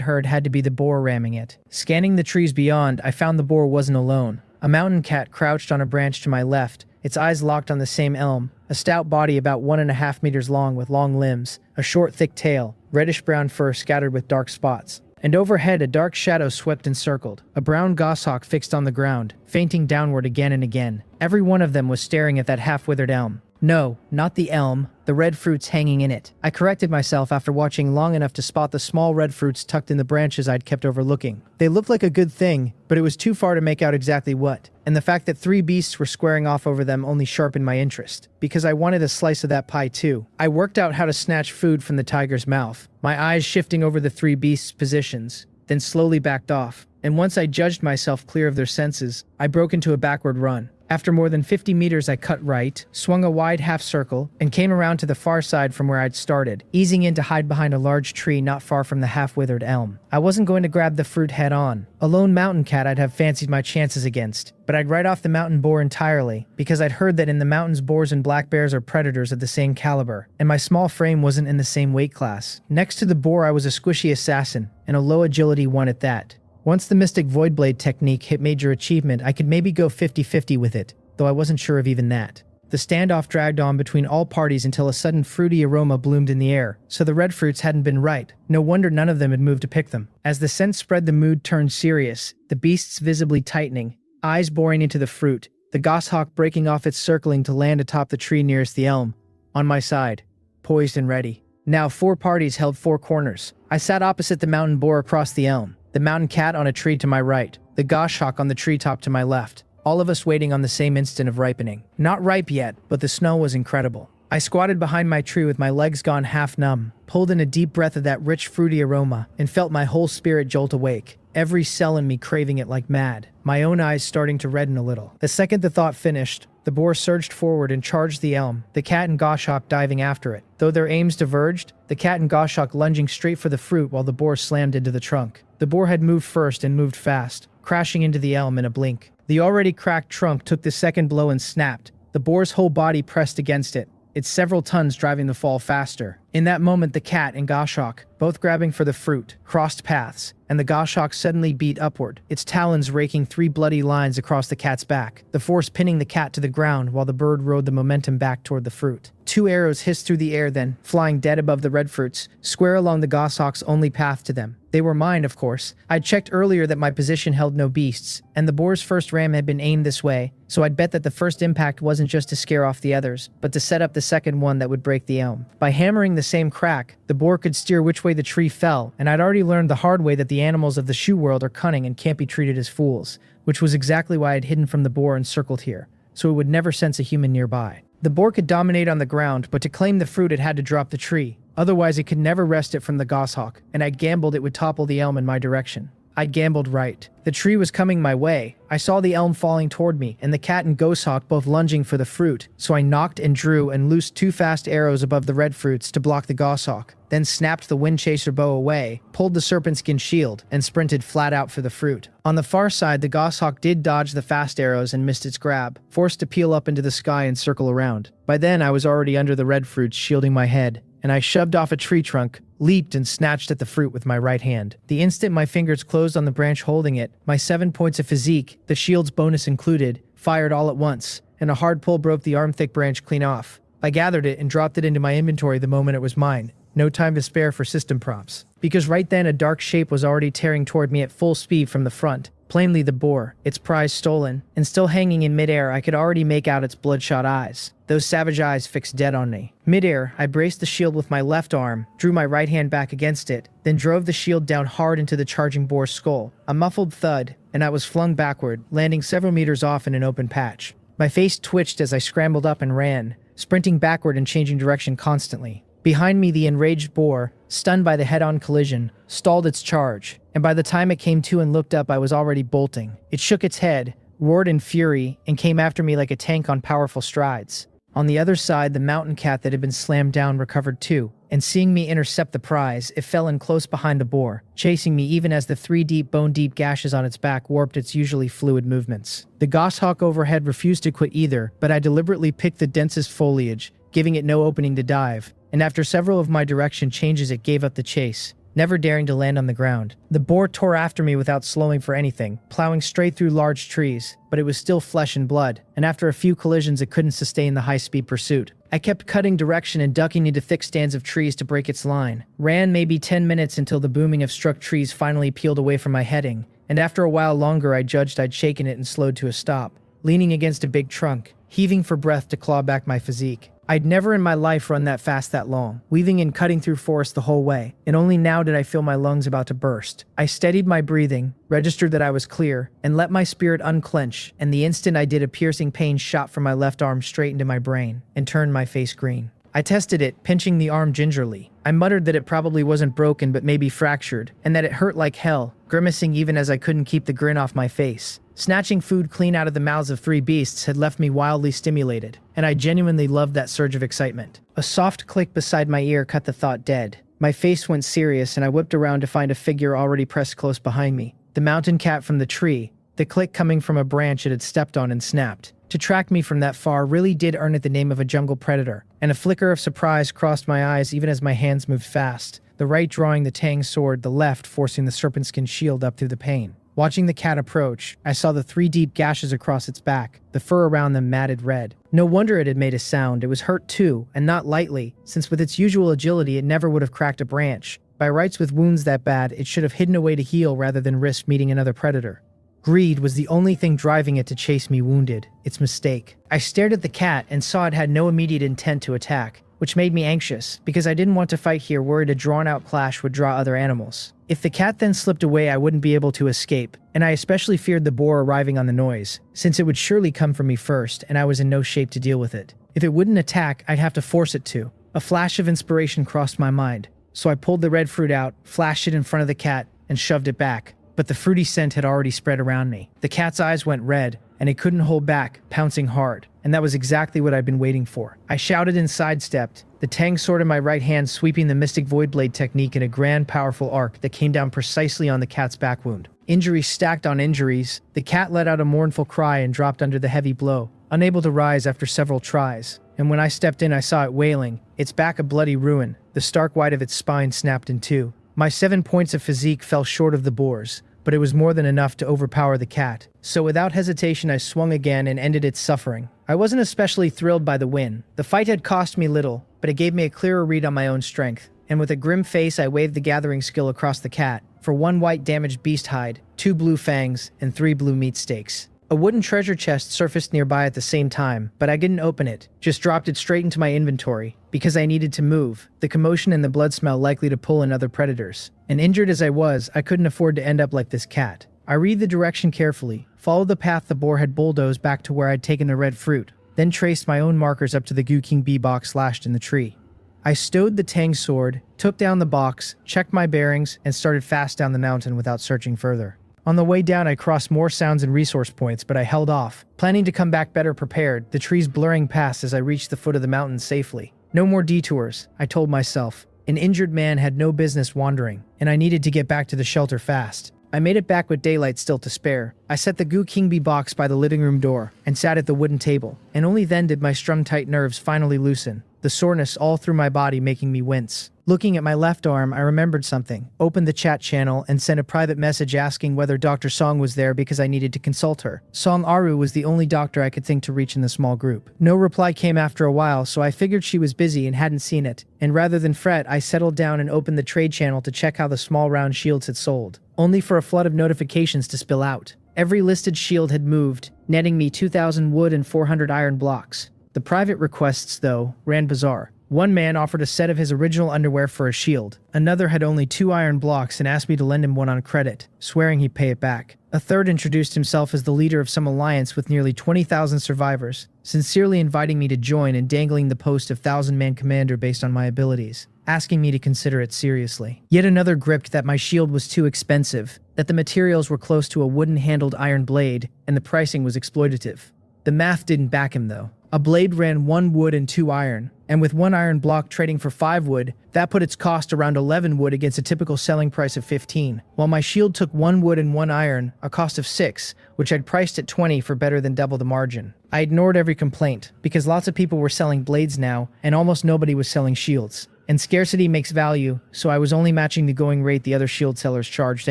heard had to be the boar ramming it. Scanning the trees beyond, I found the boar wasn't alone. A mountain cat crouched on a branch to my left, its eyes locked on the same elm, a stout body about 1.5 meters long with long limbs, a short thick tail, reddish-brown fur scattered with dark spots. And overhead a dark shadow swept and circled, a brown goshawk fixed on the ground, fainting downward again and again. Every one of them was staring at that half-withered elm. No, not the elm, the red fruits hanging in it. I corrected myself after watching long enough to spot the small red fruits tucked in the branches I'd kept overlooking. They looked like a good thing, but it was too far to make out exactly what, and the fact that 3 beasts were squaring off over them only sharpened my interest, because I wanted a slice of that pie too. I worked out how to snatch food from the tiger's mouth, my eyes shifting over the 3 beasts' positions, then slowly backed off, and once I judged myself clear of their senses, I broke into a backward run. After more than 50 meters, I cut right, swung a wide half circle, and came around to the far side from where I'd started, easing in to hide behind a large tree not far from the half-withered elm. I wasn't going to grab the fruit head on. A lone mountain cat I'd have fancied my chances against, but I'd write off the mountain boar entirely, because I'd heard that in the mountains boars and black bears are predators of the same caliber, and my small frame wasn't in the same weight class. Next to the boar, I was a squishy assassin, and a low agility one at that. Once the Mystic Voidblade technique hit major achievement, I could maybe go 50-50 with it, though I wasn't sure of even that. The standoff dragged on between all parties until a sudden fruity aroma bloomed in the air, so the red fruits hadn't been right. No wonder none of them had moved to pick them. As the scent spread, the mood turned serious, the beasts visibly tightening, eyes boring into the fruit, the goshawk breaking off its circling to land atop the tree nearest the elm. On my side, poised and ready. Now 4 parties held 4 corners. I sat opposite the mountain boar across the elm, the mountain cat on a tree to my right, the goshawk on the treetop to my left, all of us waiting on the same instant of ripening. Not ripe yet, but the smell was incredible. I squatted behind my tree with my legs gone half numb, pulled in a deep breath of that rich fruity aroma, and felt my whole spirit jolt awake, every cell in me craving it like mad, my own eyes starting to redden a little. The second the thought finished, the boar surged forward and charged the elm, the cat and goshawk diving after it. Though their aims diverged, the cat and goshawk lunging straight for the fruit while the boar slammed into the trunk. The boar had moved first and moved fast, crashing into the elm in a blink. The already cracked trunk took the second blow and snapped. The boar's whole body pressed against it, its several tons driving the fall faster. In that moment, the cat and goshawk, both grabbing for the fruit, crossed paths, and the goshawk suddenly beat upward, its talons raking 3 bloody lines across the cat's back, the force pinning the cat to the ground while the bird rode the momentum back toward the fruit. 2 arrows hissed through the air then, flying dead above the red fruits, square along the goshawk's only path to them. They were mine, of course. I'd checked earlier that my position held no beasts, and the boar's first ram had been aimed this way, so I'd bet that the first impact wasn't just to scare off the others, but to set up the second one that would break the elm. By hammering the same crack, the boar could steer which way the tree fell, and I'd already learned the hard way that the animals of the shoe world are cunning and can't be treated as fools, which was exactly why I'd hidden from the boar and circled here, so it would never sense a human nearby. The boar could dominate on the ground, but to claim the fruit it had to drop the tree. Otherwise it could never wrest it from the goshawk, and I gambled it would topple the elm in my direction. I gambled right. The tree was coming my way. I saw the elm falling toward me, and the cat and goshawk both lunging for the fruit, so I knocked and drew and loosed 2 fast arrows above the red fruits to block the goshawk, then snapped the wind chaser bow away, pulled the serpent skin shield, and sprinted flat out for the fruit. On the far side, the goshawk did dodge the fast arrows and missed its grab, forced to peel up into the sky and circle around. By then I was already under the red fruits, shielding my head, and I shoved off a tree trunk, leaped and snatched at the fruit with my right hand. The instant my fingers closed on the branch holding it, my 7 points of physique, the shield's bonus included, fired all at once, and a hard pull broke the arm-thick branch clean off. I gathered it and dropped it into my inventory the moment it was mine. No time to spare for system props. Because right then a dark shape was already tearing toward me at full speed from the front. Plainly the boar, its prize stolen, and still hanging in midair I could already make out its bloodshot eyes. Those savage eyes fixed dead on me. Midair, I braced the shield with my left arm, drew my right hand back against it, then drove the shield down hard into the charging boar's skull. A muffled thud, and I was flung backward, landing several meters off in an open patch. My face twitched as I scrambled up and ran, sprinting backward and changing direction constantly. Behind me, the enraged boar, stunned by the head-on collision, stalled its charge, and by the time it came to and looked up, I was already bolting. It shook its head, roared in fury, and came after me like a tank on powerful strides. On the other side, the mountain cat that had been slammed down recovered too, and seeing me intercept the prize, it fell in close behind the boar, chasing me even as the 3 deep bone-deep gashes on its back warped its usually fluid movements. The goshawk overhead refused to quit either, but I deliberately picked the densest foliage, giving it no opening to dive, and after several of my direction changes it gave up the chase, never daring to land on the ground. The boar tore after me without slowing for anything, plowing straight through large trees, but it was still flesh and blood, and after a few collisions it couldn't sustain the high-speed pursuit. I kept cutting direction and ducking into thick stands of trees to break its line. Ran maybe 10 minutes until the booming of struck trees finally peeled away from my heading, and after a while longer I judged I'd shaken it and slowed to a stop, leaning against a big trunk, heaving for breath to claw back my physique. I'd never in my life run that fast that long, weaving and cutting through forest the whole way, and only now did I feel my lungs about to burst. I steadied my breathing, registered that I was clear, and let my spirit unclench, and the instant I did a piercing pain shot from my left arm straight into my brain, and turned my face green. I tested it, pinching the arm gingerly. I muttered that it probably wasn't broken but maybe fractured, and that it hurt like hell, grimacing even as I couldn't keep the grin off my face. Snatching food clean out of the mouths of 3 beasts had left me wildly stimulated, and I genuinely loved that surge of excitement. A soft click beside my ear cut the thought dead. My face went serious and I whipped around to find a figure already pressed close behind me. The mountain cat from the tree, the click coming from a branch it had stepped on and snapped. To track me from that far really did earn it the name of a jungle predator, and a flicker of surprise crossed my eyes even as my hands moved fast, the right drawing the tang sword, the left forcing the serpent skin shield up through the pane. Watching the cat approach, I saw the 3 deep gashes across its back, the fur around them matted red. No wonder it had made a sound. It was hurt too, and not lightly, since with its usual agility it never would have cracked a branch. By rights, with wounds that bad, it should have hidden away to heal rather than risk meeting another predator. Greed was the only thing driving it to chase me wounded, its mistake. I stared at the cat and saw it had no immediate intent to attack, which made me anxious, because I didn't want to fight here worried a drawn-out clash would draw other animals. If the cat then slipped away I wouldn't be able to escape, and I especially feared the boar arriving on the noise, since it would surely come for me first and I was in no shape to deal with it. If it wouldn't attack, I'd have to force it to. A flash of inspiration crossed my mind, so I pulled the red fruit out, flashed it in front of the cat, and shoved it back. But the fruity scent had already spread around me. The cat's eyes went red, and it couldn't hold back, pouncing hard, and that was exactly what I'd been waiting for. I shouted and sidestepped, the tang sword in my right hand sweeping the Mystic Void Blade technique in a grand, powerful arc that came down precisely on the cat's back wound. Injuries stacked on injuries, the cat let out a mournful cry and dropped under the heavy blow, unable to rise after several tries. And when I stepped in, I saw it wailing, its back a bloody ruin, the stark white of its spine snapped in two. My 7 points of physique fell short of the boar's, but it was more than enough to overpower the cat. So without hesitation I swung again and ended its suffering. I wasn't especially thrilled by the win. The fight had cost me little, but it gave me a clearer read on my own strength. And with a grim face, I waved the gathering skill across the cat for 1 white damaged beast hide, 2 blue fangs, and 3 blue meat steaks. A wooden treasure chest surfaced nearby at the same time, but I didn't open it, just dropped it straight into my inventory, because I needed to move, the commotion and the blood smell likely to pull in other predators. And injured as I was, I couldn't afford to end up like this cat. I read the direction carefully, followed the path the boar had bulldozed back to where I'd taken the red fruit, then traced my own markers up to the Goo King Bee box lashed in the tree. I stowed the Tang sword, took down the box, checked my bearings, and started fast down the mountain without searching further. On the way down, I crossed more sounds and resource points, but I held off, planning to come back better prepared, the trees blurring past as I reached the foot of the mountain safely. No more detours, I told myself. An injured man had no business wandering, and I needed to get back to the shelter fast. I made it back with daylight still to spare. I set the Goo King Bee box by the living room door and sat at the wooden table, and only then did my strung-tight nerves finally loosen, the soreness all through my body making me wince. Looking at my left arm, I remembered something, opened the chat channel, and sent a private message asking whether Dr. Song was there because I needed to consult her. Song Aru was the only doctor I could think to reach in the small group. No reply came after a while, so I figured she was busy and hadn't seen it, and rather than fret, I settled down and opened the trade channel to check how the small round shields had sold, only for a flood of notifications to spill out. Every listed shield had moved, netting me 2,000 wood and 400 iron blocks. The private requests, though, ran bizarre. One man offered a set of his original underwear for a shield. Another had only 2 iron blocks and asked me to lend him one on credit, swearing he'd pay it back. A third introduced himself as the leader of some alliance with nearly 20,000 survivors, sincerely inviting me to join and dangling the post of 1,000-man commander based on my abilities, asking me to consider it seriously. Yet another gripped that my shield was too expensive, that the materials were close to a wooden-handled iron blade, and the pricing was exploitative. The math didn't back him, though. A blade ran 1 wood and 2 iron, and with 1 iron block trading for 5 wood, that put its cost around 11 wood against a typical selling price of 15, while my shield took 1 wood and 1 iron, a cost of 6, which I'd priced at 20 for better than double the margin. I ignored every complaint, because lots of people were selling blades now, and almost nobody was selling shields. And scarcity makes value, so I was only matching the going rate the other shield sellers charged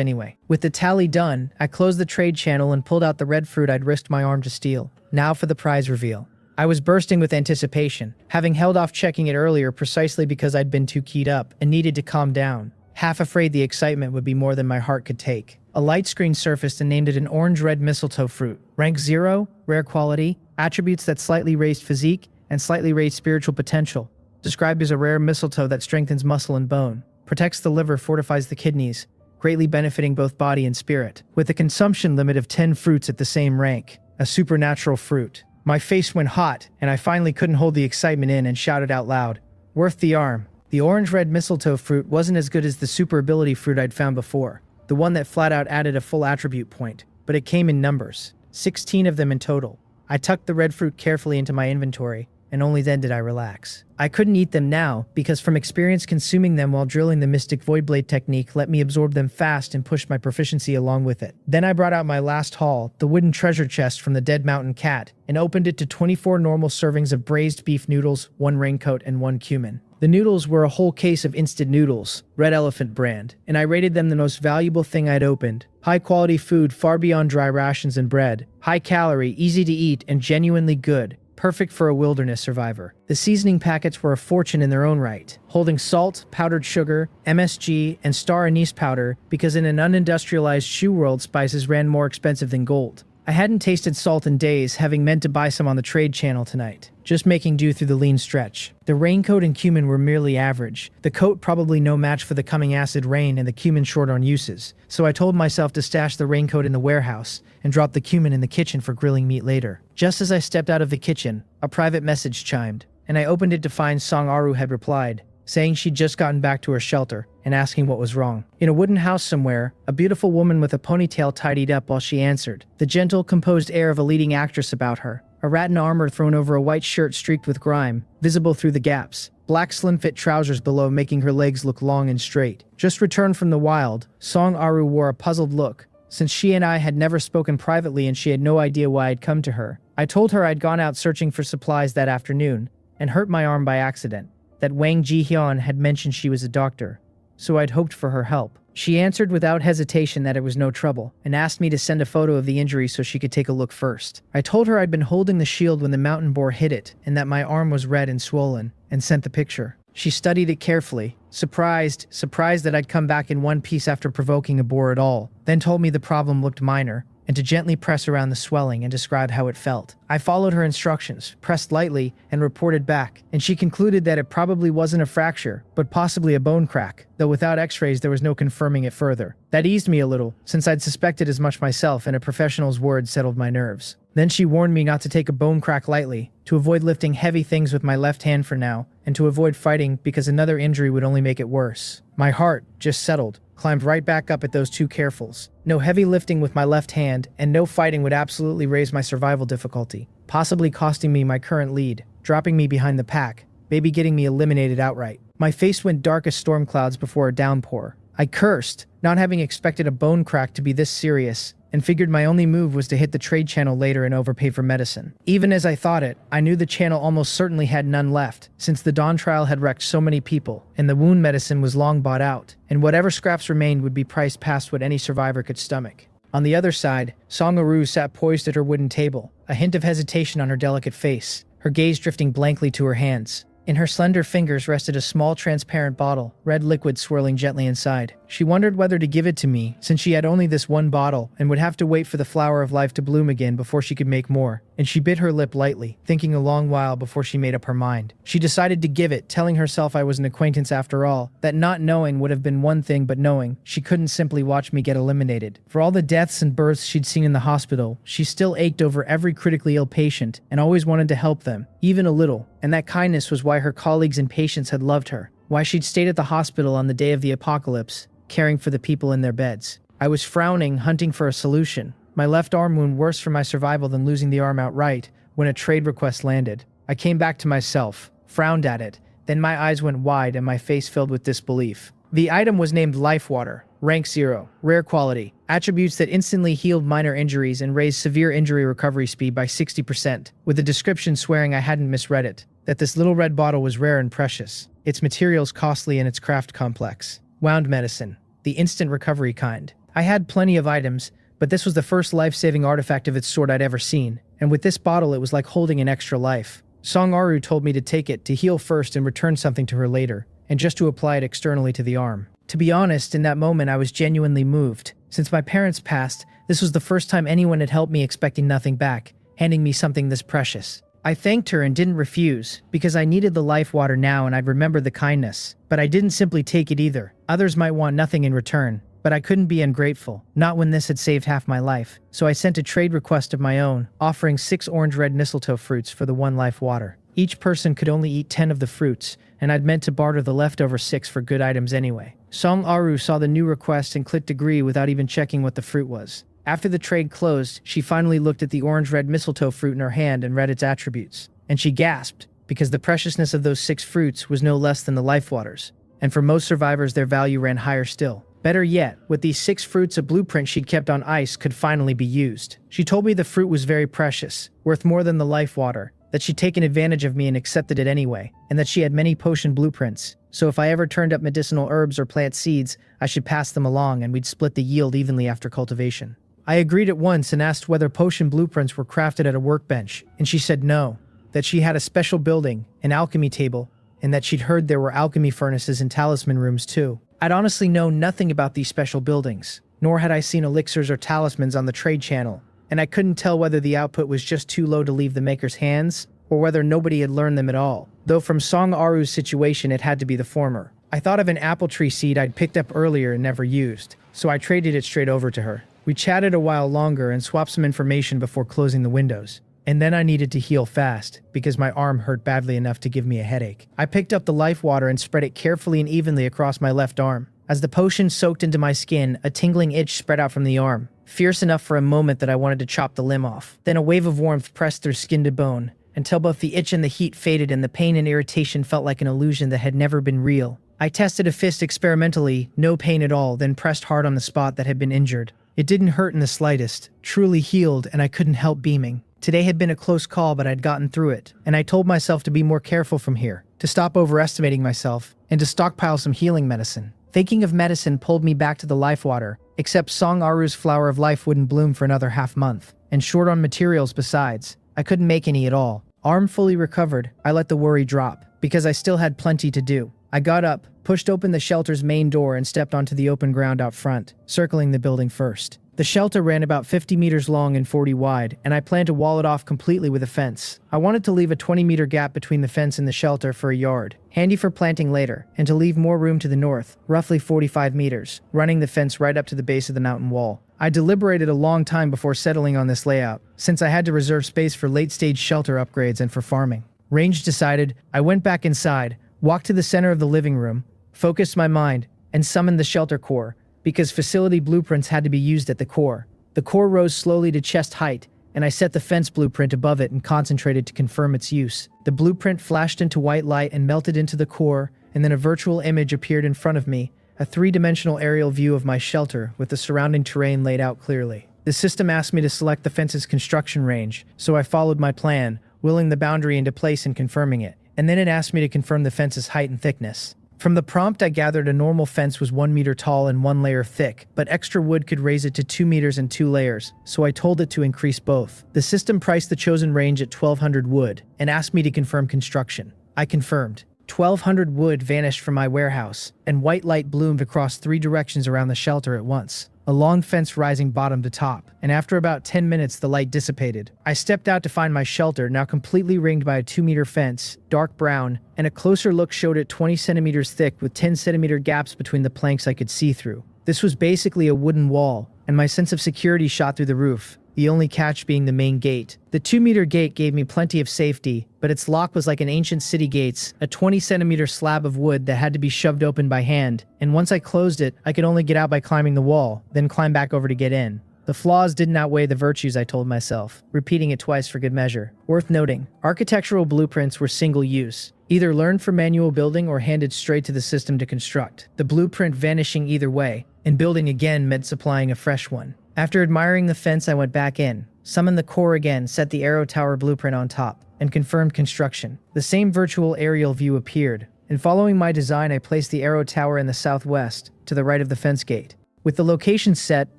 anyway. With the tally done, I closed the trade channel and pulled out the red fruit I'd risked my arm to steal. Now for the prize reveal. I was bursting with anticipation, having held off checking it earlier precisely because I'd been too keyed up and needed to calm down, half afraid the excitement would be more than my heart could take. A light screen surfaced and named it an orange-red mistletoe fruit. Rank 0, rare quality, attributes that slightly raised physique and slightly raised spiritual potential. Described as a rare mistletoe that strengthens muscle and bone, protects the liver, fortifies the kidneys, greatly benefiting both body and spirit. With a consumption limit of 10 fruits at the same rank, a supernatural fruit. My face went hot, and I finally couldn't hold the excitement in and shouted out loud, "Worth the arm." The orange-red mistletoe fruit wasn't as good as the super ability fruit I'd found before, the one that flat out added a full attribute point, but it came in numbers, 16 of them in total. I tucked the red fruit carefully into my inventory, and only then did I relax. I couldn't eat them now, because from experience consuming them while drilling the Mystic Voidblade technique let me absorb them fast and pushed my proficiency along with it. Then I brought out my last haul, the wooden treasure chest from the Dead Mountain Cat, and opened it to 24 normal servings of braised beef noodles, 1 raincoat, and 1 cumin. The noodles were a whole case of instant noodles, Red Elephant brand, and I rated them the most valuable thing I'd opened. High-quality food far beyond dry rations and bread, high-calorie, easy to eat, and genuinely good. Perfect for a wilderness survivor. The seasoning packets were a fortune in their own right, holding salt, powdered sugar, MSG, and star anise powder because in an unindustrialized shoe world spices ran more expensive than gold. I hadn't tasted salt in days, having meant to buy some on the trade channel tonight, just making do through the lean stretch. The raincoat and cumin were merely average, the coat probably no match for the coming acid rain and the cumin short on uses, so I told myself to stash the raincoat in the warehouse and drop the cumin in the kitchen for grilling meat later. Just as I stepped out of the kitchen, a private message chimed, and I opened it to find Song Aru had replied, saying she'd just gotten back to her shelter and asking what was wrong. In a wooden house somewhere, a beautiful woman with a ponytail tidied up while she answered, the gentle, composed air of a leading actress about her, a rattan armor thrown over a white shirt streaked with grime, visible through the gaps, black slim-fit trousers below making her legs look long and straight. Just returned from the wild, Song Aru wore a puzzled look, since she and I had never spoken privately and she had no idea why I'd come to her. I told her I'd gone out searching for supplies that afternoon and hurt my arm by accident, that Wang Jihyun had mentioned she was a doctor. so I'd hoped for her help. She answered without hesitation that it was no trouble, and asked me to send a photo of the injury so she could take a look first. I told her I'd been holding the shield when the mountain boar hit it, and that my arm was red and swollen, and sent the picture. She studied it carefully, surprised that I'd come back in one piece after provoking a boar at all, then told me the problem looked minor, and to gently press around the swelling and describe how it felt. I followed her instructions, pressed lightly, and reported back, and she concluded that it probably wasn't a fracture, but possibly a bone crack, though without x-rays there was no confirming it further. That eased me a little, since I'd suspected as much myself, and a professional's word settled my nerves. Then she warned me not to take a bone crack lightly, to avoid lifting heavy things with my left hand for now, and to avoid fighting because another injury would only make it worse. My heart just settled, climbed right back up at those two carefuls. No heavy lifting with my left hand, and no fighting would absolutely raise my survival difficulty, possibly costing me my current lead, dropping me behind the pack, maybe getting me eliminated outright. My face went dark as storm clouds before a downpour. I cursed, not having expected a bone crack to be this serious, and figured my only move was to hit the trade channel later and overpay for medicine. Even as I thought it, I knew the channel almost certainly had none left, since the Dawn trial had wrecked so many people, and the wound medicine was long bought out, and whatever scraps remained would be priced past what any survivor could stomach. On the other side, Song Aru sat poised at her wooden table, a hint of hesitation on her delicate face, her gaze drifting blankly to her hands. In her slender fingers rested a small transparent bottle, red liquid swirling gently inside. She wondered whether to give it to me, since she had only this one bottle and would have to wait for the flower of life to bloom again before she could make more, and she bit her lip lightly, thinking a long while before she made up her mind. She decided to give it, telling herself I was an acquaintance after all, that not knowing would have been one thing, but knowing she couldn't simply watch me get eliminated. For all the deaths and births she'd seen in the hospital, she still ached over every critically ill patient and always wanted to help them, even a little, and that kindness was why her colleagues and patients had loved her, why she'd stayed at the hospital on the day of the apocalypse, caring for the people in their beds. I was frowning, hunting for a solution, my left arm wound worse for my survival than losing the arm outright, when a trade request landed. I came back to myself, frowned at it, then my eyes went wide and my face filled with disbelief. The item was named Life Water, rank 0, rare quality, attributes that instantly healed minor injuries and raised severe injury recovery speed by 60%, with a description swearing I hadn't misread it, that this little red bottle was rare and precious, its materials costly and its craft complex. Wound medicine, the instant recovery kind. I had plenty of items, but this was the first life-saving artifact of its sort I'd ever seen, and with this bottle it was like holding an extra life. Song Aru told me to take it, to heal first and return something to her later, and just to apply it externally to the arm. To be honest, in that moment I was genuinely moved. Since my parents passed, this was the first time anyone had helped me expecting nothing back, handing me something this precious. I thanked her and didn't refuse, because I needed the life water now and I'd remembered the kindness. But I didn't simply take it either. Others might want nothing in return, but I couldn't be ungrateful, not when this had saved half my life. So I sent a trade request of my own, offering 6 orange-red mistletoe fruits for the 1 life water. Each person could only eat 10 of the fruits, and I'd meant to barter the leftover 6 for good items anyway. Song Aru saw the new request and clicked agree without even checking what the fruit was. After the trade closed, she finally looked at the orange-red mistletoe fruit in her hand and read its attributes. And she gasped, because the preciousness of those 6 fruits was no less than the life waters. And for most survivors, their value ran higher still. Better yet, with these 6 fruits, a blueprint she'd kept on ice could finally be used. She told me the fruit was very precious, worth more than the life water, that she'd taken advantage of me and accepted it anyway, and that she had many potion blueprints. So if I ever turned up medicinal herbs or plant seeds, I should pass them along and we'd split the yield evenly after cultivation. I agreed at once and asked whether potion blueprints were crafted at a workbench, and she said no, that she had a special building, an alchemy table, and that she'd heard there were alchemy furnaces and talisman rooms too. I'd honestly known nothing about these special buildings, nor had I seen elixirs or talismans on the trade channel, and I couldn't tell whether the output was just too low to leave the maker's hands, or whether nobody had learned them at all, though from Song Aru's situation it had to be the former. I thought of an apple tree seed I'd picked up earlier and never used, so I traded it straight over to her. We chatted a while longer and swapped some information before closing the windows. And then I needed to heal fast, because my arm hurt badly enough to give me a headache. I picked up the life water and spread it carefully and evenly across my left arm. As the potion soaked into my skin, a tingling itch spread out from the arm, fierce enough for a moment that I wanted to chop the limb off. Then a wave of warmth pressed through skin to bone, until both the itch and the heat faded and the pain and irritation felt like an illusion that had never been real. I tested a fist experimentally, no pain at all, then pressed hard on the spot that had been injured. It didn't hurt in the slightest, truly healed, and I couldn't help beaming. Today had been a close call, but I'd gotten through it, and I told myself to be more careful from here, to stop overestimating myself, and to stockpile some healing medicine. Thinking of medicine pulled me back to the life water, except Song Aru's flower of life wouldn't bloom for another half month, and short on materials besides. I couldn't make any at all. Arm fully recovered, I let the worry drop, because I still had plenty to do. I got up, pushed open the shelter's main door and stepped onto the open ground out front, circling the building first. The shelter ran about 50 meters long and 40 wide, and I planned to wall it off completely with a fence. I wanted to leave a 20-meter gap between the fence and the shelter for a yard, handy for planting later, and to leave more room to the north, roughly 45 meters, running the fence right up to the base of the mountain wall. I deliberated a long time before settling on this layout, since I had to reserve space for late-stage shelter upgrades and for farming. Range decided, I went back inside, walked to the center of the living room, focused my mind, and summoned the shelter core, because facility blueprints had to be used at the core. The core rose slowly to chest height, and I set the fence blueprint above it and concentrated to confirm its use. The blueprint flashed into white light and melted into the core, and then a virtual image appeared in front of me, a three-dimensional aerial view of my shelter with the surrounding terrain laid out clearly. The system asked me to select the fence's construction range, so I followed my plan, willing the boundary into place and confirming it. And then it asked me to confirm the fence's height and thickness. From the prompt, I gathered a normal fence was 1 meter tall and 1 layer thick, but extra wood could raise it to 2 meters and 2 layers, so I told it to increase both. The system priced the chosen range at 1,200 wood, and asked me to confirm construction. I confirmed. 1,200 wood vanished from my warehouse, and white light bloomed across 3 directions around the shelter at once. A long fence rising bottom to top, and after about 10 minutes the light dissipated. I stepped out to find my shelter, now completely ringed by a 2-meter fence, dark brown, and a closer look showed it 20 centimeters thick with 10-centimeter gaps between the planks I could see through. This was basically a wooden wall, and my sense of security shot through the roof, the only catch being the main gate. The 2-meter gate gave me plenty of safety, but its lock was like an ancient city gate's, a 20-centimeter slab of wood that had to be shoved open by hand, and once I closed it, I could only get out by climbing the wall, then climb back over to get in. The flaws didn't outweigh the virtues, I told myself, repeating it twice for good measure. Worth noting, architectural blueprints were single-use, either learned from manual building or handed straight to the system to construct, the blueprint vanishing either way, and building again meant supplying a fresh one. After admiring the fence, I went back in, summoned the core again, set the arrow tower blueprint on top, and confirmed construction. The same virtual aerial view appeared, and following my design I placed the arrow tower in the southwest, to the right of the fence gate. With the location set,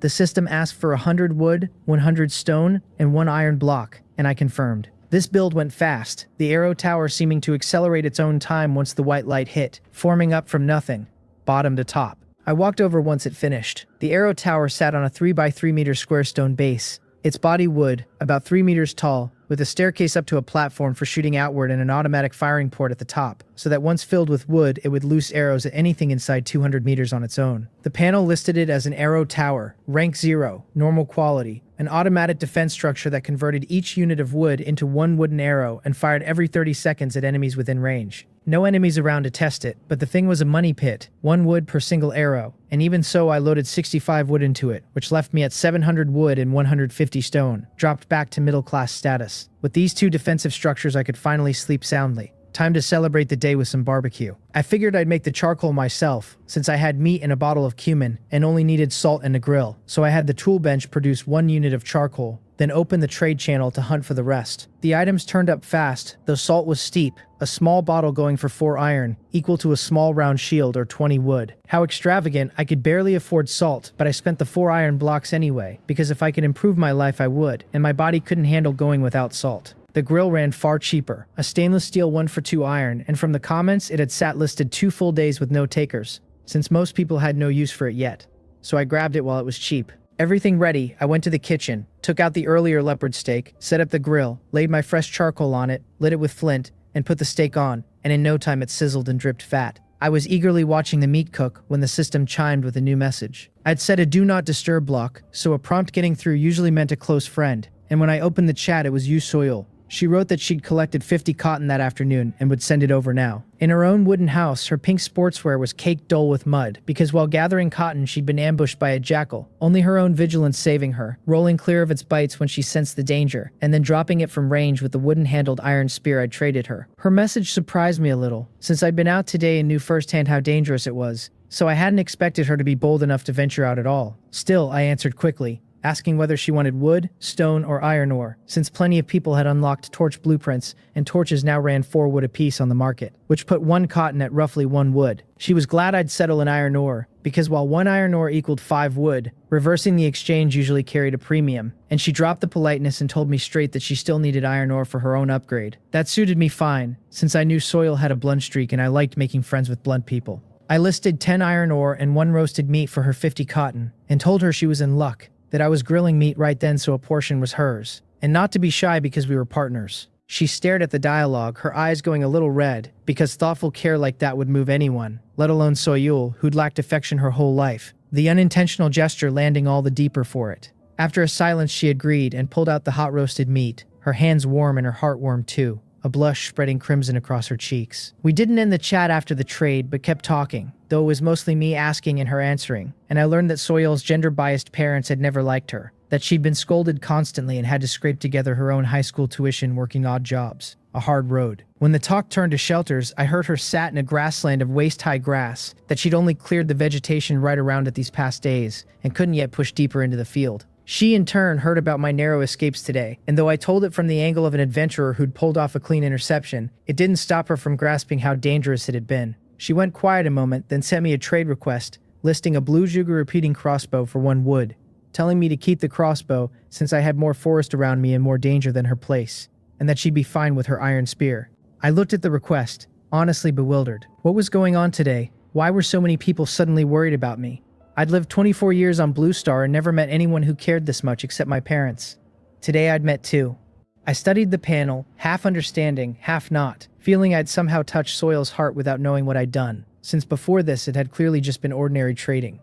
the system asked for 100 wood, 100 stone, and 1 iron block, and I confirmed. This build went fast, the arrow tower seeming to accelerate its own time once the white light hit, forming up from nothing, bottom to top. I walked over once it finished. The arrow tower sat on a 3 by 3 meter square stone base, its body wood, about 3 meters tall, with a staircase up to a platform for shooting outward and an automatic firing port at the top, so that once filled with wood, it would loose arrows at anything inside 200 meters on its own. The panel listed it as an arrow tower, rank 0, normal quality, an automatic defense structure that converted each unit of wood into 1 wooden arrow and fired every 30 seconds at enemies within range. No enemies around to test it, but the thing was a money pit, 1 wood per single arrow, and even so I loaded 65 wood into it, which left me at 700 wood and 150 stone, dropped back to middle-class status. With these 2 defensive structures I could finally sleep soundly. Time to celebrate the day with some barbecue. I figured I'd make the charcoal myself, since I had meat and a bottle of cumin, and only needed salt and a grill, so I had the tool bench produce 1 unit of charcoal, then open the trade channel to hunt for the rest. The items turned up fast, though salt was steep, a small bottle going for 4 iron, equal to a small round shield or 20 wood. How extravagant, I could barely afford salt, but I spent the 4 iron blocks anyway, because if I could improve my life I would, and my body couldn't handle going without salt. The grill ran far cheaper, a stainless steel 1 for 2 iron, and from the comments it had sat listed 2 full days with no takers, since most people had no use for it yet. So I grabbed it while it was cheap. Everything ready, I went to the kitchen, took out the earlier leopard steak, set up the grill, laid my fresh charcoal on it, lit it with flint, and put the steak on, and in no time it sizzled and dripped fat. I was eagerly watching the meat cook when the system chimed with a new message. I'd set a do not disturb block, so a prompt getting through usually meant a close friend, and when I opened the chat it was Yu Soil. She wrote that she'd collected 50 cotton that afternoon and would send it over now. In her own wooden house, her pink sportswear was caked dull with mud, because while gathering cotton she'd been ambushed by a jackal, only her own vigilance saving her, rolling clear of its bites when she sensed the danger, and then dropping it from range with the wooden-handled iron spear I'd traded her. Her message surprised me a little, since I'd been out today and knew firsthand how dangerous it was, so I hadn't expected her to be bold enough to venture out at all. Still, I answered quickly, asking whether she wanted wood, stone, or iron ore, since plenty of people had unlocked torch blueprints, and torches now ran 4 wood apiece on the market, which put 1 cotton at roughly 1 wood. She was glad I'd settle in iron ore, because while 1 iron ore equaled 5 wood, reversing the exchange usually carried a premium, and she dropped the politeness and told me straight that she still needed iron ore for her own upgrade. That suited me fine, since I knew Soil had a blunt streak and I liked making friends with blunt people. I listed 10 iron ore and 1 roasted meat for her 50 cotton, and told her she was in luck, that I was grilling meat right then so a portion was hers, and not to be shy because we were partners. She stared at the dialogue, her eyes going a little red, because thoughtful care like that would move anyone, let alone Soyul, who'd lacked affection her whole life, the unintentional gesture landing all the deeper for it. After a silence she agreed and pulled out the hot roasted meat, her hands warm and her heart warm too, a blush spreading crimson across her cheeks. We didn't end the chat after the trade, but kept talking, though it was mostly me asking and her answering, and I learned that Soyul's gender-biased parents had never liked her, that she'd been scolded constantly and had to scrape together her own high school tuition working odd jobs. A hard road. When the talk turned to shelters, I heard her sat in a grassland of waist-high grass, that she'd only cleared the vegetation right around it these past days, and couldn't yet push deeper into the field. She, in turn, heard about my narrow escapes today, and though I told it from the angle of an adventurer who'd pulled off a clean interception, it didn't stop her from grasping how dangerous it had been. She went quiet a moment, then sent me a trade request, listing a blue Juga repeating crossbow for 1 wood, telling me to keep the crossbow since I had more forest around me and more danger than her place, and that she'd be fine with her iron spear. I looked at the request, honestly bewildered. What was going on today? Why were so many people suddenly worried about me? I'd lived 24 years on Blue Star and never met anyone who cared this much except my parents. Today I'd met 2. I studied the panel, half understanding, half not, feeling I'd somehow touched Soil's heart without knowing what I'd done, since before this it had clearly just been ordinary trading.